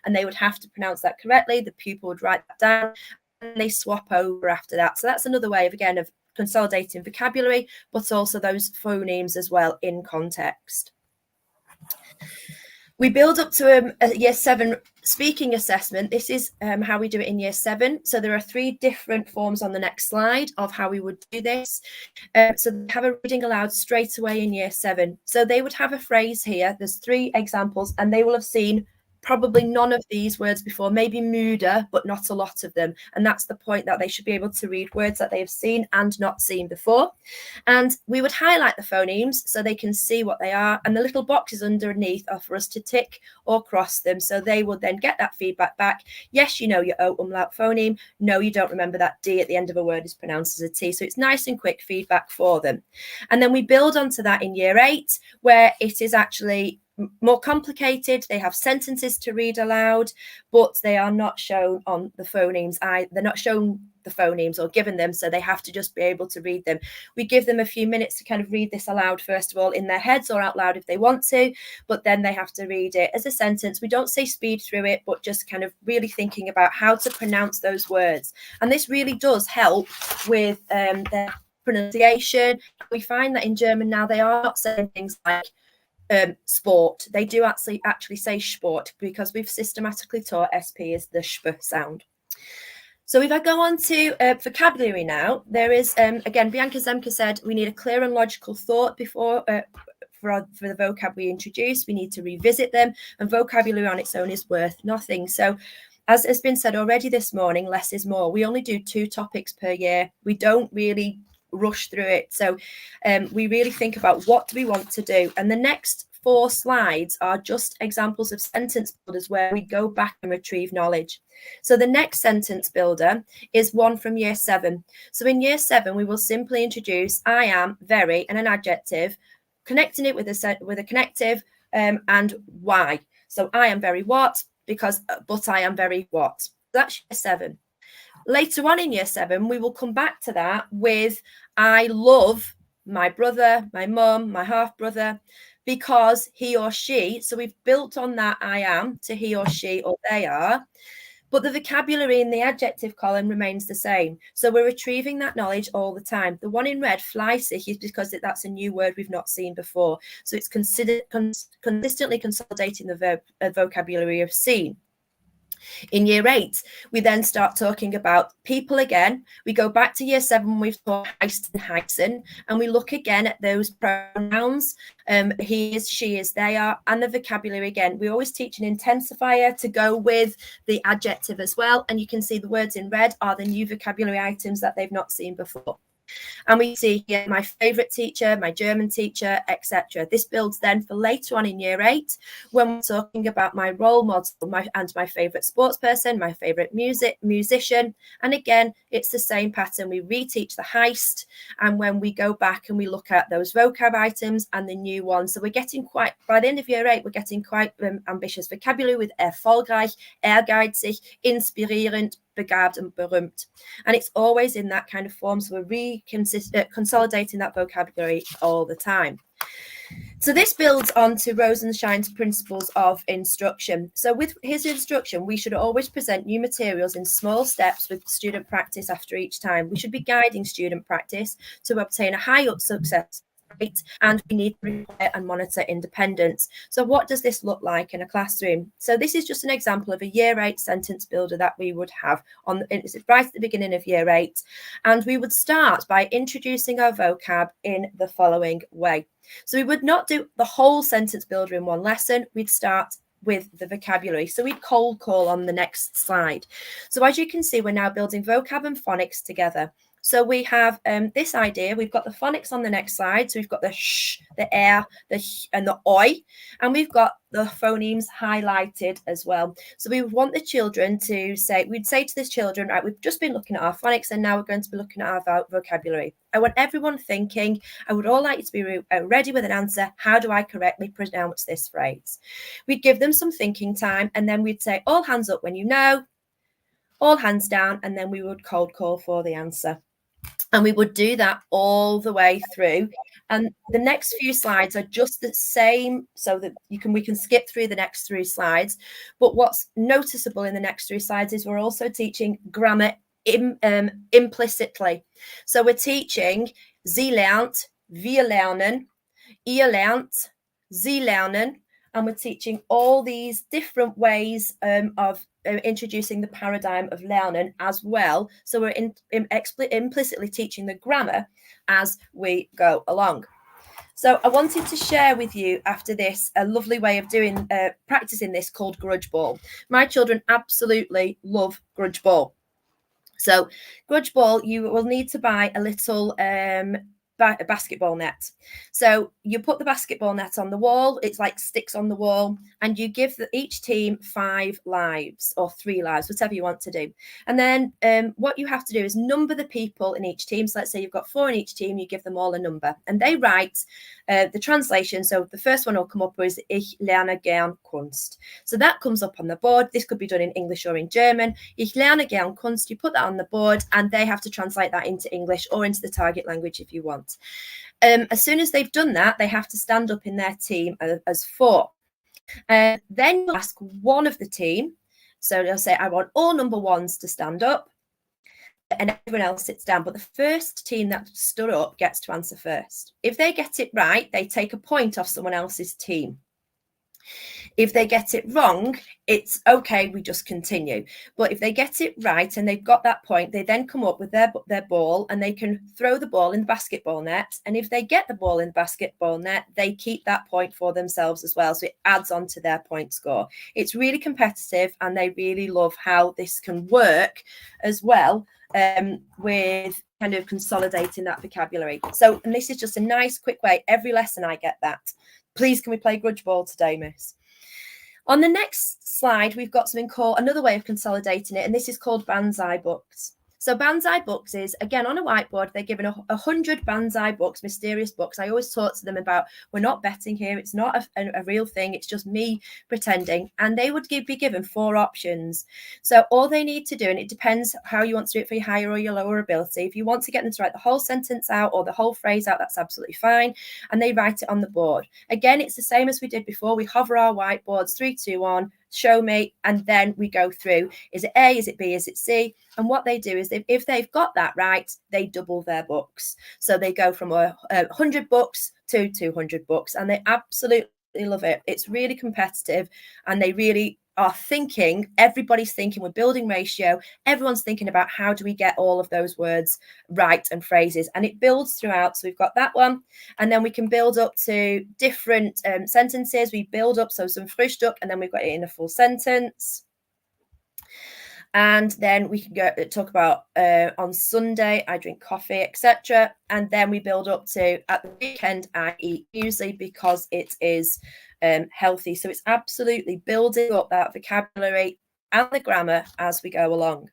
And they would have to pronounce that correctly. The pupil would write that down, and they swap over after that. So that's another way of, again, of consolidating vocabulary, but also those phonemes as well in context. We build up to a year 7 speaking assessment. This is how we do it in year 7. So there are 3 different forms on the next slide of how we would do this. So they have a reading aloud straight away in year 7. So they would have a phrase here. There's 3 examples, and they will have seen probably none of these words before, maybe müde, but not a lot of them. And that's the point, that they should be able to read words that they have seen and not seen before. And we would highlight the phonemes so they can see what they are. And the little boxes underneath are for us to tick or cross them. So they will then get that feedback back. Yes, you know your O umlaut phoneme. No, you don't remember that D at the end of a word is pronounced as a T. So it's nice and quick feedback for them. And then we build onto that in year 8, where it is actually more complicated. They have sentences to read aloud, but they are not shown on the phonemes. They're not shown the phonemes or given them, so they have to just be able to read them. We give them a few minutes to kind of read this aloud, first of all, in their heads or out loud if they want to, but then they have to read it as a sentence. We don't say speed through it, but just kind of really thinking about how to pronounce those words. And this really does help with their pronunciation. We find that in German now they are not saying things like sport. They do actually say sport, because we've systematically taught SP as the sp sound. So if I go on to vocabulary now, there is, again, Bianca Zemke said we need a clear and logical thought before for the vocab we introduce. We need to revisit them, and vocabulary on its own is worth nothing. So as has been said already this morning, less is more. We only do 2 topics per year. We don't really rush through it. So we really think about what do we want to do. And the next 4 slides are just examples of sentence builders where we go back and retrieve knowledge. So the next sentence builder is one from year 7. So in year 7, we will simply introduce I am, very, and an adjective, connecting it with a connective and why. So I am very what, because but I am very what. That's year 7. Later on in year 7, we will come back to that with I love my brother, my mum, my half brother, because he or she. So we've built on that I am to he or she or they are, but the vocabulary in the adjective column remains the same. So we're retrieving that knowledge all the time. The one in red, fleissig, is because that's a new word we've not seen before. So it's consistently consolidating the vocabulary of seen. In year 8, we then start talking about people again. We go back to year 7, we've taught heist and heisen, and we look again at those pronouns, he is, she is, they are, and the vocabulary again. We always teach an intensifier to go with the adjective as well, and you can see the words in red are the new vocabulary items that they've not seen before. And we see here my favorite teacher, my German teacher, etc. This builds then for later on in year 8, when we're talking about my role model, my favorite sports person, my favorite musician. And again, it's the same pattern. We reteach the heist, and when we go back and we look at those vocab items and the new ones. So we're getting quite, by the end of year 8, we're getting quite ambitious vocabulary with erfolgreich, ehrgeizig, inspirierend, begabt and berühmt, and it's always in that kind of form. So we're consolidating that vocabulary all the time. So this builds on to Rosenshine's principles of instruction. So with his instruction, we should always present new materials in small steps with student practice after each time. We should be guiding student practice to obtain a high success rate, and we need to require and monitor independence. So what does this look like in a classroom? So this is just an example of a year 8 sentence builder that we would have on it's right at the beginning of year 8, and we would start by introducing our vocab in the following way. So we would not do the whole sentence builder in one lesson. We'd start with the vocabulary. So we'd cold call on the next slide. So as you can see, we're now building vocab and phonics together. So we have this idea. We've got the phonics on the next slide. So we've got the sh, the air, the h, and the oi, and we've got the phonemes highlighted as well. So we would want the children to say, we'd say to the children, right, we've just been looking at our phonics, and now we're going to be looking at our vocabulary. I want everyone thinking. I would all like you to be ready with an answer. How do I correctly pronounce this phrase? We'd give them some thinking time, and then we'd say, all hands up when you know, all hands down, and then we would cold call for the answer. And we would do that all the way through. And the next few slides are just the same, so that we can skip through the next 3 slides. But what's noticeable in the next 3 slides is we're also teaching grammar implicitly. So we're teaching Sie lernt, wir lernen, ihr lernt, sie lernen, and we're teaching all these different ways of introducing the paradigm of lernen as well. So we're implicitly teaching the grammar as we go along. So I wanted to share with you after this a lovely way of doing practicing this called grudge ball. My children absolutely love grudge ball. So grudge ball, you will need to buy a little basketball net. So you put the basketball net on the wall, it's like sticks on the wall, and you give each team 5 lives or 3 lives, whatever you want to do. And then what you have to do is number the people in each team. So let's say you've got 4 in each team, you give them all a number, and they write the translation. So the first one will come up as Ich lerne gern Kunst. So that comes up on the board. This could be done in English or in German. Ich lerne gern Kunst. You put that on the board, and they have to translate that into English or into the target language if you want. As soon as they've done that, they have to stand up in their team as 4. Then you ask one of the team. So they'll say, I want all number 1s to stand up, and everyone else sits down. But the first team that stood up gets to answer first. If they get it right, they take a point off someone else's team. If they get it wrong, it's okay, we just continue. But if they get it right and they've got that point, they then come up with their ball, and they can throw the ball in the basketball net. And if they get the ball in the basketball net, they keep that point for themselves as well. So it adds on to their point score. It's really competitive, and they really love how this can work as well with kind of consolidating that vocabulary. So, and this is just a nice quick way. Every lesson I get that. Please, can we play grudge ball today, miss? On the next slide, we've got something called another way of consolidating it, and this is called Banzai books. So Banzai books is, again, on a whiteboard, they're given 100 Banzai books, mysterious books. I always talk to them about, we're not betting here. It's not a real thing. It's just me pretending. And they would be given 4 options. So all they need to do, and it depends how you want to do it for your higher or your lower ability. If you want to get them to write the whole sentence out or the whole phrase out, that's absolutely fine. And they write it on the board. Again, it's the same as we did before. We hover our whiteboards, 3, 2, 1, show me, and then we go through. Is it A? Is it B? Is it C? And what they do is, if they've got that right, they double their books. So they go from 100 books to 200 books, and they absolutely love it. It's really competitive, and they really are thinking, everybody's thinking, we're building ratio, everyone's thinking about how do we get all of those words right and phrases, and it builds throughout. So we've got that one, and then we can build up to different sentences. We build up, so some Frühstück, and then we've got it in a full sentence. And then we can go talk about on Sunday I drink coffee, etc. And then we build up to at the weekend I eat muesli because it is healthy. So it's absolutely building up that vocabulary and the grammar as we go along.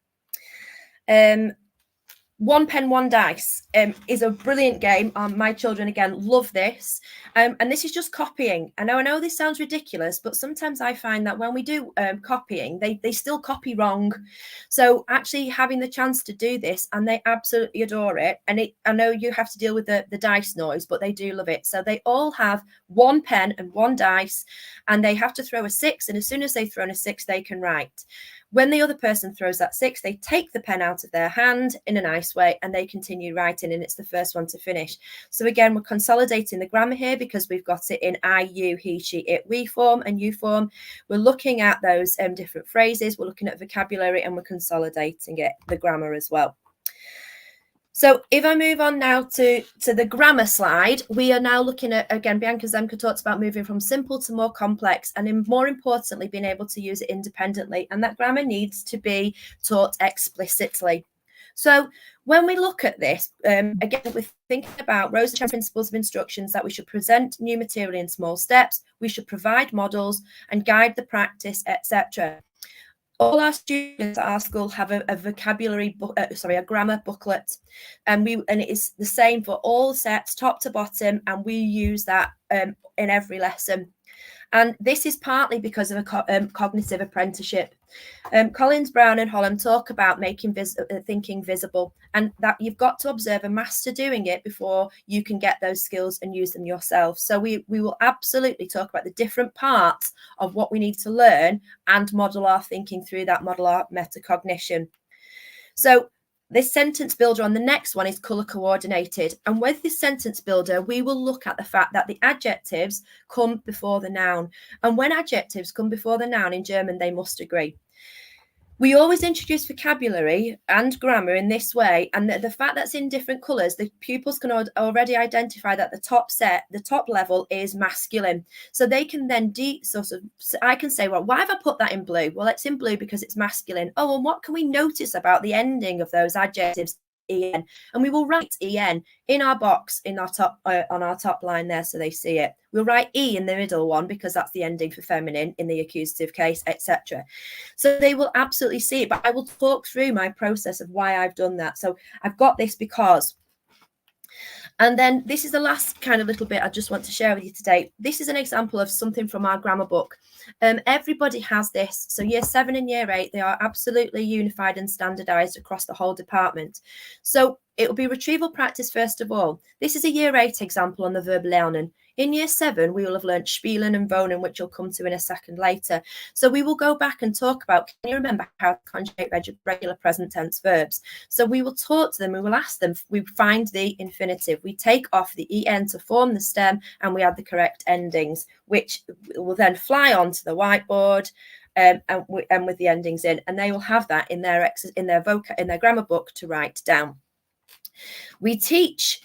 One pen, one dice is a brilliant game. My children, again, love this. And this is just copying. I know this sounds ridiculous, but sometimes I find that when we do copying, they still copy wrong. So actually having the chance to do this, and they absolutely adore it. And I know you have to deal with the dice noise, but they do love it. So they all have one pen and one dice, and they have to throw a 6. And as soon as they've thrown a 6, they can write. When the other person throws that 6, they take the pen out of their hand in a nice way, and they continue writing, and it's the first one to finish. So again, we're consolidating the grammar here because we've got it in I, you, he, she, it, we form and you form. We're looking at those different phrases. We're looking at vocabulary, and we're consolidating it, the grammar as well. So if I move on now to the grammar slide, we are now looking at, again, Bianca Zemka talks about moving from simple to more complex, and more importantly, being able to use it independently. And that grammar needs to be taught explicitly. So when we look at this, again, we're thinking about Rosa principles of instructions, that we should present new material in small steps, we should provide models and guide the practice, etc. All our students at our school have a a grammar booklet, and it is the same for all sets, top to bottom, and we use that in every lesson. And this is partly because of a cognitive apprenticeship. Collins, Brown and Holland talk about making thinking visible, and that you've got to observe a master doing it before you can get those skills and use them yourself. So we will absolutely talk about the different parts of what we need to learn and model our thinking through that, model our metacognition. So This sentence builder on the next one is colour coordinated. And with this sentence builder, we will look at the fact that the adjectives come before the noun. And when adjectives come before the noun in German, they must agree. We always introduce vocabulary and grammar in this way, and the fact that's in different colours, the pupils can already identify that the top level is masculine. So they can then I can say, well, why have I put that in blue? Well, it's in blue because it's masculine. Oh, and what can we notice about the ending of those adjectives? En, and we will write en in our box in our top on our top line there, so they see it. We'll write e in the middle one because that's the ending for feminine in the accusative case, etc. So they will absolutely see it, but I will talk through my process of why I've done that. So I've got this because. And then this is the last kind of little bit I just want to share with you today. This is an example of something from our grammar book. Everybody has this. So year 7 and year 8, they are absolutely unified and standardized across the whole department. So it will be retrieval practice first of all. This is a year 8 example on the verb lernen. In year 7, we will have learnt spielen and wohnen, which you'll come to in a second later. So we will go back and talk about, can you remember how to conjugate regular present tense verbs? So we will talk to them, we will ask them, we find the infinitive, we take off the en to form the stem, and we add the correct endings, which will then fly onto the whiteboard and with the endings in, and they will have that in their grammar book to write down. We teach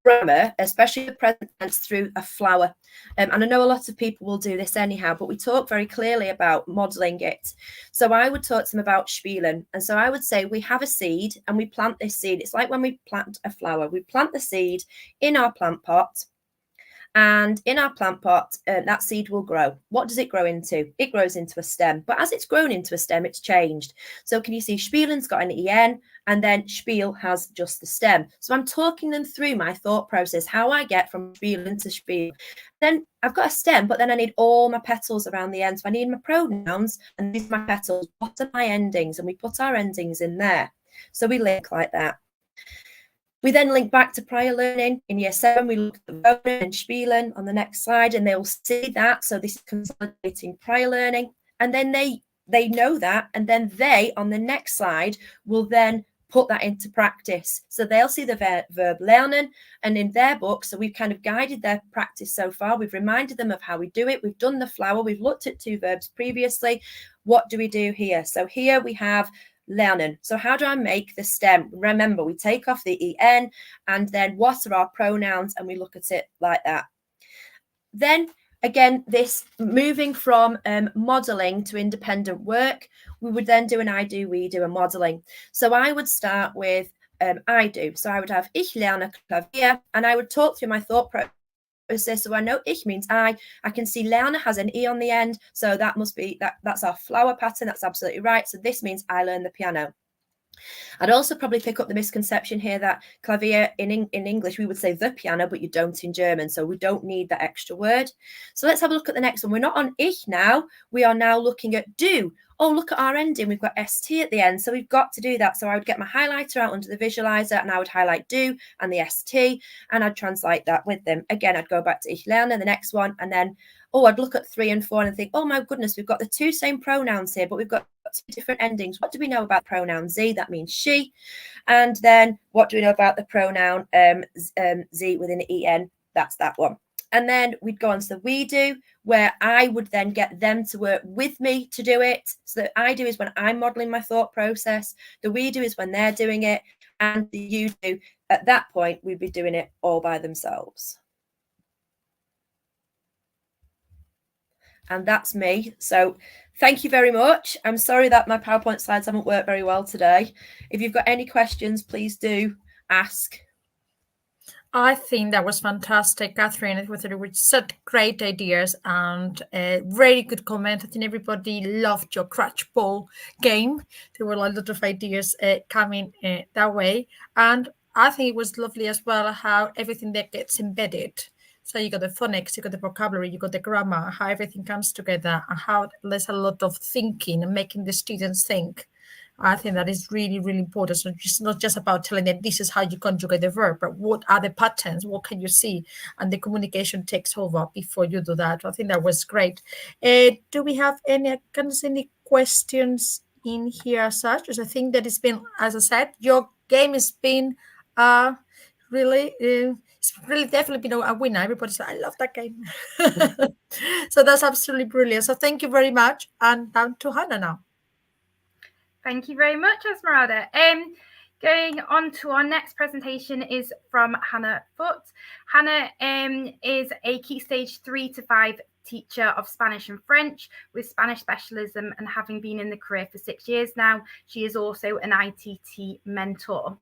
grammar, especially the present tense, through a flower. And I know a lot of people will do this anyhow, but we talk very clearly about modelling it. So I would talk to them about spielen. And so I would say we have a seed and we plant this seed. It's like when we plant a flower. We plant the seed in our plant pot. And in our plant pot, that seed will grow. What does it grow into? It grows into a stem. But as it's grown into a stem, it's changed. So can you see spielen's got an en, and then spiel has just the stem. So I'm talking them through my thought process, how I get from spielen to spiel. Then I've got a stem, but then I need all my petals around the end. So I need my pronouns, and these are my petals. What are my endings? And we put our endings in there. So we link like that. We then link back to prior learning. In year 7, we look at the wohnen and spielen on the next slide, and they'll see that. So this is consolidating prior learning. And then they know that, and then they, on the next slide, will then put that into practice. So they'll see the verb lernen, and in their book, so we've kind of guided their practice so far. We've reminded them of how we do it. We've done the flower. We've looked at 2 verbs previously. What do we do here? So here we have lernen. So how do I make the stem? Remember, we take off the en, and then what are our pronouns? And we look at it like that. Then again, this moving from modelling to independent work, we would then do an I do, we do, a modelling. So I would start with I do. So I would have ich lerne Klavier, and I would talk through my thought process. So I know ich means I can see lerne has an e on the end, so that must be that's our flower pattern. That's absolutely right. So this means I learn the piano. I'd also probably pick up the misconception here that Klavier in English we would say the piano, but you don't in German, so we don't need that extra word. So let's have a look at the next one. We're not on ich now, we are now looking at do. Oh, look at our ending, we've got st at the end, so we've got to do that. So I would get my highlighter out under the visualizer, and I would highlight do and the st, and I'd translate that with them. Again, I'd go back to ich lerne, the next one, and then I'd look at 3 and 4 and think, oh my goodness, we've got the 2 same pronouns here, but we've got 2 different endings. What do we know about pronoun sie? That means she. And then what do we know about the pronoun sie with an en? That's that one. And then we'd go on to the we do, where I would then get them to work with me to do it. So the I do is when I'm modeling my thought process. The we do is when they're doing it. And the you do, at that point, we'd be doing it all by themselves. And that's me. So thank you very much. I'm sorry that my PowerPoint slides haven't worked very well today. If you've got any questions, please do ask. I think that was fantastic, Catherine. It was such great ideas and a very good comment. I think everybody loved your crutch ball game. There were a lot of ideas coming that way. And I think it was lovely as well how everything that gets embedded. So you got the phonics, you got the vocabulary, you got the grammar, how everything comes together, and how there's a lot of thinking and making the students think. I think that is really, really important. So it's not just about telling them this is how you conjugate the verb, but what are the patterns? What can you see? And the communication takes over before you do that. I think that was great. Do we have any questions in here as such? Because I think that it's been, as I said, your game has been really, it's really definitely been a winner. Everybody said, I love that game. So that's absolutely brilliant. So thank you very much. And down to Hannah now. Thank you very much, Esmeralda. Going on to our next presentation is from Hannah Foote. Hannah is a Key Stage 3 to 5 teacher of Spanish and French with Spanish specialism, and having been in the career for 6 years now, she is also an ITT mentor.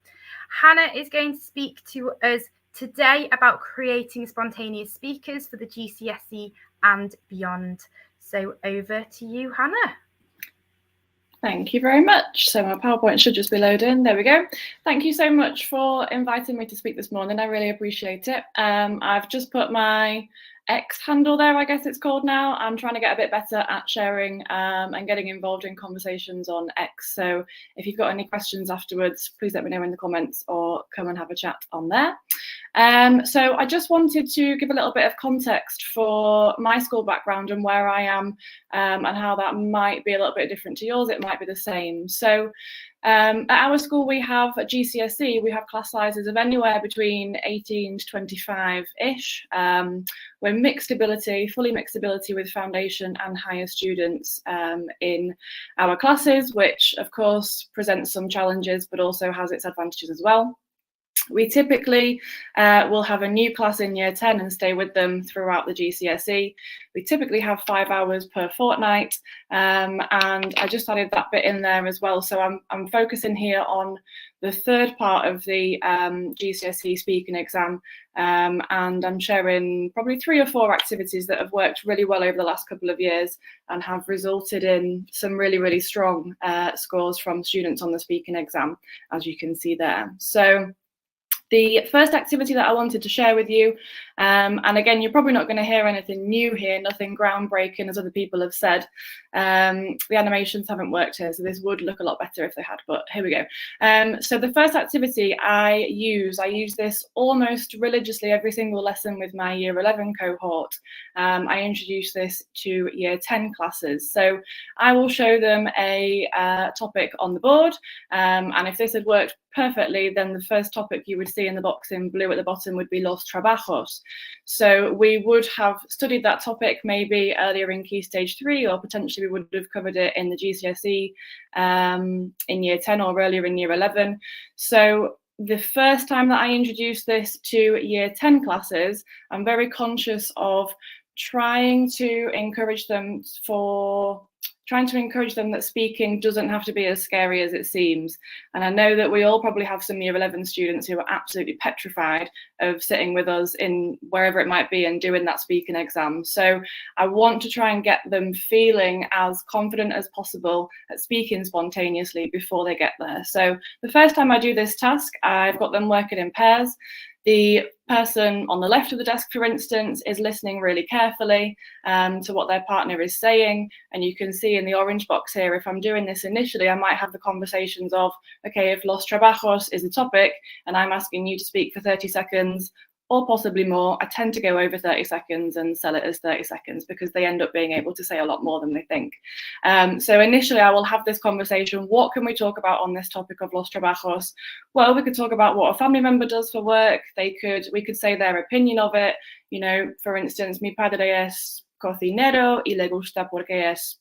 Hannah is going to speak to us today about creating spontaneous speakers for the GCSE and beyond. So over to you, Hannah. Thank you very much. So my PowerPoint should just be loading. There we go. Thank you so much for inviting me to speak this morning. I really appreciate it. I've just put my X handle there, I guess it's called now. I'm trying to get a bit better at sharing and getting involved in conversations on X. So if you've got any questions afterwards, please let me know in the comments or come and have a chat on there. So I just wanted to give a little bit of context for my school background and where I am and how that might be a little bit different to yours. It might be the same. So at our school, we have at GCSE, we have class sizes of anywhere between 18 to 25-ish. We're mixed ability, fully mixed ability with foundation and higher students in our classes, which of course presents some challenges, but also has its advantages as well. We typically will have a new class in year 10 and stay with them throughout the GCSE. We typically have 5 hours per fortnight, and I just added that bit in there as well. So I'm focusing here on the third part of the GCSE speaking exam, and I'm sharing probably 3 or 4 activities that have worked really well over the last couple of years and have resulted in some really, really strong scores from students on the speaking exam, as you can see there. So the first activity that I wanted to share with you, and again, you're probably not going to hear anything new here, nothing groundbreaking, as other people have said. The animations haven't worked here, so this would look a lot better if they had, but here we go. So the first activity I use this almost religiously every single lesson with my year 11 cohort. I introduce this to year 10 classes. So I will show them a topic on the board, and if this had worked perfectly, then the first topic you would see in the box in blue at the bottom would be los trabajos. So we would have studied that topic maybe earlier in Key Stage 3, or potentially we would have covered it in the GCSE in year 10 or earlier in year 11. So the first time that I introduced this to year 10 classes, I'm very conscious of trying to encourage them that speaking doesn't have to be as scary as it seems. And I know that we all probably have some year 11 students who are absolutely petrified of sitting with us in wherever it might be and doing that speaking exam. So I want to try and get them feeling as confident as possible at speaking spontaneously before they get there. So the first time I do this task, I've got them working in pairs. The person on the left of the desk, for instance, is listening really carefully to what their partner is saying. And you can see in the orange box here, if I'm doing this initially, I might have the conversations of, okay, if los trabajos is the topic and I'm asking you to speak for 30 seconds, or possibly more, I tend to go over 30 seconds and sell it as 30 seconds because they end up being able to say a lot more than they think. So initially I will have this conversation. What can we talk about on this topic of los trabajos? Well, we could talk about what a family member does for work. We could say their opinion of it. You know, for instance, mi padre es cocinero y le gusta porque es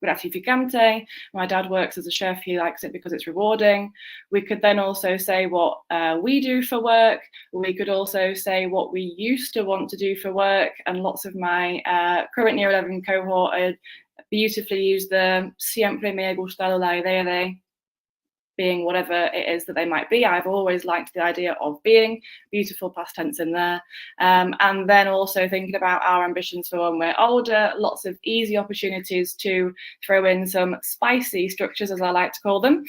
gratificante. My dad works as a chef. He likes it because it's rewarding. We could then also say what we do for work. We could also say what we used to want to do for work. And lots of my current year 11 cohort beautifully use the siempre me ha gustado la idea de, being whatever it is that they might be. I've always liked the idea of being, beautiful past tense in there. And then also thinking about our ambitions for when we're older, lots of easy opportunities to throw in some spicy structures, as I like to call them.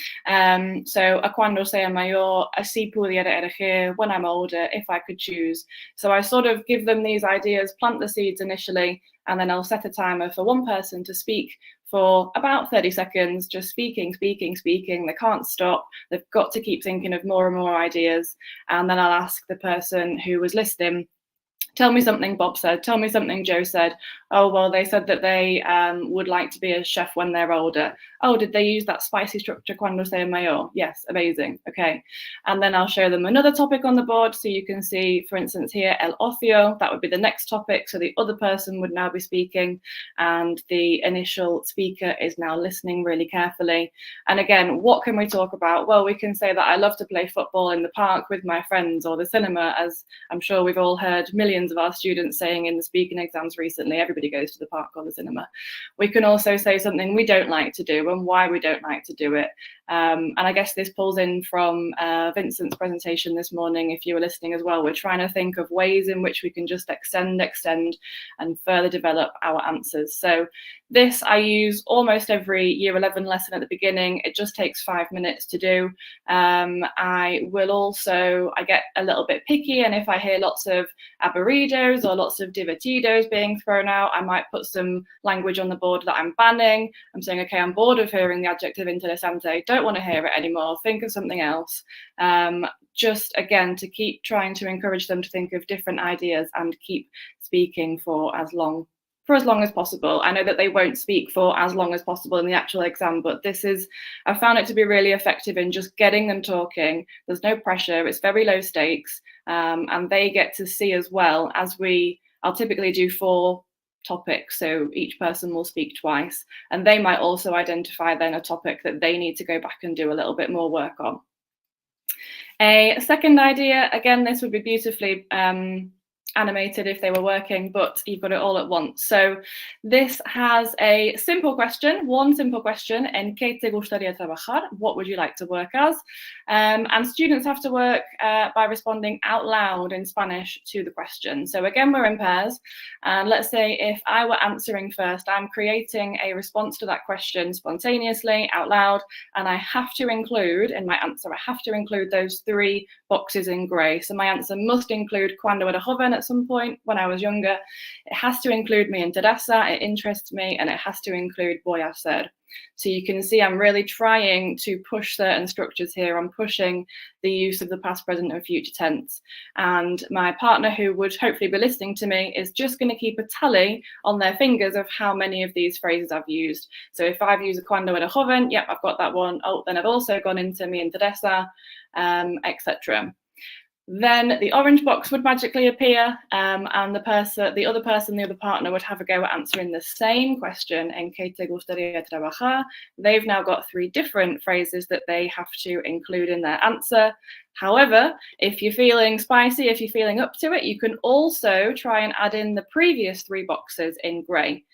So a cuando sea mayor, así pudiera elegir, when I'm older, if I could choose. So I sort of give them these ideas, plant the seeds initially, and then I'll set a timer for one person to speak for about 30 seconds, just speaking. They can't stop. They've got to keep thinking of more and more ideas. And then I'll ask the person who was listening Tell me something Bob said, tell me something Joe said. Oh, well, they said that they would like to be a chef when they're older. Oh, did they use that spicy structure cuando sea mayor? Yes, amazing. Okay. And then I'll show them another topic on the board. So you can see, for instance, here, el ocio, that would be the next topic. So the other person would now be speaking and the initial speaker is now listening really carefully. And again, what can we talk about? Well, we can say that I love to play football in the park with my friends, or the cinema, as I'm sure we've all heard millions of our students saying in the speaking exams recently. Everybody goes to the park or the cinema. We can also say something we don't like to do and why we don't like to do it. And I guess this pulls in from Vincent's presentation this morning, if you were listening as well. We're trying to think of ways in which we can just extend, and further develop our answers. So this I use almost every Year 11 lesson at the beginning. It just takes 5 minutes to do. I get a little bit picky, and if I hear lots of aburridos or lots of divertidos being thrown out, I might put some language on the board that I'm banning. I'm saying, okay, I'm bored of hearing the adjective interesante, don't want to hear it anymore, think of something else. Just again, to keep trying to encourage them to think of different ideas and keep speaking for as long as possible. I know that they won't speak for as long as possible in the actual exam, but I found it to be really effective in just getting them talking. There's no pressure, it's very low stakes, and they get to see as well, I'll typically do 4 topics, so each person will speak twice, and they might also identify then a topic that they need to go back and do a little bit more work on. A second idea, again, this would be beautifully animated if they were working, but you've got it all at once. So this has a simple question, one simple question: ¿En qué te gustaría trabajar? What would you like to work as? And students have to work by responding out loud in Spanish to the question. So again, we're in pairs, and let's say if I were answering first, I'm creating a response to that question spontaneously out loud, and I have to include in my answer, I have to include those 3 boxes in grey. So my answer must include cuando era joven at some point when I was younger. It has to include me interesa, it interests me, and it has to include voy a hacer. So you can see I'm really trying to push certain structures here. I'm pushing the use of the past, present, and future tense. And my partner, who would hopefully be listening to me, is just going to keep a tally on their fingers of how many of these phrases I've used. So if I've used a cuando era joven, yep, I've got that one. Oh, then I've also gone into me interesa, etc. Then the orange box would magically appear, and the other partner would have a go at answering the same question, ¿En qué te gustaría trabajar? They've now got 3 different phrases that they have to include in their answer. However, if you're feeling spicy, if you're feeling up to it, you can also try and add in the previous 3 boxes in grey.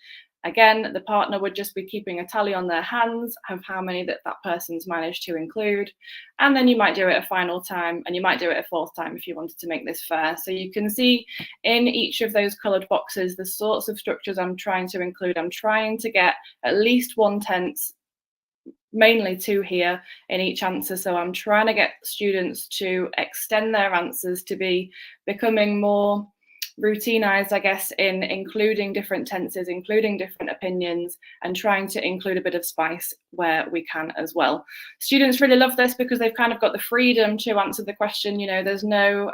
Again, the partner would just be keeping a tally on their hands of how many that person's managed to include. And then you might do it a final time, and you might do it a 4th time if you wanted to make this fair. So you can see in each of those coloured boxes the sorts of structures I'm trying to include. I'm trying to get at least 1 tense, mainly 2 here in each answer. So I'm trying to get students to extend their answers to be becoming more routinized, I guess, in including different tenses, including different opinions, and trying to include a bit of spice where we can as well. Students really love this because they've kind of got the freedom to answer the question. You know, there's no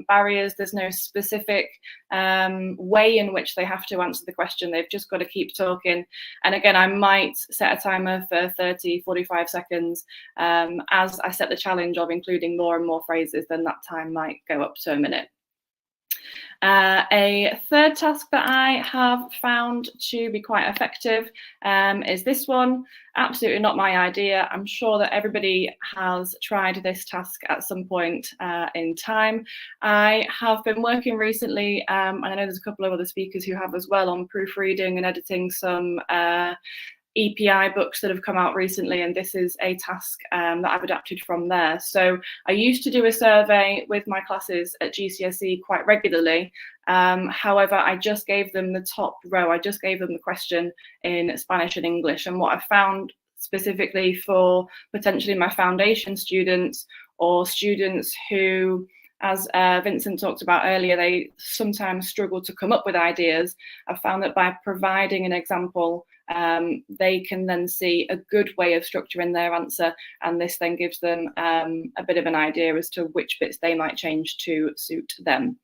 barriers, there's no specific way in which they have to answer the question. They've just got to keep talking. And again, I might set a timer for 30, 45 seconds. As I set the challenge of including more and more phrases, then that time might go up to a minute. A third task that I have found to be quite effective is this one. Absolutely not my idea. I'm sure that everybody has tried this task at some point in time. I have been working recently, and I know there's a couple of other speakers who have as well, on proofreading and editing some EPI books that have come out recently, and this is a task that I've adapted from there. So I used to do a survey with my classes at GCSE quite regularly. However, I just gave them the top row. I just gave them the question in Spanish and English. And what I found specifically for potentially my foundation students, or students who, as Vincent talked about earlier, they sometimes struggle to come up with ideas, I found that by providing an example, they can then see a good way of structuring their answer, and this then gives them a bit of an idea as to which bits they might change to suit them.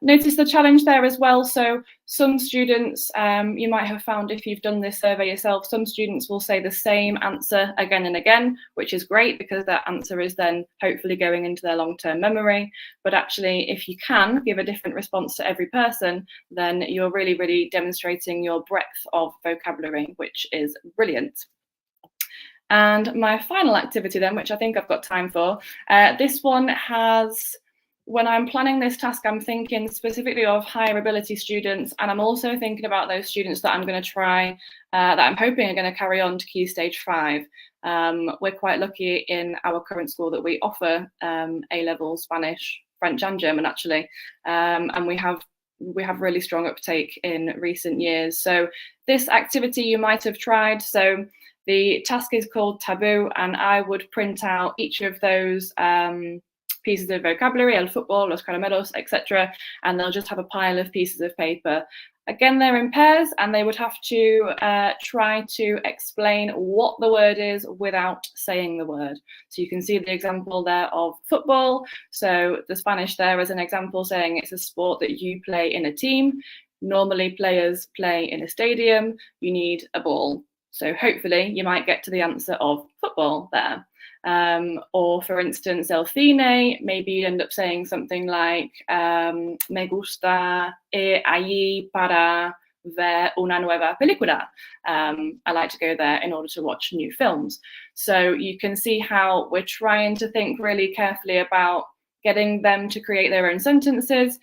Notice the challenge there as well. So some students, you might have found if you've done this survey yourself, some students will say the same answer again and again, which is great because that answer is then hopefully going into their long-term memory. But actually, if you can give a different response to every person, then you're really, really demonstrating your breadth of vocabulary, which is brilliant. And my final activity then, which I think I've got time for, this one has, when I'm planning this task, I'm thinking specifically of higher ability students, and I'm also thinking about those students that I'm going to try, that I'm hoping are going to carry on to Key Stage 5. We're quite lucky in our current school that we offer A-level Spanish, French and German actually, and we have really strong uptake in recent years. So this activity you might have tried. So the task is called Taboo, and I would print out each of those pieces of vocabulary, el fútbol, los caramelos, etc. And they'll just have a pile of pieces of paper. Again, they're in pairs, and they would have to try to explain what the word is without saying the word. So you can see the example there of football. So the Spanish there is an example saying it's a sport that you play in a team. Normally players play in a stadium. You need a ball. So hopefully you might get to the answer of football there. Or for instance, el cine, maybe you end up saying something like, me gusta ir allí para ver una nueva película. I like to go there in order to watch new films. So you can see how we're trying to think really carefully about getting them to create their own sentences.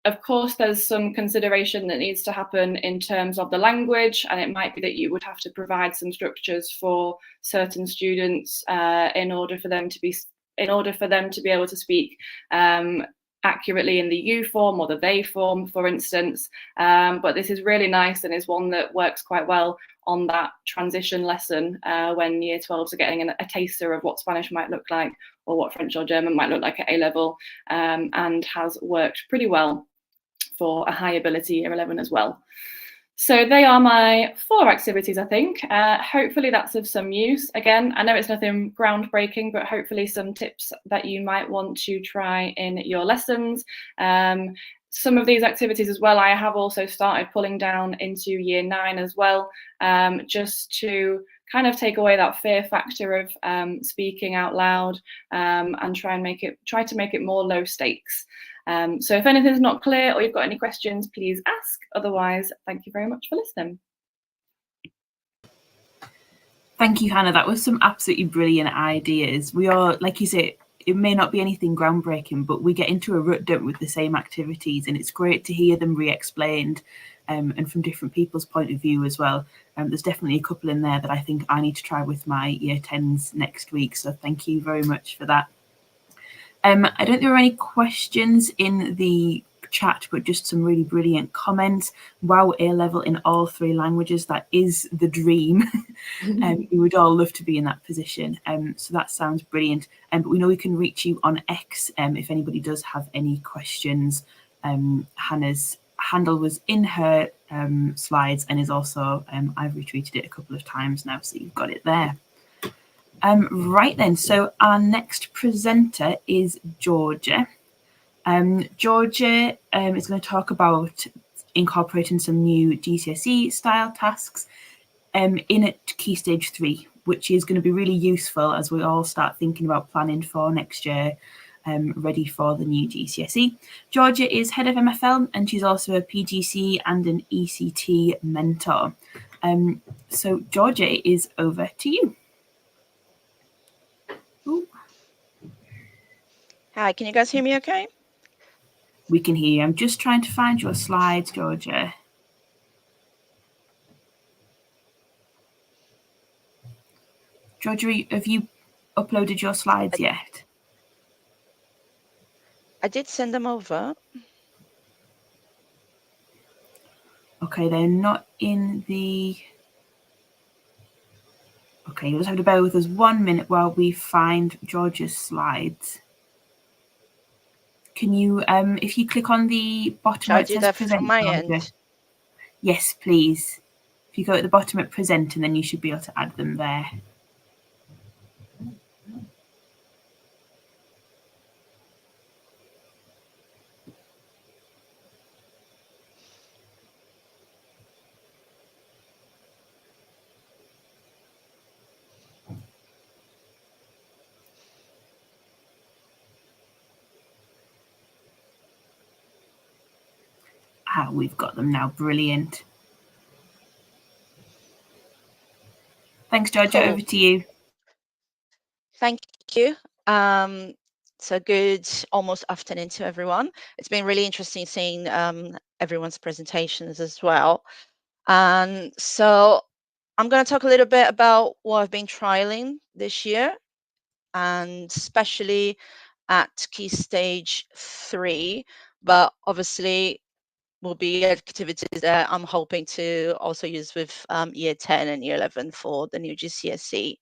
Of course, there's some consideration that needs to happen in terms of the language, and it might be that you would have to provide some structures for certain students in order for them to be able to speak accurately in the you form or the they form, for instance. But this is really nice and is one that works quite well on that transition lesson when Year 12s are getting a taster of what Spanish might look like or what French or German might look like at A-level, and has worked pretty well for a high ability Year 11 as well. So they are my 4 activities, I think. Hopefully that's of some use. Again, I know it's nothing groundbreaking, but hopefully some tips that you might want to try in your lessons. Some of these activities as well, I have also started pulling down into Year 9 as well, just to kind of take away that fear factor of speaking out loud, and try to make it more low stakes. So if anything's not clear or you've got any questions, please ask. Otherwise, thank you very much for listening. Thank you, Hannah. That was some absolutely brilliant ideas. We are, like you say, it may not be anything groundbreaking, but we get into a rut, don't we, with the same activities, and it's great to hear them re-explained and from different people's point of view as well. There's definitely a couple in there that I think I need to try with my Year 10s next week, so thank you very much for that. I don't think there are any questions in the chat, but just some really brilliant comments. Wow, A-level in all 3 languages, that is the dream. We would all love to be in that position. So that sounds brilliant. But we know we can reach you on X if anybody does have any questions. Hannah's handle was in her slides and is also, I've retweeted it a couple of times now, so you've got it there. Right then, so our next presenter is Georgia. Georgia is going to talk about incorporating some new GCSE style tasks in at Key Stage 3, which is going to be really useful as we all start thinking about planning for next year, ready for the new GCSE. Georgia is head of MFL, and she's also a PGC and an ECT mentor. So Georgia, it is over to you. Ooh. Hi, can you guys hear me okay? We can hear you. I'm just trying to find your slides, Georgia. Georgia, have you uploaded your slides yet? I did send them over. Okay, they're not in the... Okay, you'll just have to bear with us 1 minute while we find Georgia's slides. Can you, if you click on the bottom Shall where I it do says that present, from my Georgia? end? Yes, please. If you go at the bottom at present, and then you should be able to add them there. We've got them now. Brilliant. Thanks, Jojo. Cool. Over to you. Thank you. So good almost afternoon to everyone. It's been really interesting seeing everyone's presentations as well. And so I'm going to talk a little bit about what I've been trialing this year, and especially at Key Stage 3, but obviously will be activities that I'm hoping to also use with Year 10 and Year 11 for the new GCSE.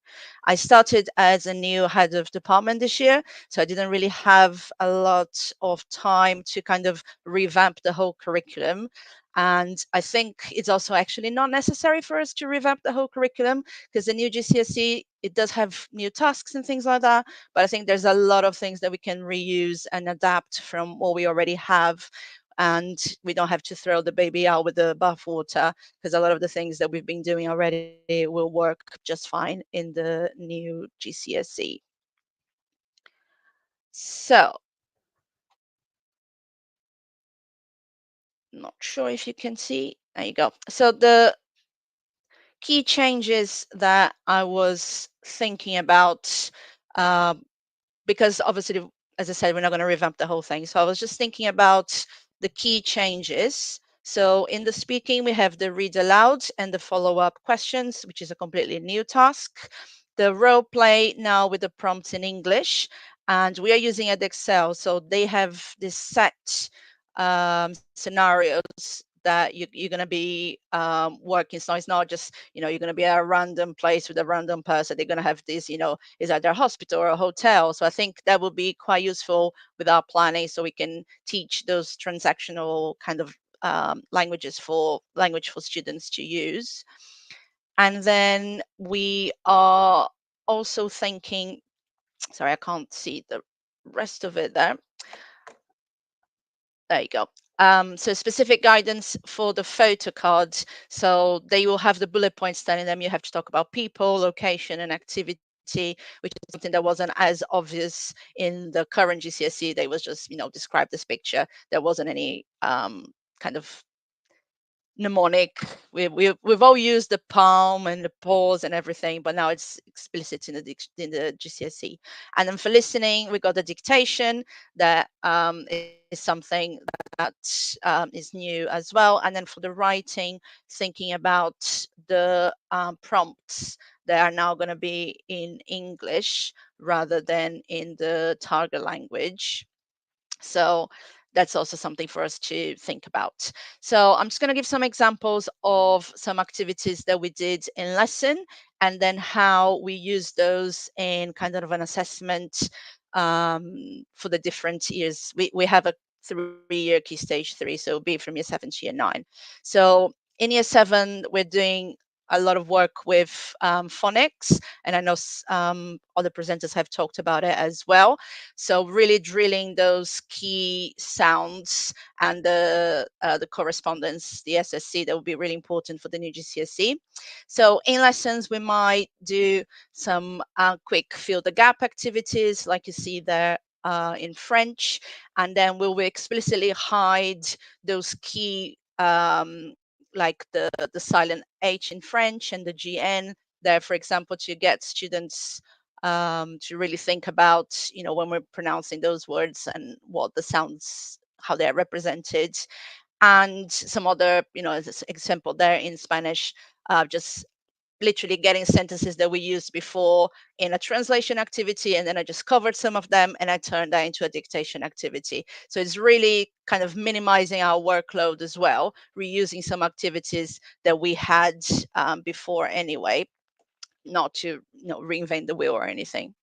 I started as a new head of department this year, so I didn't really have a lot of time to kind of revamp the whole curriculum. And I think it's also actually not necessary for us to revamp the whole curriculum, because the new GCSE, it does have new tasks and things like that. But I think there's a lot of things that we can reuse and adapt from what we already have. And we don't have to throw the baby out with the bathwater, because a lot of the things that we've been doing already will work just fine in the new GCSE. So, not sure if you can see. There you go. So the key changes that I was thinking about, because obviously, as I said, we're not going to revamp the whole thing. So I was just thinking about the key changes. So in the speaking, we have the read aloud and the follow-up questions, which is a completely new task. The role play now with the prompts in English, and we are using Edexcel. So they have this set scenarios that you're going to be working. So it's not just, you're going to be at a random place with a random person. They're going to have this, is either a hospital or a hotel. So I think that will be quite useful with our planning, so we can teach those transactional kind of language for students to use. And then we are also thinking, sorry, I can't see the rest of it there. There you go. So specific guidance for the photo cards. So they will have the bullet points telling them you have to talk about people, location, and activity, which is something that wasn't as obvious in the current GCSE. They was just, describe this picture. There wasn't any kind of mnemonic. We've all used the palm and the pause and everything, but now it's explicit in the GCSE. And then for listening, we got the dictation that is something that is new as well. And then for the writing, thinking about the prompts that are now going to be in English rather than in the target language. So that's also something for us to think about. So I'm just going to give some examples of some activities that we did in lesson, and then how we use those in kind of an assessment for the different years. We have a 3-year Key Stage 3, so it'll be from Year 7 to Year 9. So in Year 7, we're doing a lot of work with phonics, and I know other presenters have talked about it as well. So really drilling those key sounds and the correspondence, the SSC, that will be really important for the new GCSE. So in lessons, we might do some quick fill the gap activities, like you see there in French, and then we will explicitly hide those key like the silent H in French and the GN there, for example, to get students to really think about, when we're pronouncing those words and what the sounds, how they're represented. And some other, as example there in Spanish, just literally getting sentences that we used before in a translation activity, and then I just covered some of them and I turned that into a dictation activity. So it's really kind of minimizing our workload as well, reusing some activities that we had before anyway, not to reinvent the wheel or anything.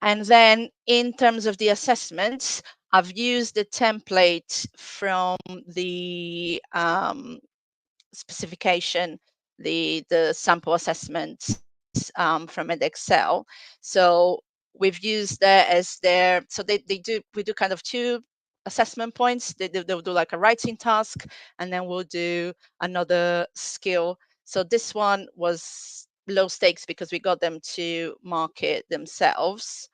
And then in terms of the assessments, I've used the template from the specification, the sample assessments from Edexcel. So we've used that as their, so we do kind of 2 assessment points. They'll do like a writing task, and then we'll do another skill. So this one was low stakes because we got them to mark it themselves.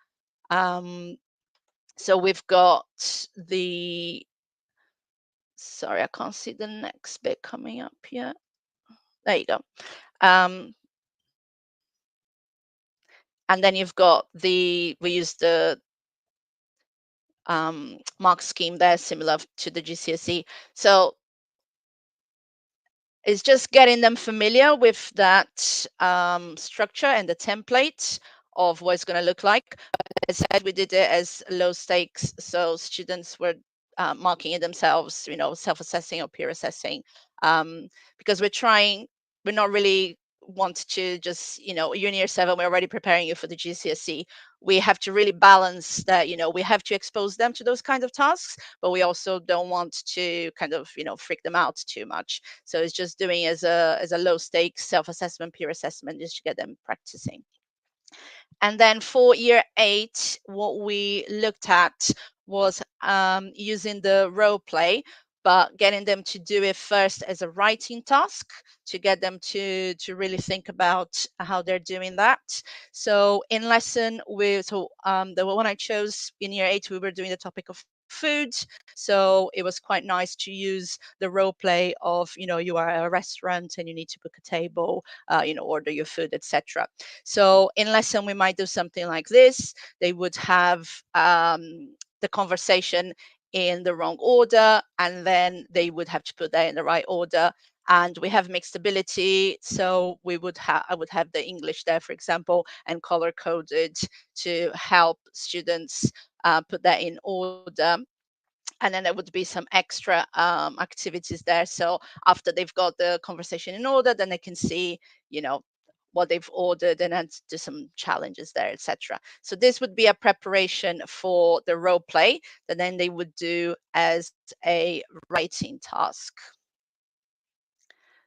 So we've got the Sorry, I can't see the next bit coming up yet. There you go. And then you've got we use the mark scheme there, similar to the GCSE. So it's just getting them familiar with that structure and the template of what it's going to look like. As I said, we did it as low stakes, so students were marking it themselves, self-assessing or peer assessing, because we're not really want to just, you're in year 7, we're already preparing you for the GCSE. We have to really balance that, we have to expose them to those kinds of tasks, but we also don't want to kind of, freak them out too much. So it's just doing as a low stakes self-assessment, peer assessment, just to get them practicing. And then for year 8, what we looked at was using the role play, but getting them to do it first as a writing task to get them to really think about how they're doing that. So in lesson, the one I chose in year 8, we were doing the topic of food. So it was quite nice to use the role play of, you are at a restaurant and you need to book a table, order your food, etc. So in lesson, we might do something like this. They would have the conversation in the wrong order, and then they would have to put that in the right order. And we have mixed ability, so I would have the English there, for example, and color coded to help students put that in order. And then there would be some extra activities there. So after they've got the conversation in order, then they can see, what they've ordered, and then do some challenges there, etc. So this would be a preparation for the role play that then they would do as a writing task.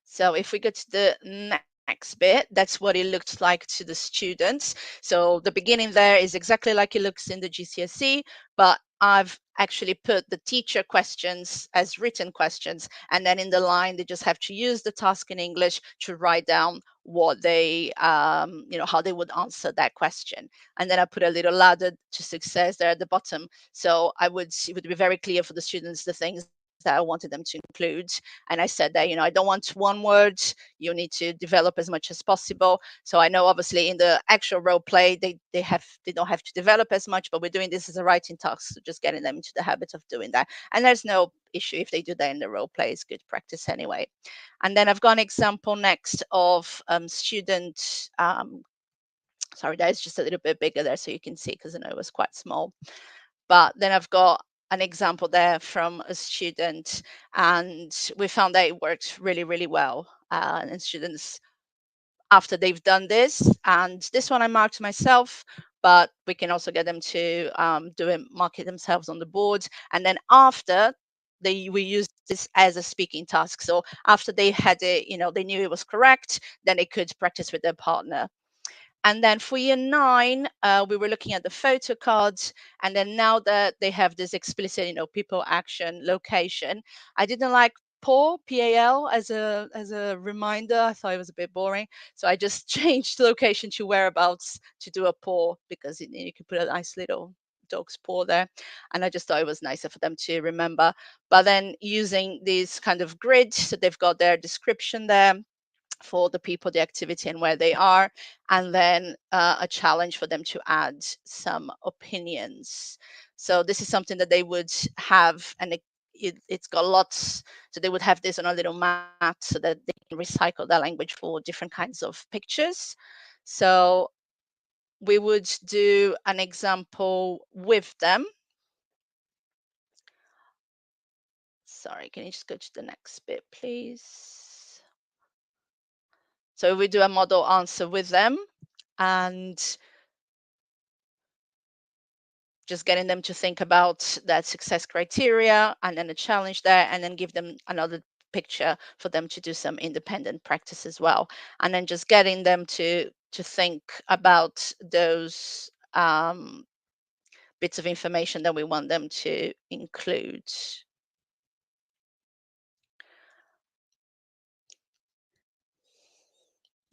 So if we go to the next bit, that's what it looks like to the students. So the beginning there is exactly like it looks in the GCSE, but I've actually put the teacher questions as written questions, and then in the line they just have to use the task in English to write down what they how they would answer that question. And then I put a little ladder to success there at the bottom, so it would be very clear for the students the things that I wanted them to include. And I said that, I don't want one word, you need to develop as much as possible. So I know obviously in the actual role play, they don't have to develop as much, but we're doing this as a writing task, so just getting them into the habit of doing that. And there's no issue if they do that in the role play, it's good practice anyway. And then I've got an example next of student, sorry, that is just a little bit bigger there so you can see, because I know it was quite small. But then I've got an example there from a student, and we found that it worked really, really well. And students, after they've done this, and this one I marked myself, but we can also get them to mark it themselves on the board. And then after, we use this as a speaking task. So after they had it, they knew it was correct, then they could practice with their partner. And then for year 9, we were looking at the photo cards. And then now that they have this explicit, people, action, location, I didn't like PAL as a reminder. I thought it was a bit boring. So I just changed location to whereabouts to do a paw, because you can put a nice little dog's paw there. And I just thought it was nicer for them to remember. But then using these kind of grids, so they've got their description there for the people, the activity, and where they are, and then a challenge for them to add some opinions. So this is something that they would have, and it's got lots, so they would have this on a little mat so that they can recycle their language for different kinds of pictures. So we would do an example with them. Sorry, can you just go to the next bit, please? So we do a model answer with them, and just getting them to think about that success criteria, and then a challenge there, and then give them another picture for them to do some independent practice as well. And then just getting them to think about those bits of information that we want them to include.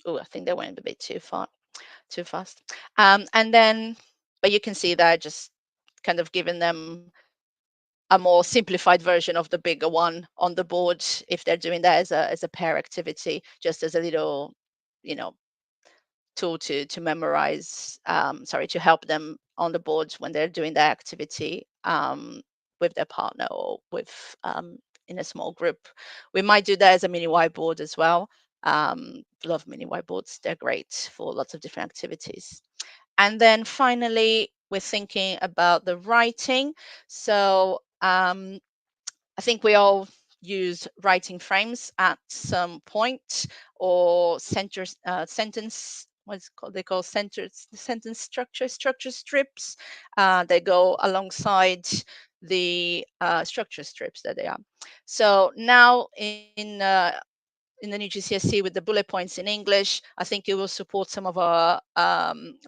Oh, I think they went a bit too fast. And then, but you can see that just kind of giving them a more simplified version of the bigger one on the board if they're doing that as a pair activity, just as a little, tool to memorize, to help them on the board when they're doing that activity with their partner or with in a small group. We might do that as a mini whiteboard as well. Love mini whiteboards. They're great for lots of different activities. And then finally, we're thinking about the writing. So I think we all use writing frames at some point, or sentence, what's called, they call sentence structure strips. They go alongside the structure strips that they are. So now in the new GCSE with the bullet points in English, I think it will support some of our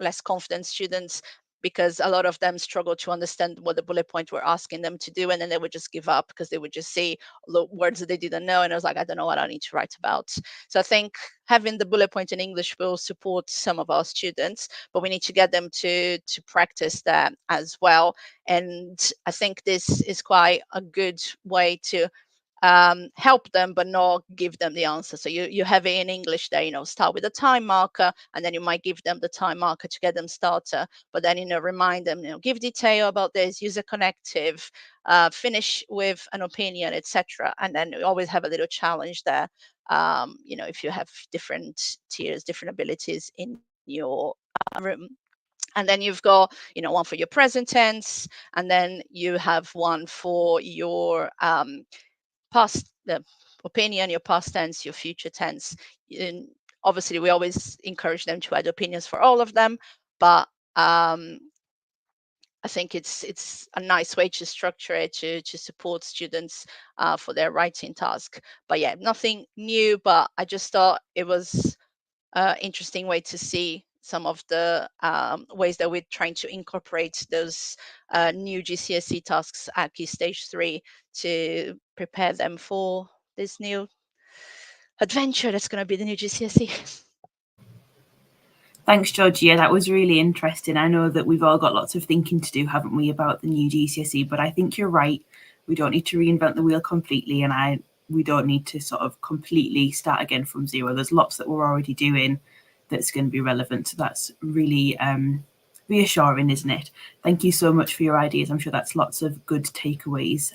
less confident students, because a lot of them struggle to understand what the bullet point were asking them to do, and then they would just give up because they would just see words that they didn't know, and I was like, I don't know what I need to write about. So I think having the bullet point in English will support some of our students, but we need to get them to practice that as well. And I think this is quite a good way to help them but not give them the answer. So you have it in English there, start with a time marker, and then you might give them the time marker to get them started, but then remind them, give detail about this, use a connective, finish with an opinion, etc. And then you always have a little challenge there, if you have different tiers, different abilities in your room. And then you've got one for your present tense, and then you have one for your past, the opinion, your past tense, your future tense. And obviously we always encourage them to add opinions for all of them, but I think it's a nice way to structure it to support students for their writing task. But yeah, nothing new, but I just thought it was an interesting way to see some of the ways that we're trying to incorporate those new GCSE tasks at Key Stage 3 to prepare them for this new adventure that's going to be the new GCSE. Thanks, Georgia. That was really interesting. I know that we've all got lots of thinking to do, haven't we, about the new GCSE, but I think you're right. We don't need to reinvent the wheel completely, and we don't need to sort of completely start again from zero. There's lots that we're already doing that's going to be relevant. So that's really reassuring, isn't it? Thank you so much for your ideas. I'm sure that's lots of good takeaways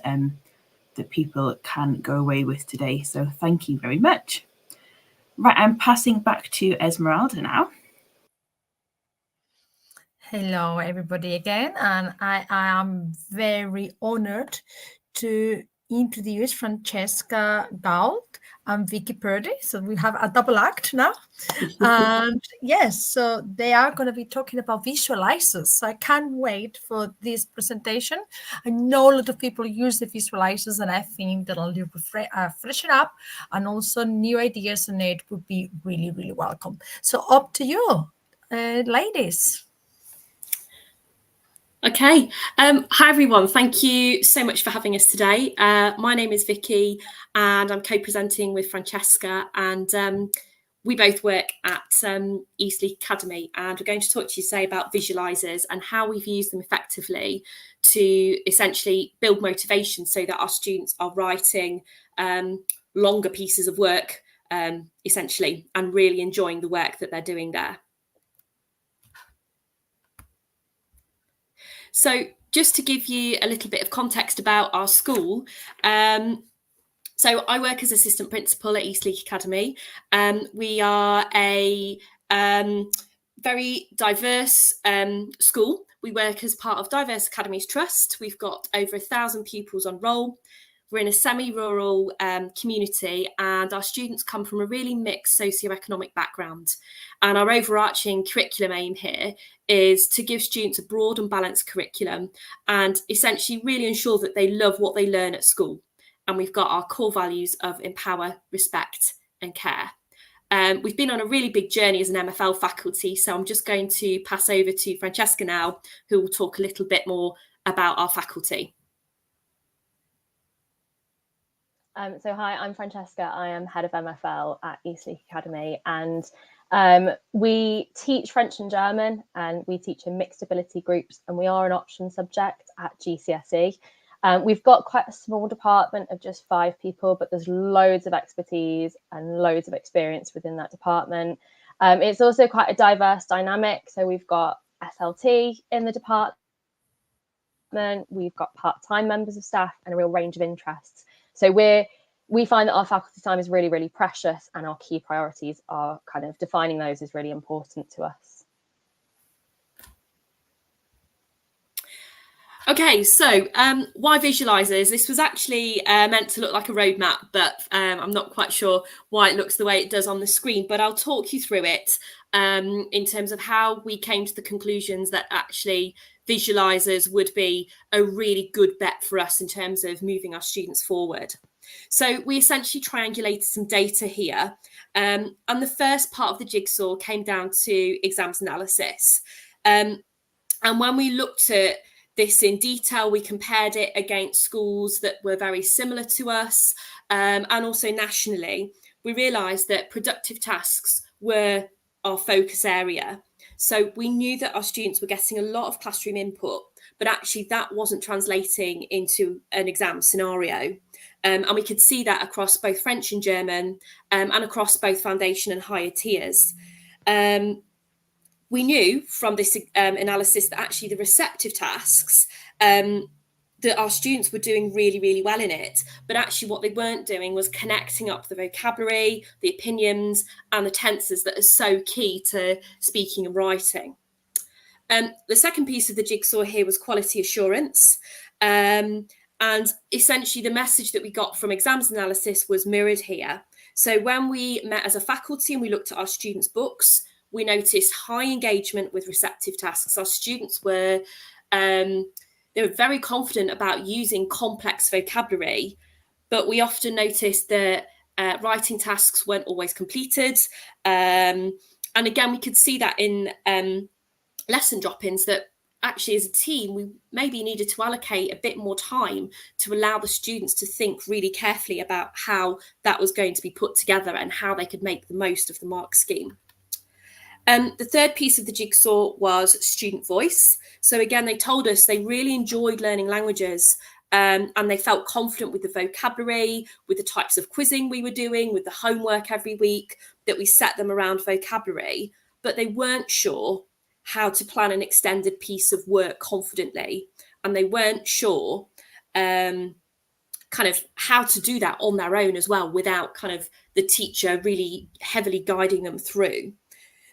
that people can go away with today. So thank you very much. Right, I'm passing back to Esmeralda now. Hello, everybody again, and I am very honored to introduce Francesca Gault and Vicky Purdy. So we have a double act now. And yes, so they are going to be talking about visualizers. So I can't wait for this presentation. I know a lot of people use the visualizers, and I think that'll freshen up, and also new ideas on it would be really, really welcome. So up to you, ladies. Okay. Hi, everyone. Thank you so much for having us today. My name is Vicky, and I'm co-presenting with Francesca, and we both work at Eastleigh Academy, and we're going to talk to you today about visualizers and how we've used them effectively to essentially build motivation so that our students are writing longer pieces of work, essentially, and really enjoying the work that they're doing there. So just to give you a little bit of context about our school, so I work as assistant principal at Eastleigh Academy. We are a very diverse school. We work as part of Diverse Academies Trust. We've got over 1,000 pupils on roll. We're in a semi-rural community, and our students come from a really mixed socioeconomic background. And our overarching curriculum aim here is to give students a broad and balanced curriculum and essentially really ensure that they love what they learn at school. And we've got our core values of empower, respect, and care. We've been on a really big journey as an MFL faculty, so I'm just going to pass over to Francesca now, who will talk a little bit more about our faculty. So hi, I'm Francesca. I am head of MFL at Eastleigh Academy, and we teach French and German, and we teach in mixed ability groups, and we are an option subject at GCSE. We've got quite a small department of just 5 people, but there's loads of expertise and loads of experience within that department. It's also quite a diverse dynamic. So we've got SLT in the department, we've got part-time members of staff, and a real range of interests. So we find that our faculty time is really, really precious, and our key priorities are kind of defining those is really important to us. Okay, so why visualizers? This was actually meant to look like a roadmap, but I'm not quite sure why it looks the way it does on the screen, but I'll talk you through it in terms of how we came to the conclusions that actually visualizers would be a really good bet for us in terms of moving our students forward. So we essentially triangulated some data here, and the first part of the jigsaw came down to exams analysis. And when we looked at this in detail, we compared it against schools that were very similar to us, and also nationally. We realised that productive tasks were our focus area. So we knew that our students were getting a lot of classroom input, but actually that wasn't translating into an exam scenario. And we could see that across both French and German, and across both foundation and higher tiers. We knew from this analysis that actually the receptive tasks, that our students were doing really, really well in it. But actually what they weren't doing was connecting up the vocabulary, the opinions, and the tenses that are so key to speaking and writing. The second piece of the jigsaw here was quality assurance. And essentially the message that we got from exams analysis was mirrored here. So when we met as a faculty and we looked at our students' books, we noticed high engagement with receptive tasks. Our students were they were very confident about using complex vocabulary, but we often noticed that writing tasks weren't always completed. And again, we could see that in lesson drop-ins, that actually as a team, we maybe needed to allocate a bit more time to allow the students to think really carefully about how that was going to be put together and how they could make the most of the mark scheme. The third piece of the jigsaw was student voice. So again, they told us they really enjoyed learning languages, and they felt confident with the vocabulary, with the types of quizzing we were doing, with the homework every week, that we set them around vocabulary, but they weren't sure how to plan an extended piece of work confidently. And they weren't sure kind of how to do that on their own as well, without kind of the teacher really heavily guiding them through.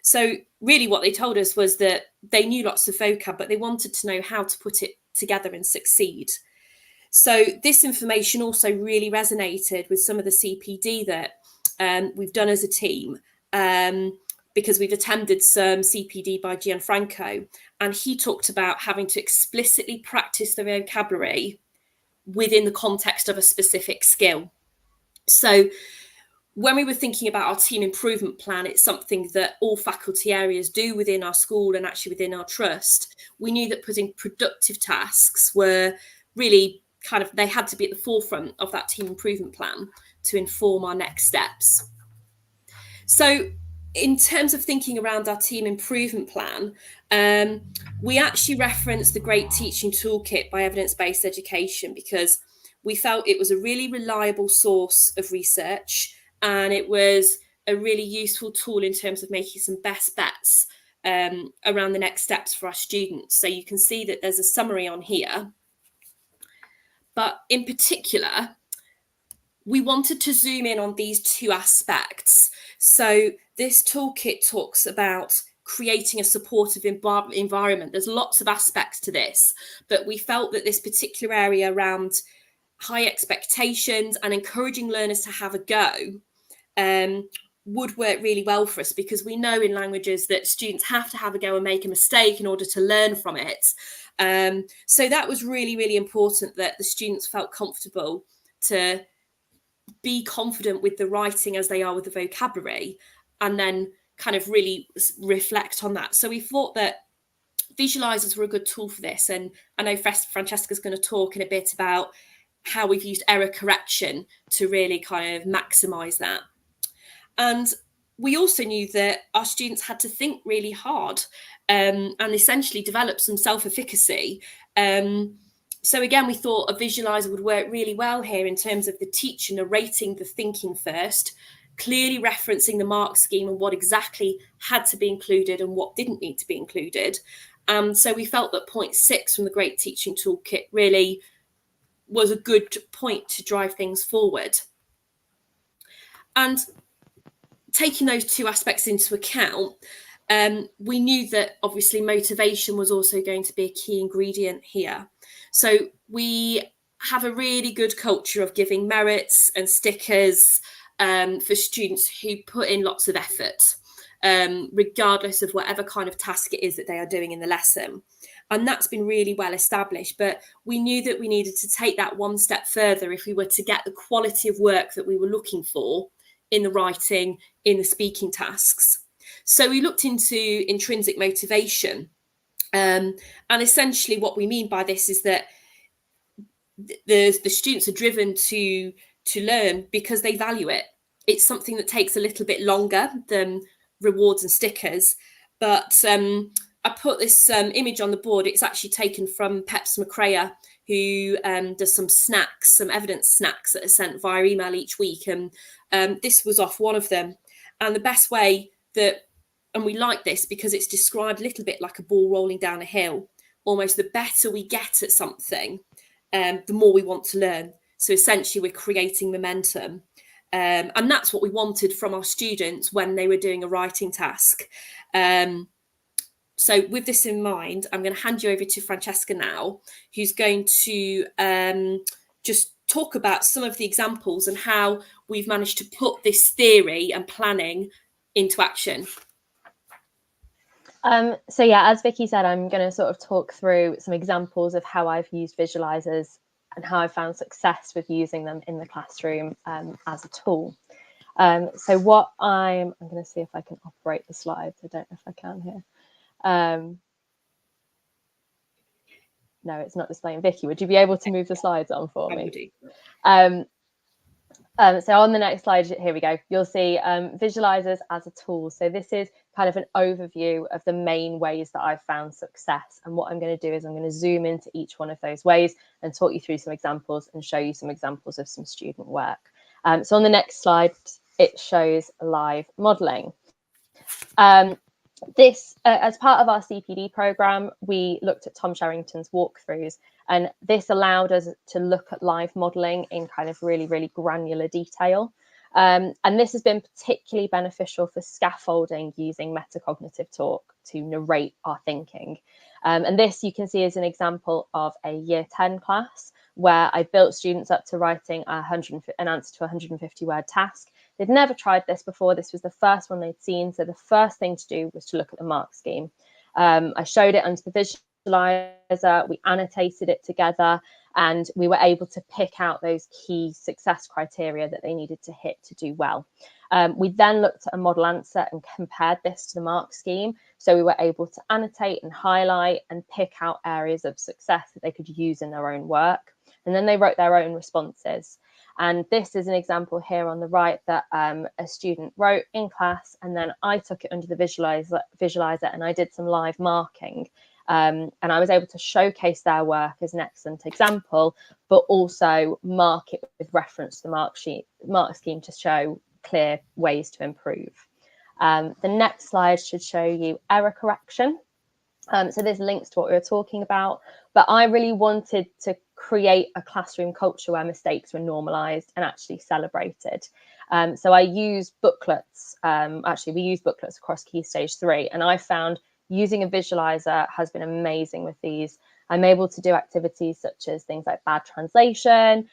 So really what they told us was that they knew lots of vocab, but they wanted to know how to put it together and succeed. So this information also really resonated with some of the CPD that we've done as a team, because we've attended some CPD by Gianfranco, and he talked about having to explicitly practice the vocabulary within the context of a specific skill. So when we were thinking about our team improvement plan, it's something that all faculty areas do within our school and actually within our trust. We knew that putting productive tasks were really kind of, they had to be at the forefront of that team improvement plan to inform our next steps. So in terms of thinking around our team improvement plan, we actually referenced the Great Teaching Toolkit by Evidence-Based Education, because we felt it was a really reliable source of research, and it was a really useful tool in terms of making some best bets around the next steps for our students. So you can see that there's a summary on here. But in particular, we wanted to zoom in on these two aspects. So this toolkit talks about creating a supportive environment. There's lots of aspects to this, but we felt that this particular area around high expectations and encouraging learners to have a go would work really well for us, because we know in languages that students have to have a go and make a mistake in order to learn from it. So that was really, really important, that the students felt comfortable to be confident with the writing as they are with the vocabulary, and then kind of really reflect on that. So we thought that visualizers were a good tool for this. And I know Francesca's going to talk in a bit about how we've used error correction to really kind of maximize that. And we also knew that our students had to think really hard and essentially develop some self-efficacy. So again, we thought a visualizer would work really well here in terms of the teacher narrating the thinking first, clearly referencing the mark scheme and what exactly had to be included and what didn't need to be included. So we felt that point 6 from the Great Teaching Toolkit really was a good point to drive things forward. And taking those two aspects into account, we knew that obviously motivation was also going to be a key ingredient here. So we have a really good culture of giving merits and stickers for students who put in lots of effort, regardless of whatever kind of task it is that they are doing in the lesson. And that's been really well established. But we knew that we needed to take that one step further if we were to get the quality of work that we were looking for in the writing, in the speaking tasks. So we looked into intrinsic motivation. And essentially what we mean by this is that the students are driven to learn because they value it. It's something that takes a little bit longer than rewards and stickers. But I put this image on the board. It's actually taken from Peps McCrea, who does some snacks, some evidence snacks that are sent via email each week. And this was off one of them. And the best way that, and we like this because it's described a little bit like a ball rolling down a hill. Almost the better we get at something, the more we want to learn. So essentially we're creating momentum. And that's what we wanted from our students when they were doing a writing task. So with this in mind, I'm going to hand you over to Francesca now, who's going to just talk about some of the examples and how we've managed to put this theory and planning into action. So yeah, as Vicky said, I'm going to sort of talk through some examples of how I've used visualizers and how I've found success with using them in the classroom as a tool. So what I'm going to see if I can operate the slides. I don't know if I can here. No, it's not displaying. Vicky, would you be able to move the slides on for me? So on the next slide, here we go. You'll see visualizers as a tool. So this is kind of an overview of the main ways that I've found success. And what I'm going to do is I'm going to zoom into each one of those ways and talk you through some examples and show you some examples of some student work. So on the next slide, it shows live modeling. This, as part of our CPD program, we looked at Tom Sherrington's walkthroughs, and this allowed us to look at live modelling in kind of really, really granular detail. And this has been particularly beneficial for scaffolding using metacognitive talk to narrate our thinking. And this you can see is an example of a Year 10 class where I built students up to writing an answer to a 150-word task. They'd never tried this before. This was the first one they'd seen. So the first thing to do was to look at the mark scheme. I showed it under the visualizer. We annotated it together, and we were able to pick out those key success criteria that they needed to hit to do well. We then looked at a model answer and compared this to the mark scheme. So we were able to annotate and highlight and pick out areas of success that they could use in their own work. And then they wrote their own responses. And this is an example here on the right that a student wrote in class, and then I took it under the visualizer and I did some live marking. And I was able to showcase their work as an excellent example, but also mark it with reference to the mark scheme to show clear ways to improve. The next slide should show you error correction. So this links to what we were talking about, but I really wanted to create a classroom culture where mistakes were normalized and actually celebrated. So I use booklets. Actually, we use booklets across Key Stage 3, and I found using a visualizer has been amazing with these. I'm able to do activities such as things like bad translation,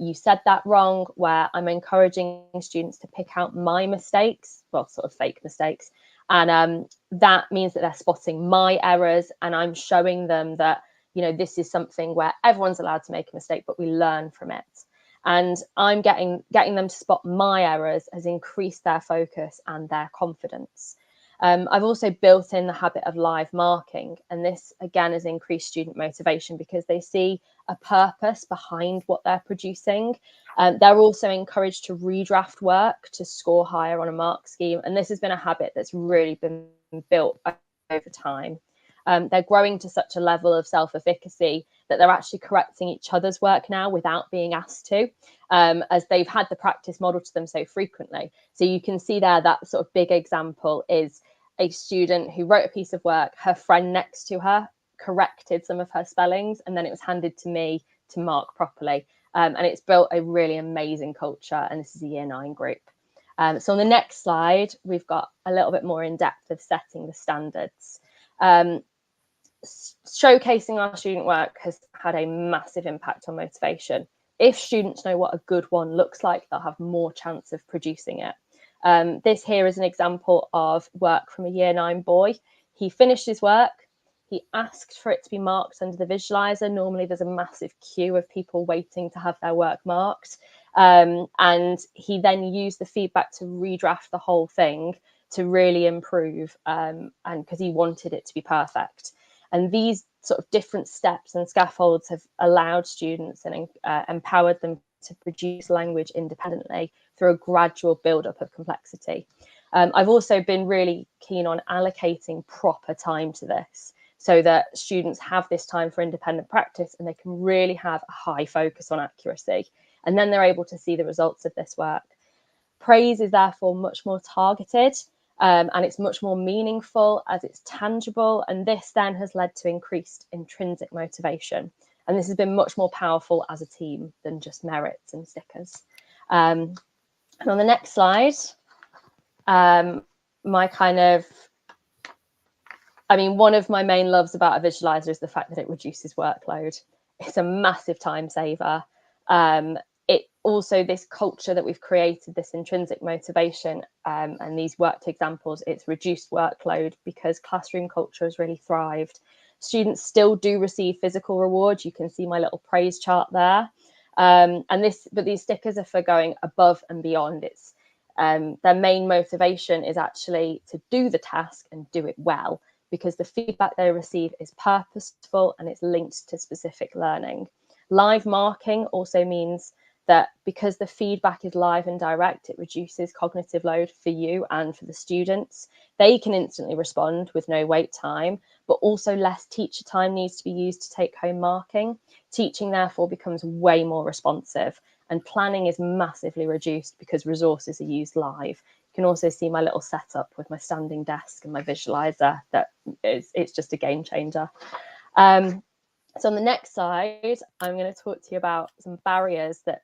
you said that wrong, where I'm encouraging students to pick out my mistakes, well, sort of fake mistakes. And that means that they're spotting my errors, and I'm showing them that, you know, this is something where everyone's allowed to make a mistake, but we learn from it. And I'm getting them to spot my errors has increased their focus and their confidence. I've also built in the habit of live marking, and this again has increased student motivation because they see a purpose behind what they're producing. They're also encouraged to redraft work to score higher on a mark scheme, and this has been a habit that's really been built over time. They're growing to such a level of self-efficacy that they're actually correcting each other's work now without being asked to, as they've had the practice model to them so frequently. So you can see there that sort of big example is a student who wrote a piece of work, her friend next to her corrected some of her spellings, and then it was handed to me to mark properly. And it's built a really amazing culture, and this is a Year 9 group. So on the next slide, we've got a little bit more in depth of setting the standards. Showcasing our student work has had a massive impact on motivation. If students know what a good one looks like, they'll have more chance of producing it. This here is an example of work from a Year 9 boy. He finished his work. He asked for it to be marked under the visualizer. Normally there's a massive queue of people waiting to have their work marked. And he then used the feedback to redraft the whole thing to really improve, and because he wanted it to be perfect. And these sort of different steps and scaffolds have allowed students and empowered them to produce language independently through a gradual build-up of complexity. I've also been really keen on allocating proper time to this so that students have this time for independent practice and they can really have a high focus on accuracy. And then they're able to see the results of this work. Praise is therefore much more targeted, and it's much more meaningful as it's tangible. And this then has led to increased intrinsic motivation. And this has been much more powerful as a team than just merits and stickers. And on the next slide, one of my main loves about a visualizer is the fact that it reduces workload. It's a massive time saver. It also, this culture that we've created, this intrinsic motivation, and these worked examples, it's reduced workload because classroom culture has really thrived. Students still do receive physical rewards. You can see my little praise chart there. But these stickers are for going above and beyond. It's their main motivation is actually to do the task and do it well, because the feedback they receive is purposeful and it's linked to specific learning. Live marking also means that because the feedback is live and direct, it reduces cognitive load for you and for the students. They can instantly respond with no wait time, but also less teacher time needs to be used to take home marking. Teaching therefore becomes way more responsive, and planning is massively reduced because resources are used live. You can also see my little setup with my standing desk and my visualizer. It's just a game changer. So on the next slide, I'm going to talk to you about some barriers that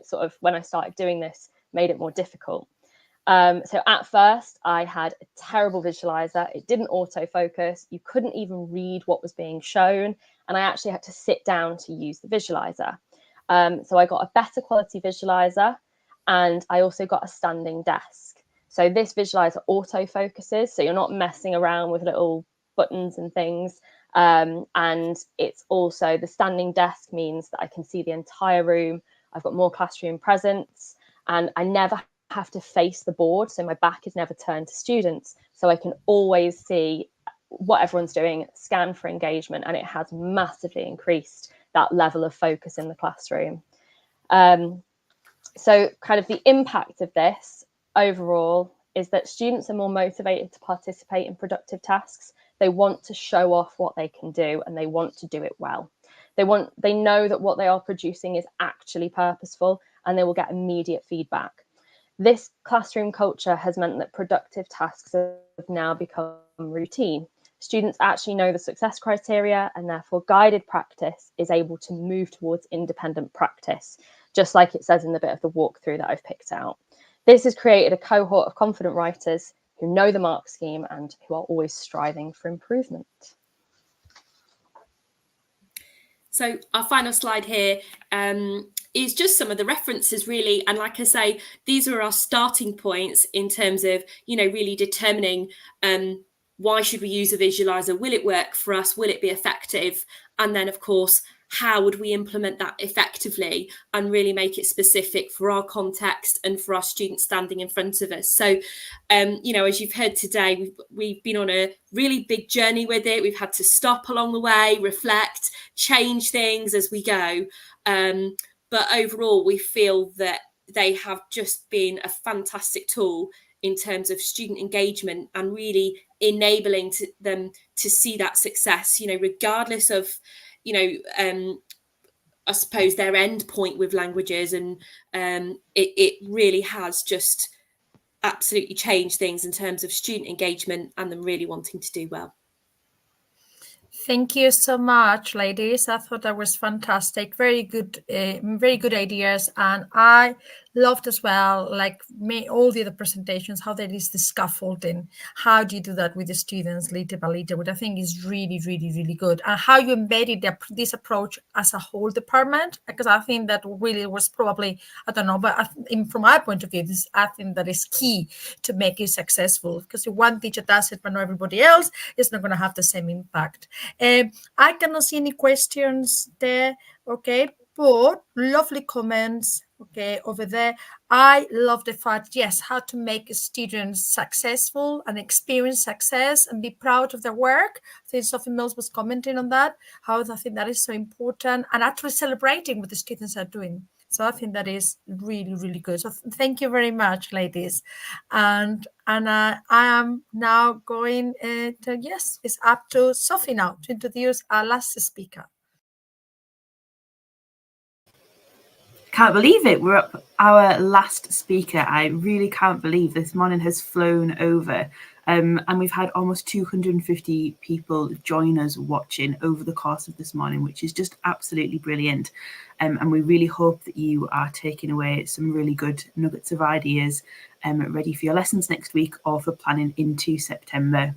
sort of, when I started doing this, made it more difficult. So at first, I had a terrible visualizer. It didn't autofocus. You couldn't even read what was being shown. And I actually had to sit down to use the visualizer. So I got a better quality visualizer, and I also got a standing desk. So this visualizer autofocuses, so you're not messing around with little buttons and things. And it's also, the standing desk means that I can see the entire room. I've got more classroom presence, and I never have to face the board. So my back is never turned to students. So I can always see what everyone's doing, scan for engagement, and it has massively increased that level of focus in the classroom. So kind of the impact of this overall is that students are more motivated to participate in productive tasks. They want to show off what they can do, and they want to do it well. They know that what they are producing is actually purposeful, and they will get immediate feedback. This classroom culture has meant that productive tasks have now become routine. Students actually know the success criteria, and therefore guided practice is able to move towards independent practice, just like it says in the bit of the walkthrough that I've picked out. This has created a cohort of confident writers who know the mark scheme and who are always striving for improvement. So our final slide here is just some of the references, really. And like I say, these are our starting points in terms of, really determining why should we use a visualizer? Will it work for us? Will it be effective? And then, of course, how would we implement that effectively and really make it specific for our context and for our students standing in front of us? So, as you've heard today, we've been on a really big journey with it. We've had to stop along the way, reflect, change things as we go. But overall, we feel that they have just been a fantastic tool in terms of student engagement and really enabling them to see that success, regardless of, I suppose, their end point with languages. And it really has just absolutely changed things in terms of student engagement and them really wanting to do well. Thank you so much, ladies. I thought that was fantastic. Very good ideas. And I loved as well, like all the other presentations, how there is the scaffolding. How do you do that with the students little by little, which I think is really, really, really good. And how you embedded this approach as a whole department, because I think that really was probably, I don't know, but from my point of view, I think that is key to make it successful, because if one teacher does it but not everybody else, it's not going to have the same impact. I cannot see any questions there, okay, but lovely comments, okay, over there. I love the fact, yes, how to make students successful and experience success and be proud of their work. I think Sophie Mills was commenting on that, how I think that is so important, and actually celebrating what the students are doing. So I think that is really, really good. So thank you very much, ladies. And I am now going to, yes, it's up to Sophie now to introduce our last speaker. Can't believe it. We're up our last speaker. I really can't believe this morning has flown over. And we've had almost 250 people join us watching over the course of this morning, which is just absolutely brilliant. And we really hope that you are taking away some really good nuggets of ideas ready for your lessons next week or for planning into September.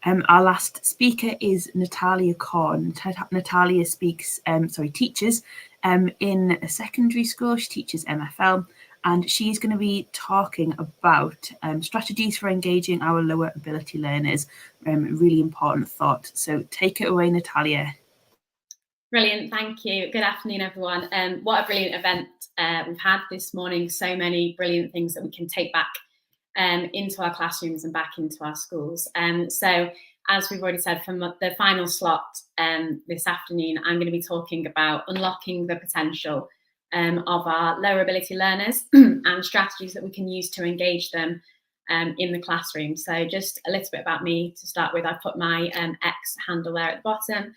Our last speaker is Natalia Korn. Natalia teaches in a secondary school. She teaches MFL, and she's going to be talking about strategies for engaging our lower ability learners. Really important thought. So take it away, Natalia. Brilliant, thank you. Good afternoon, everyone. What a brilliant event we've had this morning. So many brilliant things that we can take back into our classrooms and back into our schools. So as we've already said, from the final slot this afternoon, I'm going to be talking about unlocking the potential of our lower ability learners and strategies that we can use to engage them in the classroom. So just a little bit about me to start with. I've put my X handle there at the bottom.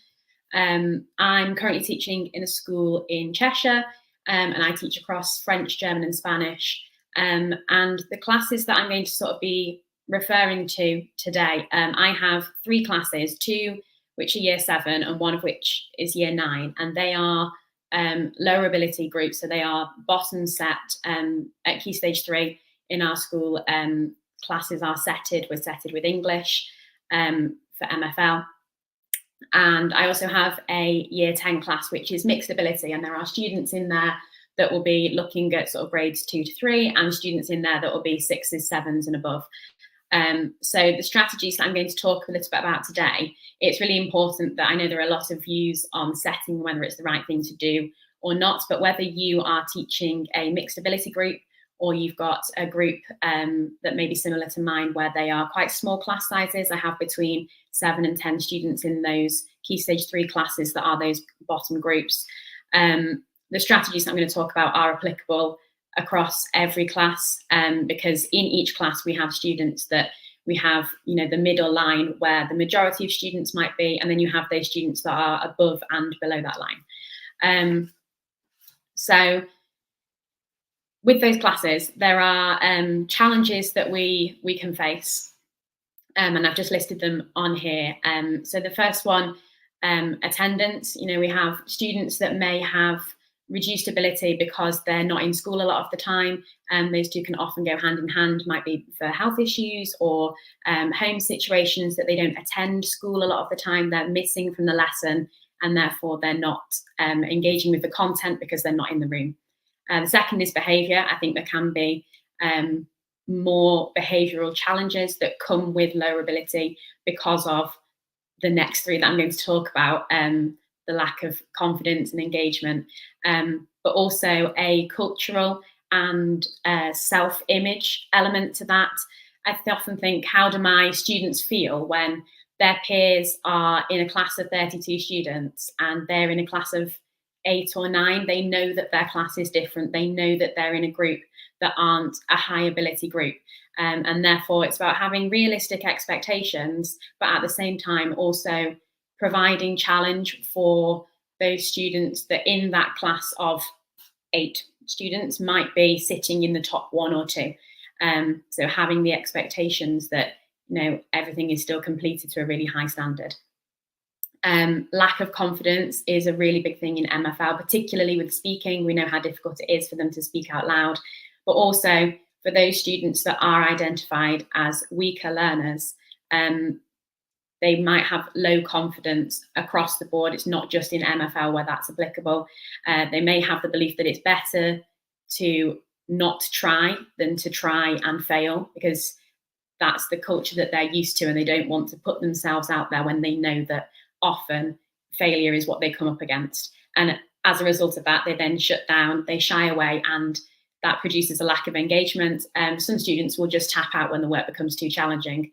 I'm currently teaching in a school in Cheshire, and I teach across French, German and Spanish. And the classes that I'm going to sort of be referring to today, I have 3 classes, 2 which are year 7 and 1 of which is year 9, and they are lower ability groups. So they are bottom set at Key Stage 3 in our school. Classes are we're setted with English for MFL. And I also have a year 10 class, which is mixed ability, and there are students in there that will be looking at sort of grades 2 to 3 and students in there that will be 6s, 7s and above. So the strategies that I'm going to talk a little bit about today, it's really important that I know there are a lot of views on setting whether it's the right thing to do or not, but whether you are teaching a mixed ability group or you've got a group that may be similar to mine where they are quite small class sizes. I have between 7 and 10 students in those Key Stage 3 classes that are those bottom groups. The strategies that I'm going to talk about are applicable across every class, because in each class we have students that we have, the middle line where the majority of students might be, and then you have those students that are above and below that line. So with those classes, there are challenges that we can face, and I've just listed them on here. So the first one, attendance. We have students that may have reduced ability because they're not in school a lot of the time, and those two can often go hand in hand, might be for health issues or home situations that they don't attend school a lot of the time. They're missing from the lesson and therefore they're not engaging with the content because they're not in the room. The second is behaviour. I think there can be more behavioural challenges that come with lower ability because of the next 3 that I'm going to talk about, the lack of confidence and engagement, but also a cultural and self-image element to that. I often think, how do my students feel when their peers are in a class of 32 students and they're in a class of 8 or 9, they know that their class is different. They know that they're in a group that aren't a high ability group. And therefore, it's about having realistic expectations, but at the same time, also providing challenge for those students that in that class of 8 students might be sitting in the top 1 or 2. So having the expectations that, everything is still completed to a really high standard. Lack of confidence is a really big thing in MFL, particularly with speaking. We know how difficult it is for them to speak out loud, but also for those students that are identified as weaker learners, they might have low confidence across the board. It's not just in MFL where that's applicable. They may have the belief that it's better to not try than to try and fail, because that's the culture that they're used to, and they don't want to put themselves out there when they know that often failure is what they come up against. And as a result of that, they then shut down, they shy away, and that produces a lack of engagement. Some students will just tap out when the work becomes too challenging,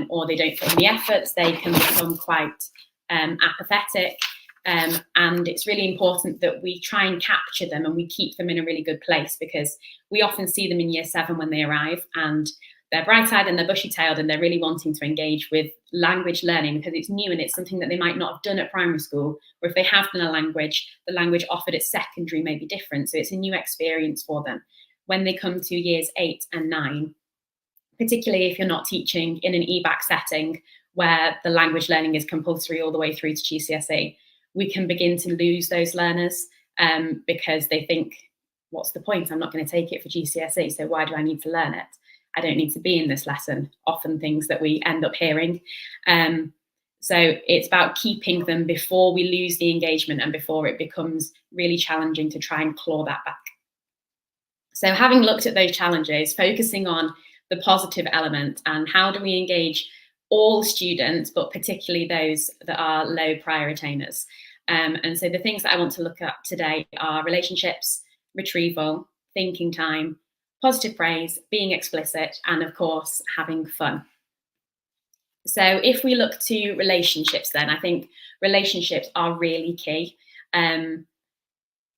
or they don't put in the efforts. They can become quite apathetic. And it's really important that we try and capture them and we keep them in a really good place, because we often see them in year 7 when they arrive, and they're bright-eyed and they're bushy-tailed and they're really wanting to engage with language learning because it's new and it's something that they might not have done at primary school, or if they have done a language, the language offered at secondary may be different. So it's a new experience for them. When they come to years 8 and 9, particularly if you're not teaching in an EBAC setting where the language learning is compulsory all the way through to GCSE, we can begin to lose those learners because they think, what's the point? I'm not going to take it for GCSE, so why do I need to learn it? I don't need to be in this lesson. Often things that we end up hearing. So it's about keeping them before we lose the engagement and before it becomes really challenging to try and claw that back. So having looked at those challenges, focusing on the positive element and how do we engage all students, but particularly those that are low prior attainers. And so the things that I want to look at today are relationships, retrieval, thinking time, positive praise, being explicit, and of course, having fun. So if we look to relationships, then I think relationships are really key.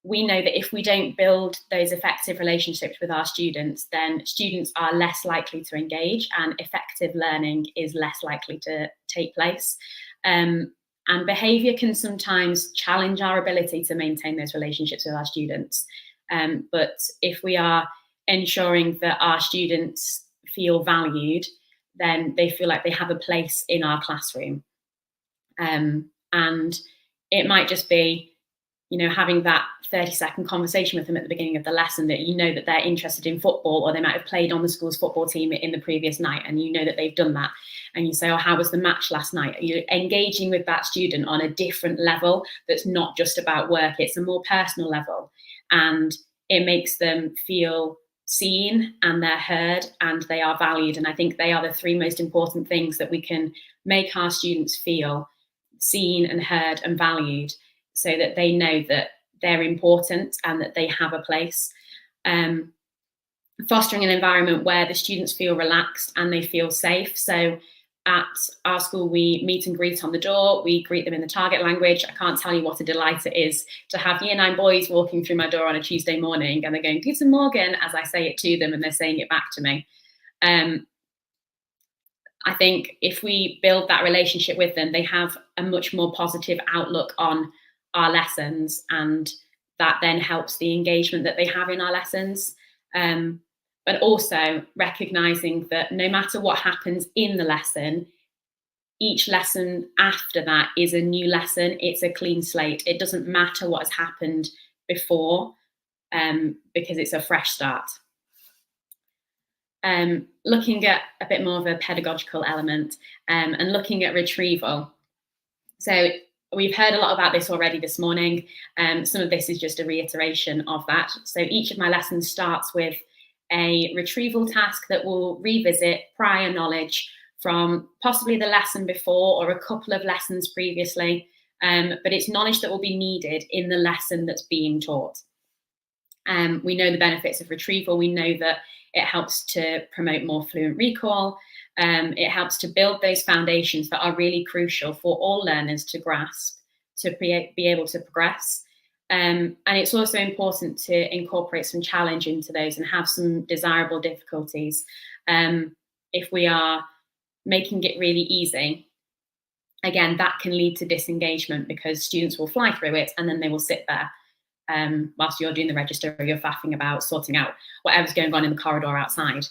We know that if we don't build those effective relationships with our students, then students are less likely to engage and effective learning is less likely to take place. And behaviour can sometimes challenge our ability to maintain those relationships with our students. But if we are ensuring that our students feel valued, then they feel like they have a place in our classroom. And it might just be, having that 30-second conversation with them at the beginning of the lesson that that they're interested in football, or they might have played on the school's football team in the previous night, and that they've done that. And you say, oh, how was the match last night? You're engaging with that student on a different level that's not just about work. It's a more personal level. And it makes them feel seen and they're heard and they are valued. And I think they are the 3 most important things that we can make our students feel seen and heard and valued, so that they know that they're important and that they have a place. Fostering an environment where the students feel relaxed and they feel safe. So at our school, we meet and greet on the door. We greet them in the target language. I can't tell you what a delight it is to have year 9 boys walking through my door on a Tuesday morning and they're going, "Guten Morgen," as I say it to them and they're saying it back to me. I think if we build that relationship with them, they have a much more positive outlook on our lessons, and that then helps the engagement that they have in our lessons. But also recognizing that no matter what happens in the lesson, each lesson after that is a new lesson. It's a clean slate. It doesn't matter what has happened before, because it's a fresh start. Looking at a bit more of a pedagogical element, and looking at retrieval. So we've heard a lot about this already this morning. Some of this is just a reiteration of that. So each of my lessons starts with a retrieval task that will revisit prior knowledge from possibly the lesson before or a couple of lessons previously, but it's knowledge that will be needed in the lesson that's being taught. We know the benefits of retrieval. We know that it helps to promote more fluent recall. It helps to build those foundations that are really crucial for all learners to grasp, to be able to progress. And it's also important to incorporate some challenge into those and have some desirable difficulties. If we are making it really easy, again, that can lead to disengagement because students will fly through it and then they will sit there whilst you're doing the register or you're faffing about, sorting out whatever's going on in the corridor outside.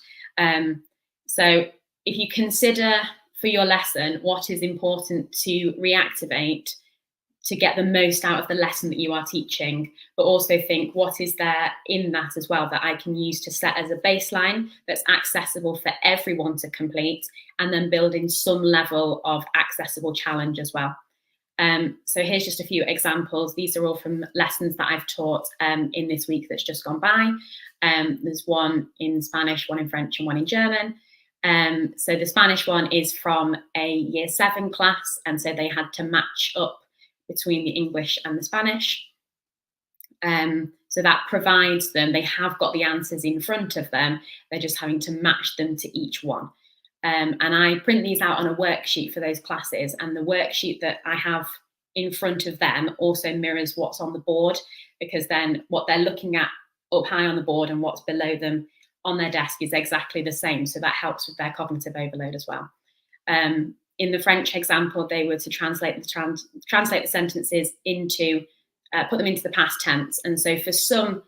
So if you consider for your lesson what is important to reactivate to get the most out of the lesson that you are teaching, but also think what is there in that as well that I can use to set as a baseline that's accessible for everyone to complete, and then build in some level of accessible challenge as well. So here's just a few examples. These are all from lessons that I've taught in this week that's just gone by. There's one in Spanish, one in French, and one in German. So the Spanish one is from a year 7 class, and so they had to match up between the English and the Spanish. So that provides them, they have got the answers in front of them, they're just having to match them to each one. And I print these out on a worksheet for those classes, and the worksheet that I have in front of them also mirrors what's on the board, because then what they're looking at up high on the board and what's below them on their desk is exactly the same. So that helps with their cognitive overload as well. In the French example, they were to translate the sentences into, put them into the past tense. And so for some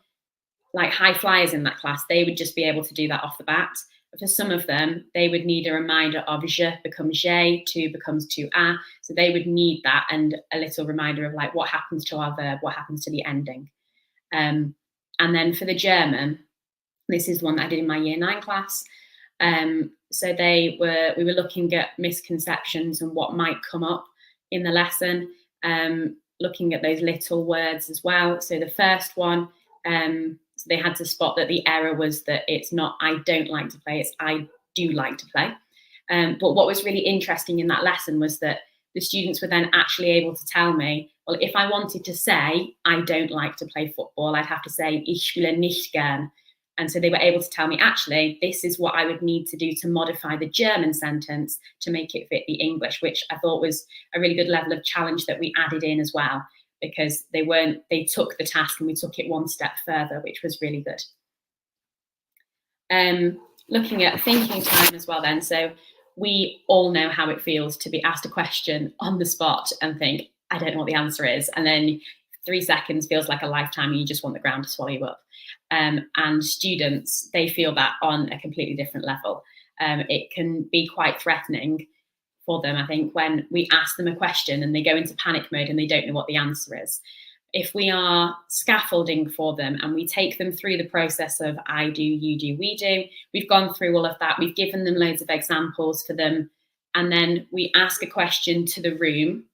like high flyers in that class, they would just be able to do that off the bat. But for some of them, they would need a reminder of je becomes j'ai, tu becomes tu as. So they would need that and a little reminder of like what happens to our verb, what happens to the ending. And then for the German, this is one that I did in my year 9 class. So we were looking at misconceptions and what might come up in the lesson, looking at those little words as well. So the first one, so they had to spot that the error was that it's not I don't like to play, it's I do like to play. But what was really interesting in that lesson was that the students were then actually able to tell me, well, if I wanted to say I don't like to play football, I'd have to say ich spiele nicht gern. And so they were able to tell me, actually, this is what I would need to do to modify the German sentence to make it fit the English, which I thought was a really good level of challenge that we added in as well, because they took the task and we took it one step further, which was really good. Looking at thinking time as well then. So we all know how it feels to be asked a question on the spot and think, I don't know what the answer is. And then 3 seconds feels like a lifetime and you just want the ground to swallow you up. And students, they feel that on a completely different level. It can be quite threatening for them, I think, when we ask them a question and they go into panic mode and they don't know what the answer is. If we are scaffolding for them and we take them through the process of I do, you do, we do, we've gone through all of that, we've given them loads of examples for them, and then we ask a question to the room.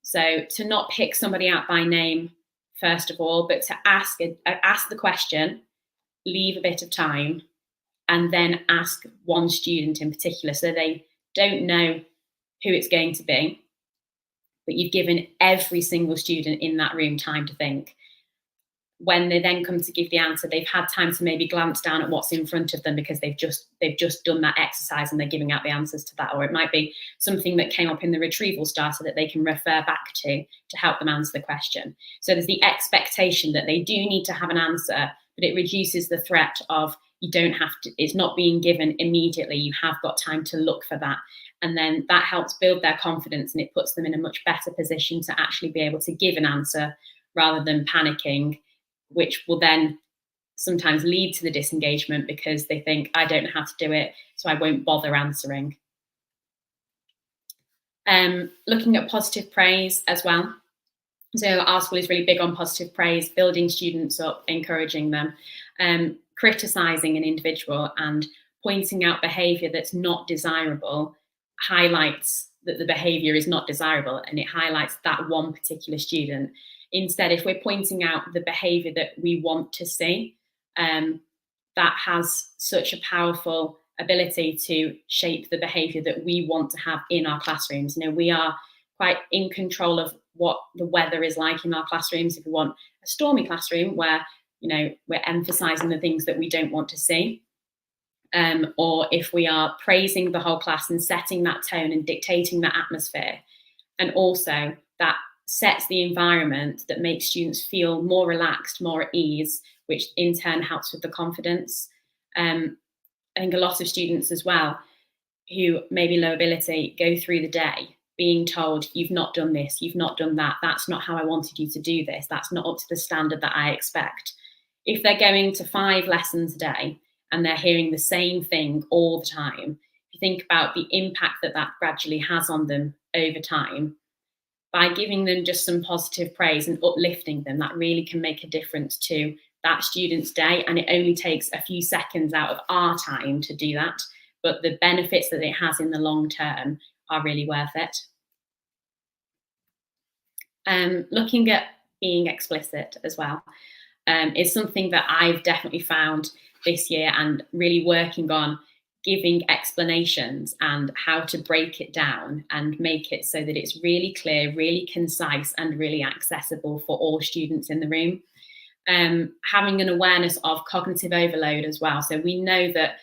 So to not pick somebody out by name, first of all, but to ask the question, leave a bit of time, and then ask one student in particular. So they don't know who it's going to be, but you've given every single student in that room time to think. When they then come to give the answer, they've had time to maybe glance down at what's in front of them because they've just done that exercise and they're giving out the answers to that. Or it might be something that came up in the retrieval starter that they can refer back to help them answer the question. So there's the expectation that they do need to have an answer, but it reduces the threat of you don't have to, it's not being given immediately. You have got time to look for that. And then that helps build their confidence and it puts them in a much better position to actually be able to give an answer rather than panicking, which will then sometimes lead to the disengagement because they think, I don't know how to do it, so I won't bother answering. Looking at positive praise as well. So our school is really big on positive praise, building students up, encouraging them, criticising an individual and pointing out behaviour that's not desirable highlights that the behaviour is not desirable, and it highlights that one particular student. Instead, if we're pointing out the behaviour that we want to see, that has such a powerful ability to shape the behaviour that we want to have in our classrooms. You know, we are quite in control of what the weather is like in our classrooms. If we want a stormy classroom where, you know, we're emphasising the things that we don't want to see, or if we are praising the whole class and setting that tone and dictating that atmosphere, and also that sets the environment that makes students feel more relaxed, more at ease, which in turn helps with the confidence. I think a lot of students as well who may be low ability go through the day being told, you've not done this, you've not done that, that's not how I wanted you to do this, that's not up to the standard that I expect. If they're going to 5 lessons a day and they're hearing the same thing all the time, if you think about the impact that that gradually has on them over time, by giving them just some positive praise and uplifting them, that really can make a difference to that student's day. And it only takes a few seconds out of our time to do that, but the benefits that it has in the long term are really worth it. Looking at being explicit as well is something that I've definitely found this year, and really working on giving explanations and how to break it down and make it so that it's really clear, really concise, and really accessible for all students in the room. Having an awareness of cognitive overload as well. So we know that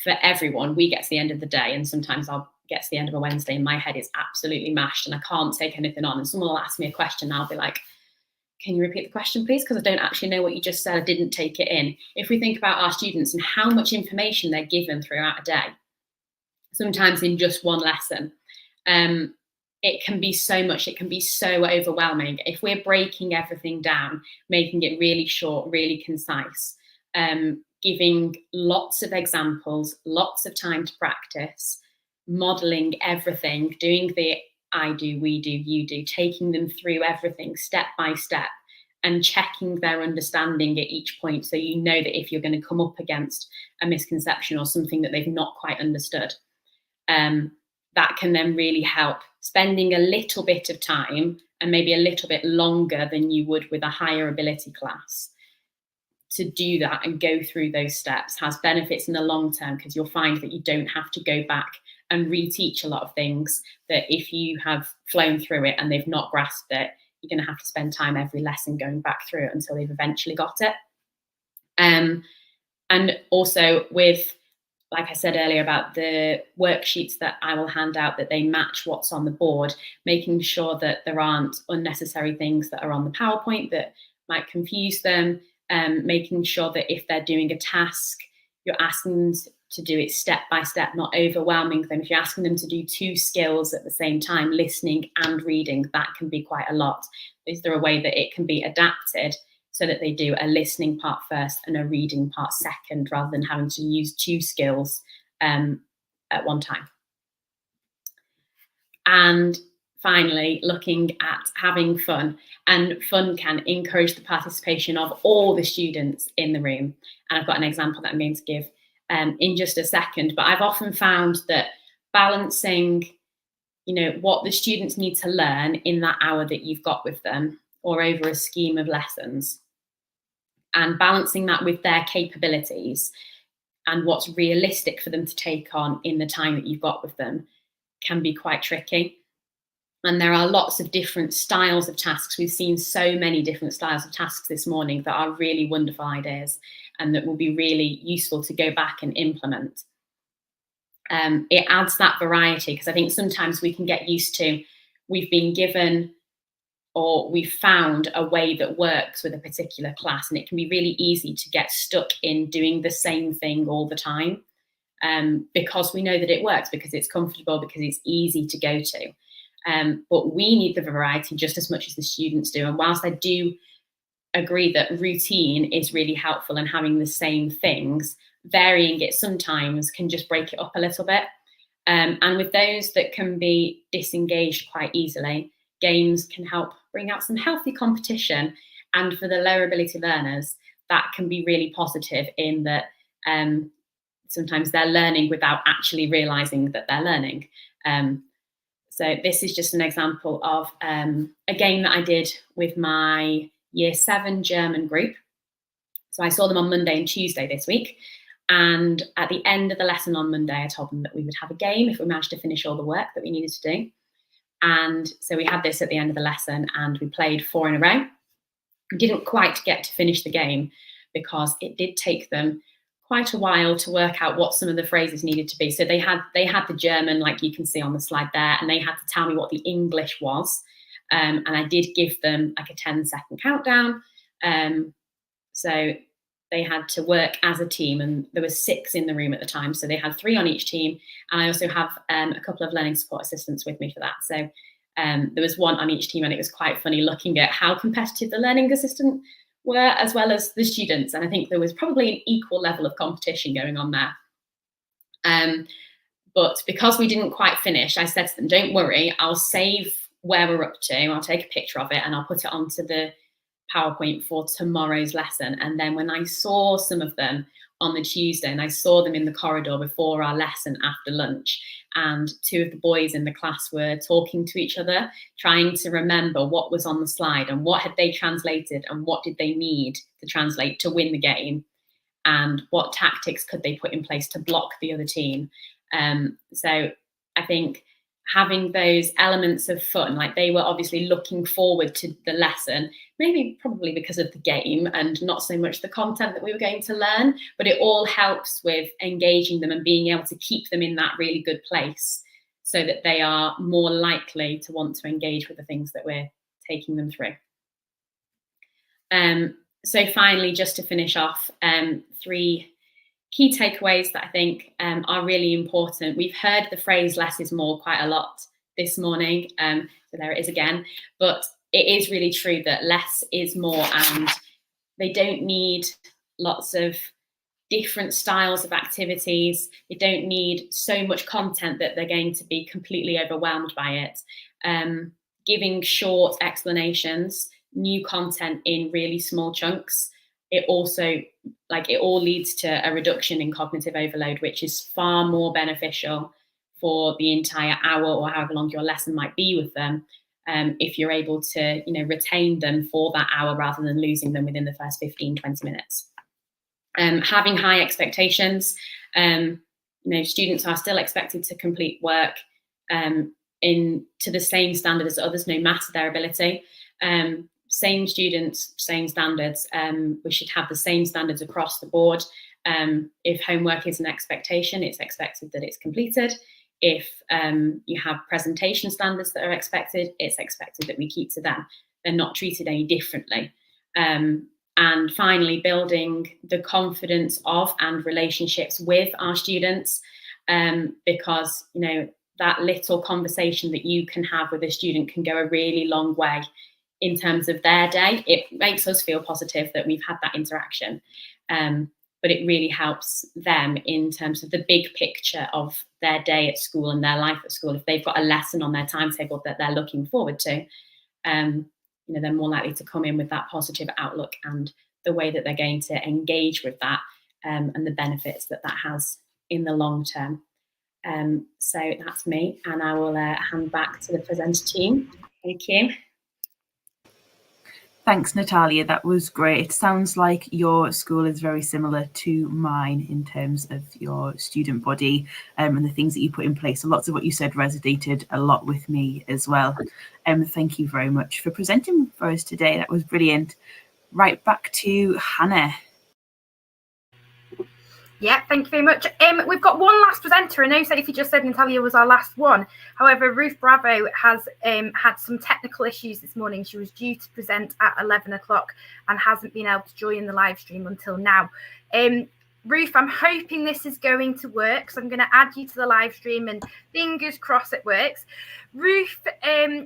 for everyone, we get to the end of the day, and sometimes I'll get to the end of a Wednesday and my head is absolutely mashed and I can't take anything on, and someone will ask me a question and I'll be like, can you repeat the question, please? Because I don't actually know what you just said. I didn't take it in. If we think about our students and how much information they're given throughout a day, sometimes in just one lesson, it can be so much, it can be so overwhelming. If we're breaking everything down, making it really short, really concise, giving lots of examples, lots of time to practice, modeling everything, doing the I do, we do, you do, taking them through everything step by step and checking their understanding at each point, so you know that if you're going to come up against a misconception or something that they've not quite understood, that can then really help. Spending a little bit of time and maybe a little bit longer than you would with a higher ability class to do that and go through those steps has benefits in the long term, because you'll find that you don't have to go back and reteach a lot of things that if you have flown through it and they've not grasped it, you're going to have to spend time every lesson going back through it until they've eventually got it. And also with, like I said earlier about the worksheets that I will hand out, that they match what's on the board, making sure that there aren't unnecessary things that are on the PowerPoint that might confuse them, making sure that if they're doing a task, you're asking them to do it step by step, not overwhelming them. If you're asking them to do 2 skills at the same time, listening and reading, that can be quite a lot. Is there a way that it can be adapted so that they do a listening part first and a reading part second, rather than having to use 2 skills at one time? And finally, looking at having fun, and fun can encourage the participation of all the students in the room. And I've got an example that I'm going to give in just a second, but I've often found that balancing, what the students need to learn in that hour that you've got with them, or over a scheme of lessons, and balancing that with their capabilities and what's realistic for them to take on in the time that you've got with them, can be quite tricky. And there are lots of different styles of tasks. We've seen so many different styles of tasks this morning that are really wonderful ideas and that will be really useful to go back and implement. It adds that variety, because I think sometimes we can get used to, we've been given or we've found a way that works with a particular class, and it can be really easy to get stuck in doing the same thing all the time, because we know that it works, because it's comfortable, because it's easy to go to. But we need the variety just as much as the students do. And whilst I do agree that routine is really helpful and having the same things, varying it sometimes can just break it up a little bit. And with those that can be disengaged quite easily, games can help bring out some healthy competition. And for the lower ability learners, that can be really positive in that sometimes they're learning without actually realizing that they're learning. So this is just an example of a game that I did with my Year 7 German group. So I saw them on Monday and Tuesday this week. And at the end of the lesson on Monday, I told them that we would have a game if we managed to finish all the work that we needed to do. And so we had this at the end of the lesson, and we played 4 in a row. We didn't quite get to finish the game because it did take them quite a while to work out what some of the phrases needed to be. So they had the German, like you can see on the slide there, and they had to tell me what the English was. And I did give them like a 10-second countdown. So they had to work as a team, and there were 6 in the room at the time. So they had 3 on each team. And I also have a couple of learning support assistants with me for that. So there was 1 on each team, and it was quite funny looking at how competitive the learning assistant were as well as the students. And I think there was probably an equal level of competition going on there. But because we didn't quite finish, I said to them, don't worry, I'll save where we're up to. I'll take a picture of it and I'll put it onto the PowerPoint for tomorrow's lesson. And then when I saw some of them on the Tuesday, and I saw them in the corridor before our lesson after lunch, and 2 of the boys in the class were talking to each other, trying to remember what was on the slide and what had they translated and what did they need to translate to win the game, and what tactics could they put in place to block the other team. So I think having those elements of fun, like they were obviously looking forward to the lesson, probably because of the game and not so much the content that we were going to learn, but it all helps with engaging them and being able to keep them in that really good place so that they are more likely to want to engage with the things that we're taking them through. So finally, just to finish off, 3 key takeaways that I think are really important. We've heard the phrase less is more quite a lot this morning, so there it is again, but it is really true that less is more, and they don't need lots of different styles of activities. They don't need so much content that they're going to be completely overwhelmed by it. Giving short explanations, new content in really small chunks, it all leads to a reduction in cognitive overload, which is far more beneficial for the entire hour or however long your lesson might be with them, if you're able to retain them for that hour rather than losing them within the first 15-20 minutes. Having high expectations, students are still expected to complete work to the same standard as others, no matter their ability. Same students, same standards. We should have the same standards across the board. If homework is an expectation, it's expected that it's completed. If you have presentation standards that are expected, it's expected that we keep to them. They're not treated any differently. And finally, building the confidence of and relationships with our students, because that little conversation that you can have with a student can go a really long way in terms of their day. It makes us feel positive that we've had that interaction, but it really helps them in terms of the big picture of their day at school and their life at school. If they've got a lesson on their timetable that they're looking forward to, they're more likely to come in with that positive outlook and the way that they're going to engage with that, and the benefits that has in the long term. So that's me, and I will hand back to the presenter team. Thank you. Thanks, Natalia. That was great. It sounds like your school is very similar to mine in terms of your student body and the things that you put in place. So lots of what you said resonated a lot with me as well. Thank you very much for presenting for us today. That was brilliant. Right, back to Hannah. Yeah, thank you very much. We've got one last presenter. I know Sophie just said Natalia was our last one. However, Ruth Bravo has had some technical issues this morning. She was due to present at 11 o'clock and hasn't been able to join the live stream until now. Ruth, I'm hoping this is going to work, so I'm going to add you to the live stream and fingers crossed it works. Ruth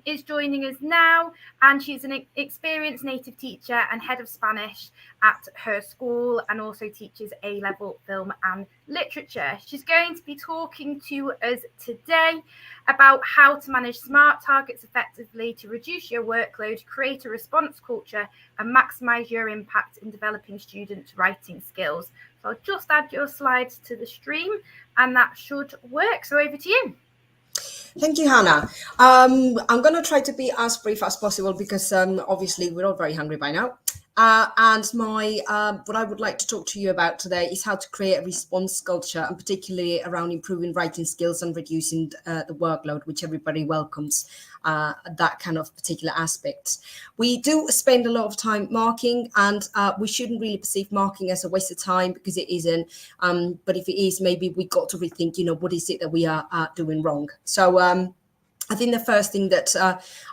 is joining us now, and she's an experienced native teacher and head of Spanish at her school, and also teaches A-level film and literature. She's going to be talking to us today about how to manage SMART targets effectively to reduce your workload, create a response culture, and maximize your impact in developing students' writing skills. So I'll just add your slides to the stream, and that should work. So over to you. Thank you, Hannah. I'm going to try to be as brief as possible because obviously we're all very hungry by now. And what I would like to talk to you about today is how to create a response culture, and particularly around improving writing skills and reducing the workload, which everybody welcomes, that kind of particular aspect. We do spend a lot of time marking, and we shouldn't really perceive marking as a waste of time, because it isn't. But if it is, maybe we got to rethink, what is it that we are doing wrong. So I think the first thing that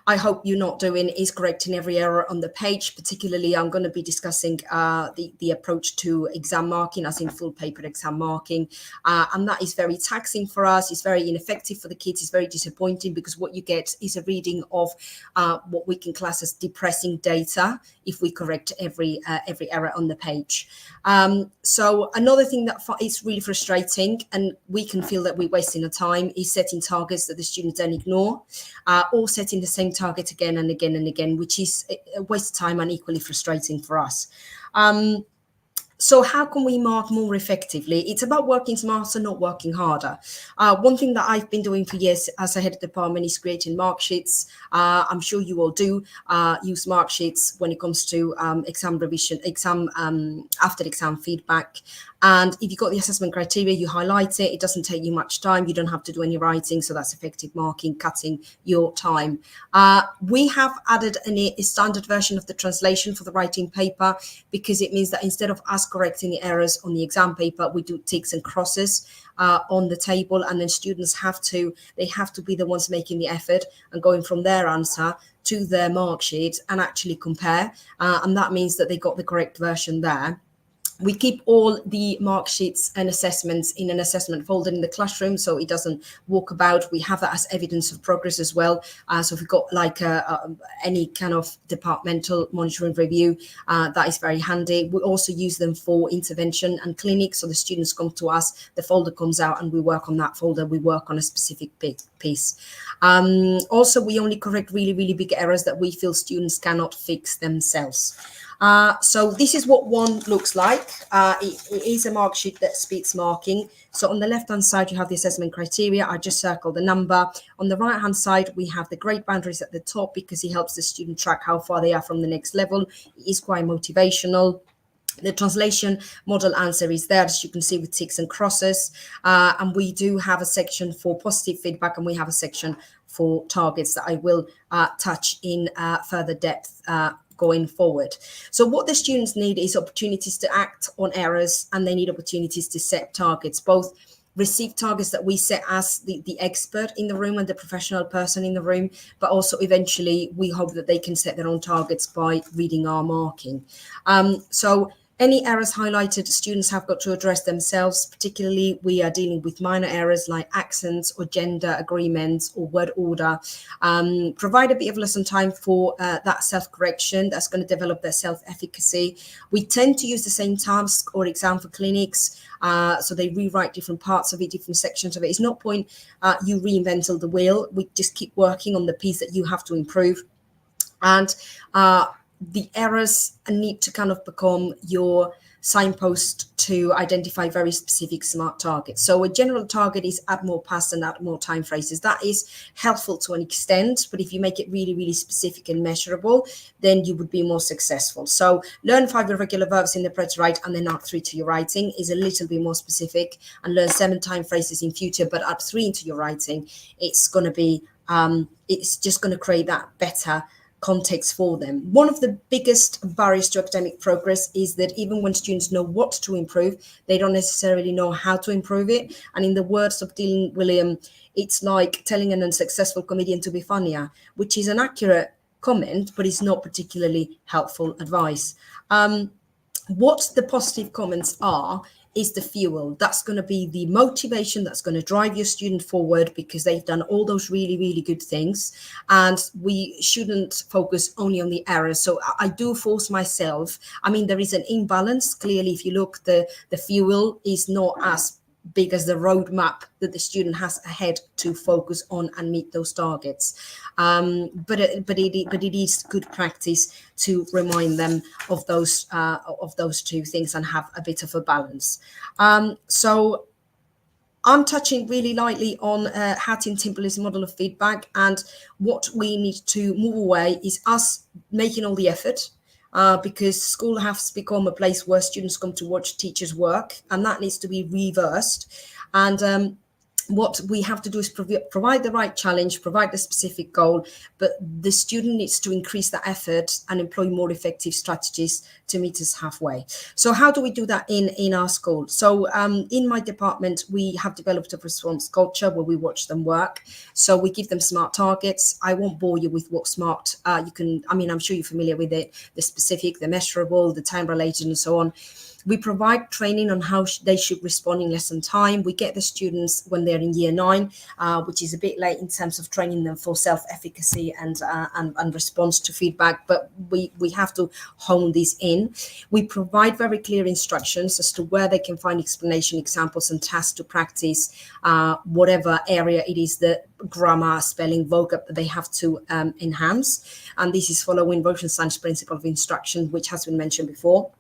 I hope you're not doing is correcting every error on the page. Particularly, I'm going to be discussing the approach to exam marking, as in full paper exam marking. And that is very taxing for us. It's very ineffective for the kids. It's very disappointing because what you get is a reading of what we can class as depressing data if we correct every error on the page. So another thing that is really frustrating, and we can feel that we're wasting our time, is setting targets that the students then ignore. Or setting the same target again and again and again, which is a waste of time and equally frustrating for us. So how can we mark more effectively? It's about working smarter, not working harder. One thing that I've been doing for years as a head of department is creating mark sheets. I'm sure you all do use mark sheets when it comes to exam revision, after exam feedback. And if you've got the assessment criteria, you highlight it. It doesn't take you much time. You don't have to do any writing. So that's effective marking, cutting your time. We have added a standard version of the translation for the writing paper, because it means that instead of us correcting the errors on the exam paper, we do ticks and crosses on the table, and then students have to be the ones making the effort and going from their answer to their mark sheet and actually compare. And that means that they got the correct version there. We keep all the mark sheets and assessments in an assessment folder in the classroom, so it doesn't walk about. We have that as evidence of progress as well. So if we've got like any kind of departmental monitoring review, that is very handy. We also use them for intervention and clinics. So the students come to us, the folder comes out, and we work on that folder. We work on a specific piece. Also, we only correct really, really big errors that we feel students cannot fix themselves. So this is what one looks like. It is a mark sheet that speeds marking. So on the left-hand side, you have the assessment criteria. I just circled the number. On the right-hand side, we have the grade boundaries at the top, because it helps the student track how far they are from the next level. It is quite motivational. The translation model answer is there, as you can see, with ticks and crosses. And we do have a section for positive feedback, and we have a section for targets that I will touch in further depth going forward. So what the students need is opportunities to act on errors, and they need opportunities to set targets, both receive targets that we set as the expert in the room and the professional person in the room, but also eventually we hope that they can set their own targets by reading our marking. So any errors highlighted, students have got to address themselves. Particularly, we are dealing with minor errors like accents or gender agreements or word order. Provide a bit of lesson time for that self-correction. That's going to develop their self-efficacy. We tend to use the same task or exam for clinics. So they rewrite different parts of it, different sections of it. It's not point you reinventing the wheel. We just keep working on the piece that you have to improve. And the errors need to kind of become your signpost to identify very specific smart targets. So a general target is add more past and add more time phrases. That is helpful to an extent, but if you make it really, really specific and measurable, then you would be more successful. So learn 5 irregular verbs in the prep to write and then add 3 to your writing is a little bit more specific, and learn 7 time phrases in future, but add 3 into your writing. It's going to be, it's just going to create that better context for them. One of the biggest barriers to academic progress is that even when students know what to improve, they don't necessarily know how to improve it. And in the words of Dylan William, it's like telling an unsuccessful comedian to be funnier, which is an accurate comment, but it's not particularly helpful advice. What the positive comments are is the fuel. That's going to be the motivation that's going to drive your student forward, because they've done all those really, really good things. And we shouldn't focus only on the errors. So I do force myself. I mean, there is an imbalance. Clearly, if you look, the fuel is not as big as the roadmap that the student has ahead to focus on and meet those targets. But it is good practice to remind them of those 2 things and have a bit of a balance. So I'm touching really lightly on Hattie and Timberley's model of feedback, and what we need to move away is us making all the effort. Because school has become a place where students come to watch teachers work, and that needs to be reversed. And what we have to do is provide the right challenge, provide the specific goal, but the student needs to increase the effort and employ more effective strategies to meet us halfway. So how do we do that in our school? So in my department, we have developed a response culture where we watch them work. So we give them SMART targets. I won't bore you with what SMART, I'm sure you're familiar with it, the specific, the measurable, the time related, and so on. We provide training on how they should respond in lesson time. We get the students when they're in year 9, which is a bit late in terms of training them for self-efficacy and response to feedback, but we have to hone this in. We provide very clear instructions as to where they can find explanation, examples, and tasks to practice whatever area it is, the grammar, spelling, vocab that they have to enhance. And this is following Rosenson's principle of instruction, which has been mentioned before.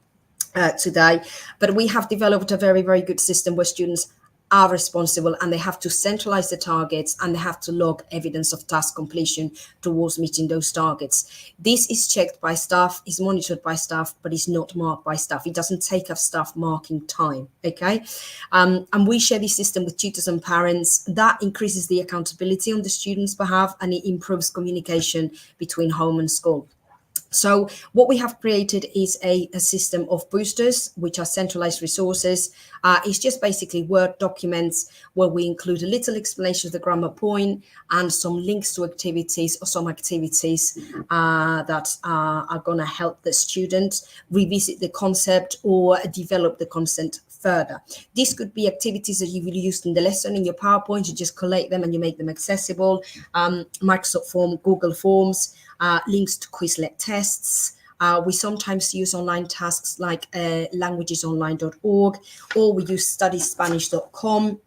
Today, but we have developed a very, very good system where students are responsible and they have to centralize the targets and they have to log evidence of task completion towards meeting those targets. This is checked by staff, is monitored by staff, but is not marked by staff. It doesn't take up staff marking time, okay? And we share this system with tutors and parents. That increases the accountability on the students' behalf and it improves communication between home and school. So what we have created is a system of boosters, which are centralized resources. It's just basically Word documents where we include a little explanation of the grammar point and some links to activities or some activities that are going to help the student revisit the concept or develop the concept further. This could be activities that you've used in the lesson in your PowerPoint. You just collate them and you make them accessible. Microsoft Form, Google Forms, links to Quizlet tests. We sometimes use online tasks like languagesonline.org, or we use studyspanish.com,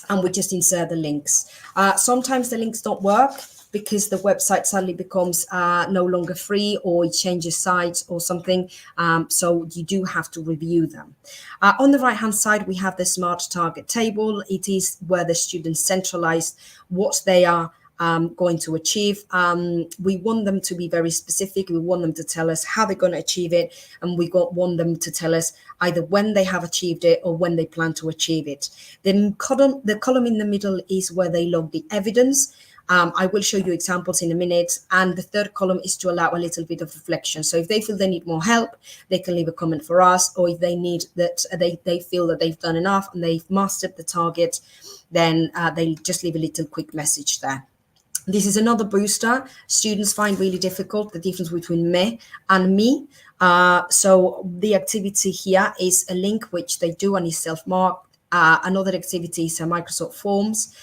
and we just insert the links. Sometimes the links don't work because the website suddenly becomes no longer free or it changes sites or something. So you do have to review them. On the right-hand side, we have the SMART target table. It is where the students centralize what they are going to achieve. We want them to be very specific. We want them to tell us how they're going to achieve it. And we want them to tell us either when they have achieved it or when they plan to achieve it. The column in the middle is where they log the evidence. I will show you examples in a minute. And the third column is to allow a little bit of reflection. So if they feel they need more help, they can leave a comment for us. Or if they need that, they feel that they've done enough and they've mastered the target, then they just leave a little quick message there. This is another booster students find really difficult, the difference between me and me. So the activity here is a link which they do and is self-marked. Another activity is Microsoft Forms,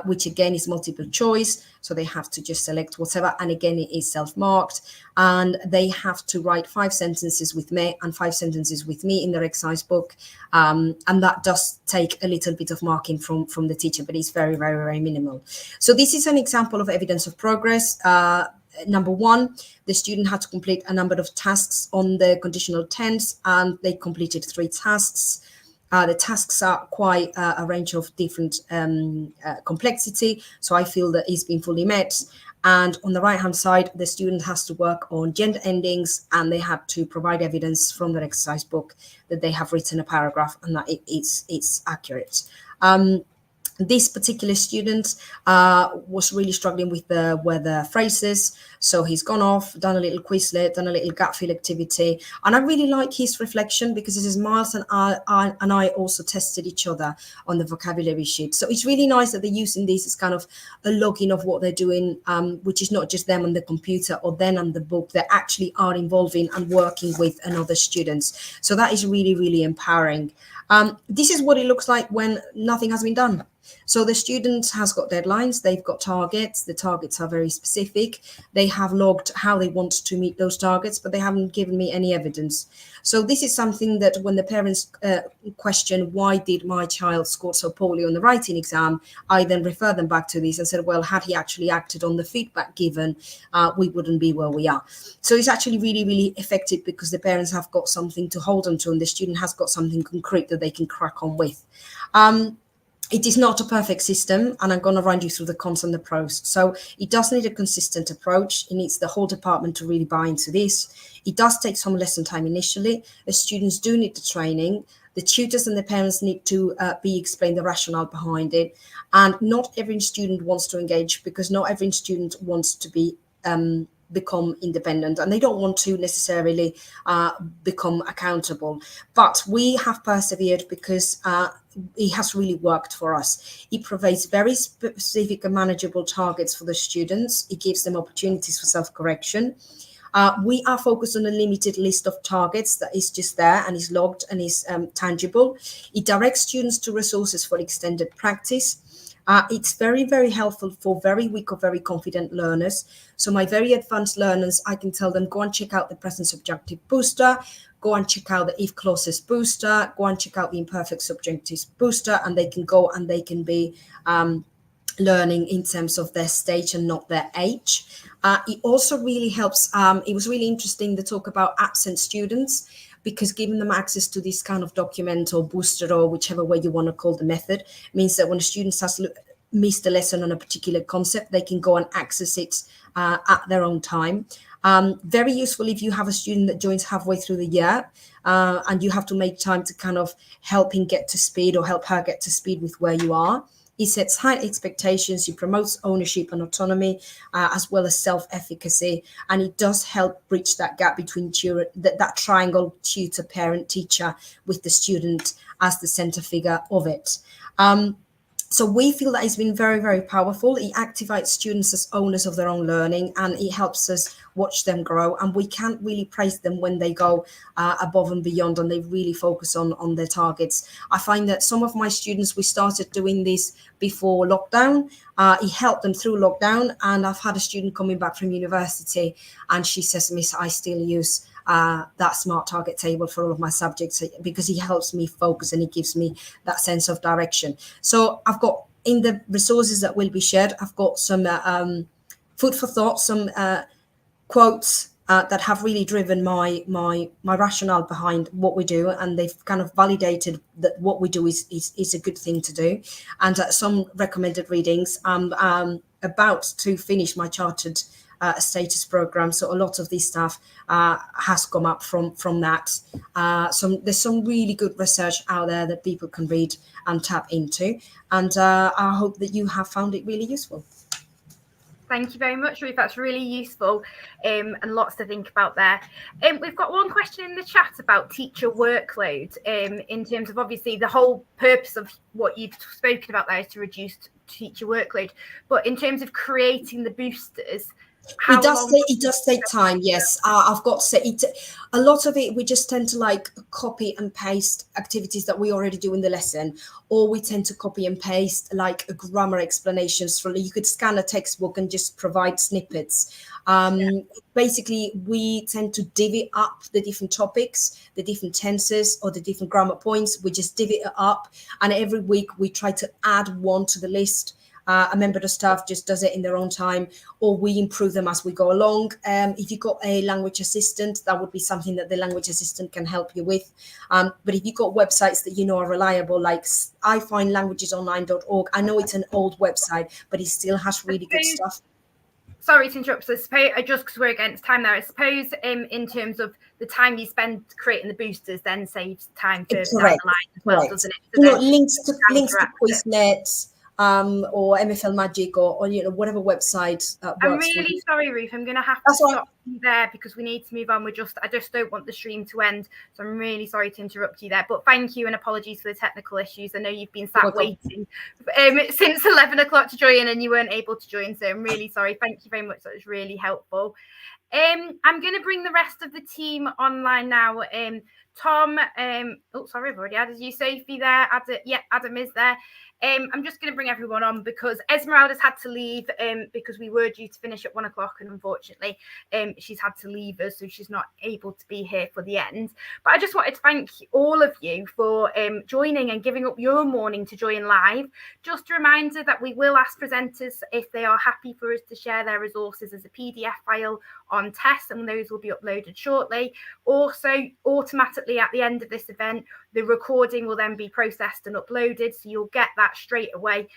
which again is multiple choice. So they have to just select whatever. And again, it is self-marked. And they have to write 5 sentences with me and 5 sentences with me in their exercise book. And that does take a little bit of marking from the teacher, but it's very, very, very minimal. So this is an example of evidence of progress. Number 1, the student had to complete a number of tasks on the conditional tense, and they completed 3 tasks. The tasks are quite a range of different complexity, so I feel that it's been fully met. And on the right-hand side, the student has to work on gender endings, and they had to provide evidence from their exercise book that they have written a paragraph and that it's accurate. This particular student was really struggling with the phrases. So he's gone off, done a little Quizlet, done a little gut feel activity. And I really like his reflection because it says Miles and I also tested each other on the vocabulary sheet. So it's really nice that they're using this as kind of a login of what they're doing, which is not just them on the computer or then on the book. They actually are involving and working with another students. So that is really, really empowering. This is what it looks like when nothing has been done. So the student has got deadlines, they've got targets, the targets are very specific, they have logged how they want to meet those targets, but they haven't given me any evidence. So this is something that when the parents question, why did my child score so poorly on the writing exam, I then refer them back to this and said, well, had he actually acted on the feedback given, we wouldn't be where we are. So it's actually really, really effective because the parents have got something to hold on to and the student has got something concrete that they can crack on with. It is not a perfect system, and I'm going to run you through the cons and the pros. So it does need a consistent approach. It needs the whole department to really buy into this. It does take some lesson time initially. The students do need the training. The tutors and the parents need to be explained the rationale behind it. And not every student wants to engage, because not every student wants to be become independent, and they don't want to necessarily become accountable. But we have persevered because it has really worked for us. It provides very specific and manageable targets for the students. It gives them opportunities for self-correction. We are focused on a limited list of targets that is just there and is logged and is tangible. It directs students to resources for extended practice. It's very, very helpful for very weak or very confident learners. So my very advanced learners, I can tell them, go and check out the present subjunctive booster, go and check out the if clauses booster, go and check out the imperfect subjunctives booster, and they can go and they can be learning in terms of their stage and not their age. It also really helps. It was really interesting, the talk about absent students, because giving them access to this kind of document or booster, or whichever way you want to call the method, means that when a student has missed a lesson on a particular concept, they can go and access it at their own time. Very useful if you have a student that joins halfway through the year and you have to make time to kind of help him get to speed or help her get to speed with where you are. It sets high expectations, it promotes ownership and autonomy, as well as self-efficacy, and it does help bridge that gap between that triangle tutor, parent, teacher, with the student as the center figure of it. So we feel that it's been very, very powerful. It activates students as owners of their own learning, and it helps us watch them grow. And we can't really praise them when they go above and beyond and they really focus on their targets. I find that some of my students, we started doing this before lockdown. It helped them through lockdown. And I've had a student coming back from university and she says, Miss, I still use that smart target table for all of my subjects because it helps me focus and it gives me that sense of direction. So I've got, in the resources that will be shared, I've got some food for thought, some quotes that have really driven my rationale behind what we do, and they've kind of validated that what we do is a good thing to do. And some recommended readings. I'm about to finish my chartered status program, so a lot of this stuff has come up from that. There's some really good research out there that people can read and tap into, and I hope that you have found it really useful. Thank you very much, Ruth. That's really useful and lots to think about there. We've got one question in the chat about teacher workload in terms of, obviously, the whole purpose of what you've spoken about there is to reduce teacher workload. But in terms of creating the boosters, it does take time. Yes, I've got to say it. A lot of it we just tend to like copy and paste activities that we already do in the lesson, or we tend to copy and paste like grammar explanations from. You could scan a textbook and just provide snippets. Basically, we tend to divvy up the different topics, the different tenses, or the different grammar points. We just divvy it up, and every week we try to add one to the list. A member of the staff just does it in their own time, or we improve them as we go along. If you've got a language assistant, that would be something that the language assistant can help you with. But if you've got websites that you know are reliable, like ifindlanguagesonline.org, I know it's an old website, but it still has really good stuff. Sorry to interrupt. So I just because we're against time there, I suppose in terms of the time you spend creating the boosters then saves time further down the line as well, doesn't it? So links to Quizlet, or MFL Magic, or whatever website works. I'm really sorry, Ruth. I'm going to have to stop you there because we need to move on. I just don't want the stream to end, so I'm really sorry to interrupt you there. But thank you and apologies for the technical issues. I know you've been sat waiting since 11 o'clock to join and you weren't able to join, so I'm really sorry. Thank you very much. That was really helpful. I'm going to bring the rest of the team online now. Tom, sorry, I've already added you. Sophie there. Adam is there. I'm just going to bring everyone on because Esmeralda's had to leave because we were due to finish at 1 o'clock, and unfortunately she's had to leave us, so she's not able to be here for the end. But I just wanted to thank all of you for joining and giving up your morning to join live. Just a reminder that we will ask presenters if they are happy for us to share their resources as a PDF file on tests, and those will be uploaded shortly. Also, automatically at the end of this event, the recording will then be processed and uploaded, so you'll get that that straight away.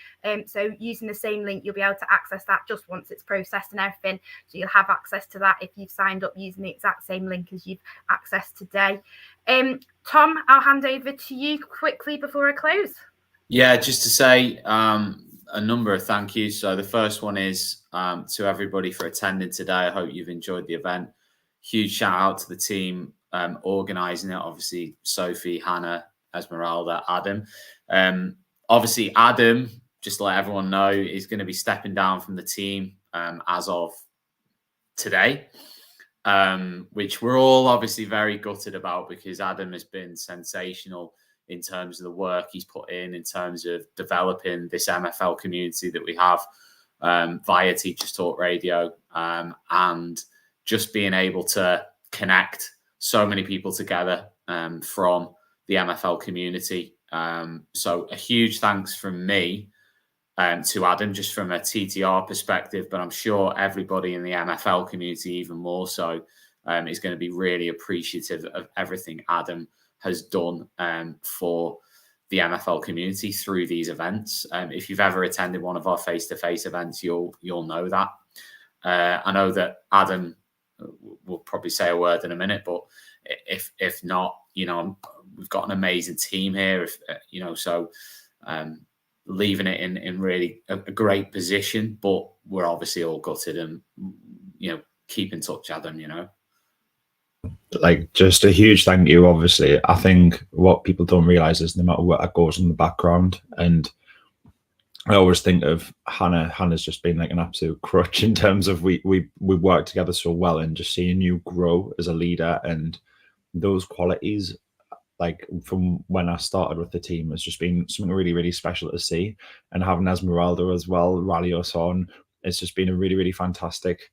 So using the same link, you'll be able to access that just once it's processed and everything. So you'll have access to that if you've signed up using the exact same link as you've accessed today. Tom, I'll hand over to you quickly before I close. Yeah, just to say a number of thank yous. So the first one is to everybody for attending today. I hope you've enjoyed the event. Huge shout out to the team organising it. Obviously, Sophie, Hannah, Esmeralda, Adam. Obviously, Adam, just to let everyone know, is going to be stepping down from the team as of today, which we're all obviously very gutted about, because Adam has been sensational in terms of the work he's put in terms of developing this MFL community that we have via Teachers Talk Radio, and just being able to connect so many people together from the MFL community. So a huge thanks from me to Adam, just from a TTR perspective, but I'm sure everybody in the MFL community, even more so, is going to be really appreciative of everything Adam has done for the MFL community through these events. If you've ever attended one of our face-to-face events, you'll know that. I know that Adam will probably say a word in a minute, but if not, we've got an amazing team here. So leaving it in really a great position, but we're obviously all gutted, and keep in touch, Adam. Like, just a huge thank you. Obviously, I think what people don't realize is no matter what that goes in the background, and I always think of Hannah. Hannah's just been like an absolute crutch in terms of we work together so well, and just seeing you grow as a leader, and those qualities, like from when I started with the team, has just been something really, really special to see. And having Esmeralda as well rally us on, it's just been a really, really fantastic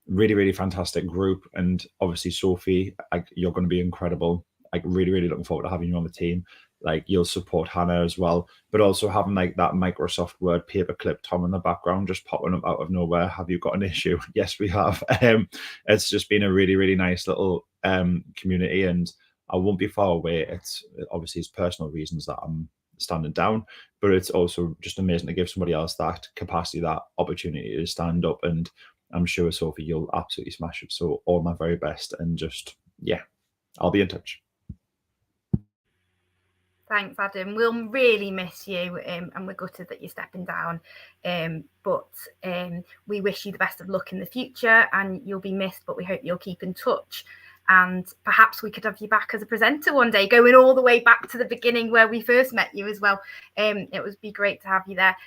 group. And obviously, Sophie, like, you're going to be incredible. Like, really, really looking forward to having you on the team. Like, you'll support Hannah as well, but also having like that Microsoft Word paperclip Tom in the background just popping up out of nowhere. Have you got an issue? Yes, we have. It's just been a really, really nice little community, and I won't be far away. It's obviously it's personal reasons that I'm standing down, but it's also just amazing to give somebody else that capacity, that opportunity to stand up. And I'm sure, Sophie, you'll absolutely smash it. So all my very best, and just, yeah, I'll be in touch. Thanks, Adam. We'll really miss you, and we're gutted that you're stepping down. But we wish you the best of luck in the future, and you'll be missed, but we hope you'll keep in touch. And perhaps we could have you back as a presenter one day, going all the way back to the beginning where we first met you as well. It would be great to have you there.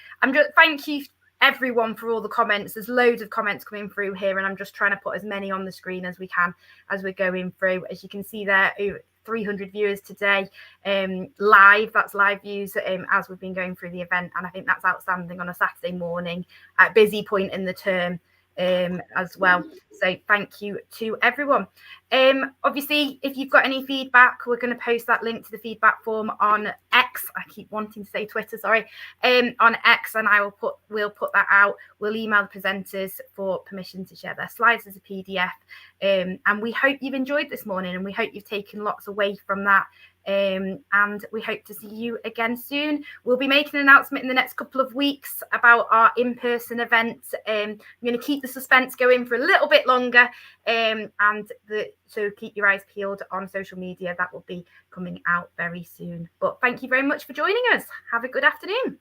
Thank you, everyone, for all the comments. There's loads of comments coming through here, and I'm just trying to put as many on the screen as we can as we're going through. As you can see there, 300 viewers today, live. That's live views as we've been going through the event, and I think that's outstanding on a Saturday morning at busy point in the term as well. So thank you to everyone. Obviously, if you've got any feedback, we're going to post that link to the feedback form on X. I keep wanting to say Twitter, sorry, on X, and we'll put that out. We'll email the presenters for permission to share their slides as a PDF. And we hope you've enjoyed this morning, and we hope you've taken lots away from that. And we hope to see you again soon. We'll be making an announcement in the next couple of weeks about our in-person events. I'm going to keep the suspense going for a little bit longer, so keep your eyes peeled on social media. That will be coming out very soon. But thank you very much for joining us. Have a good afternoon.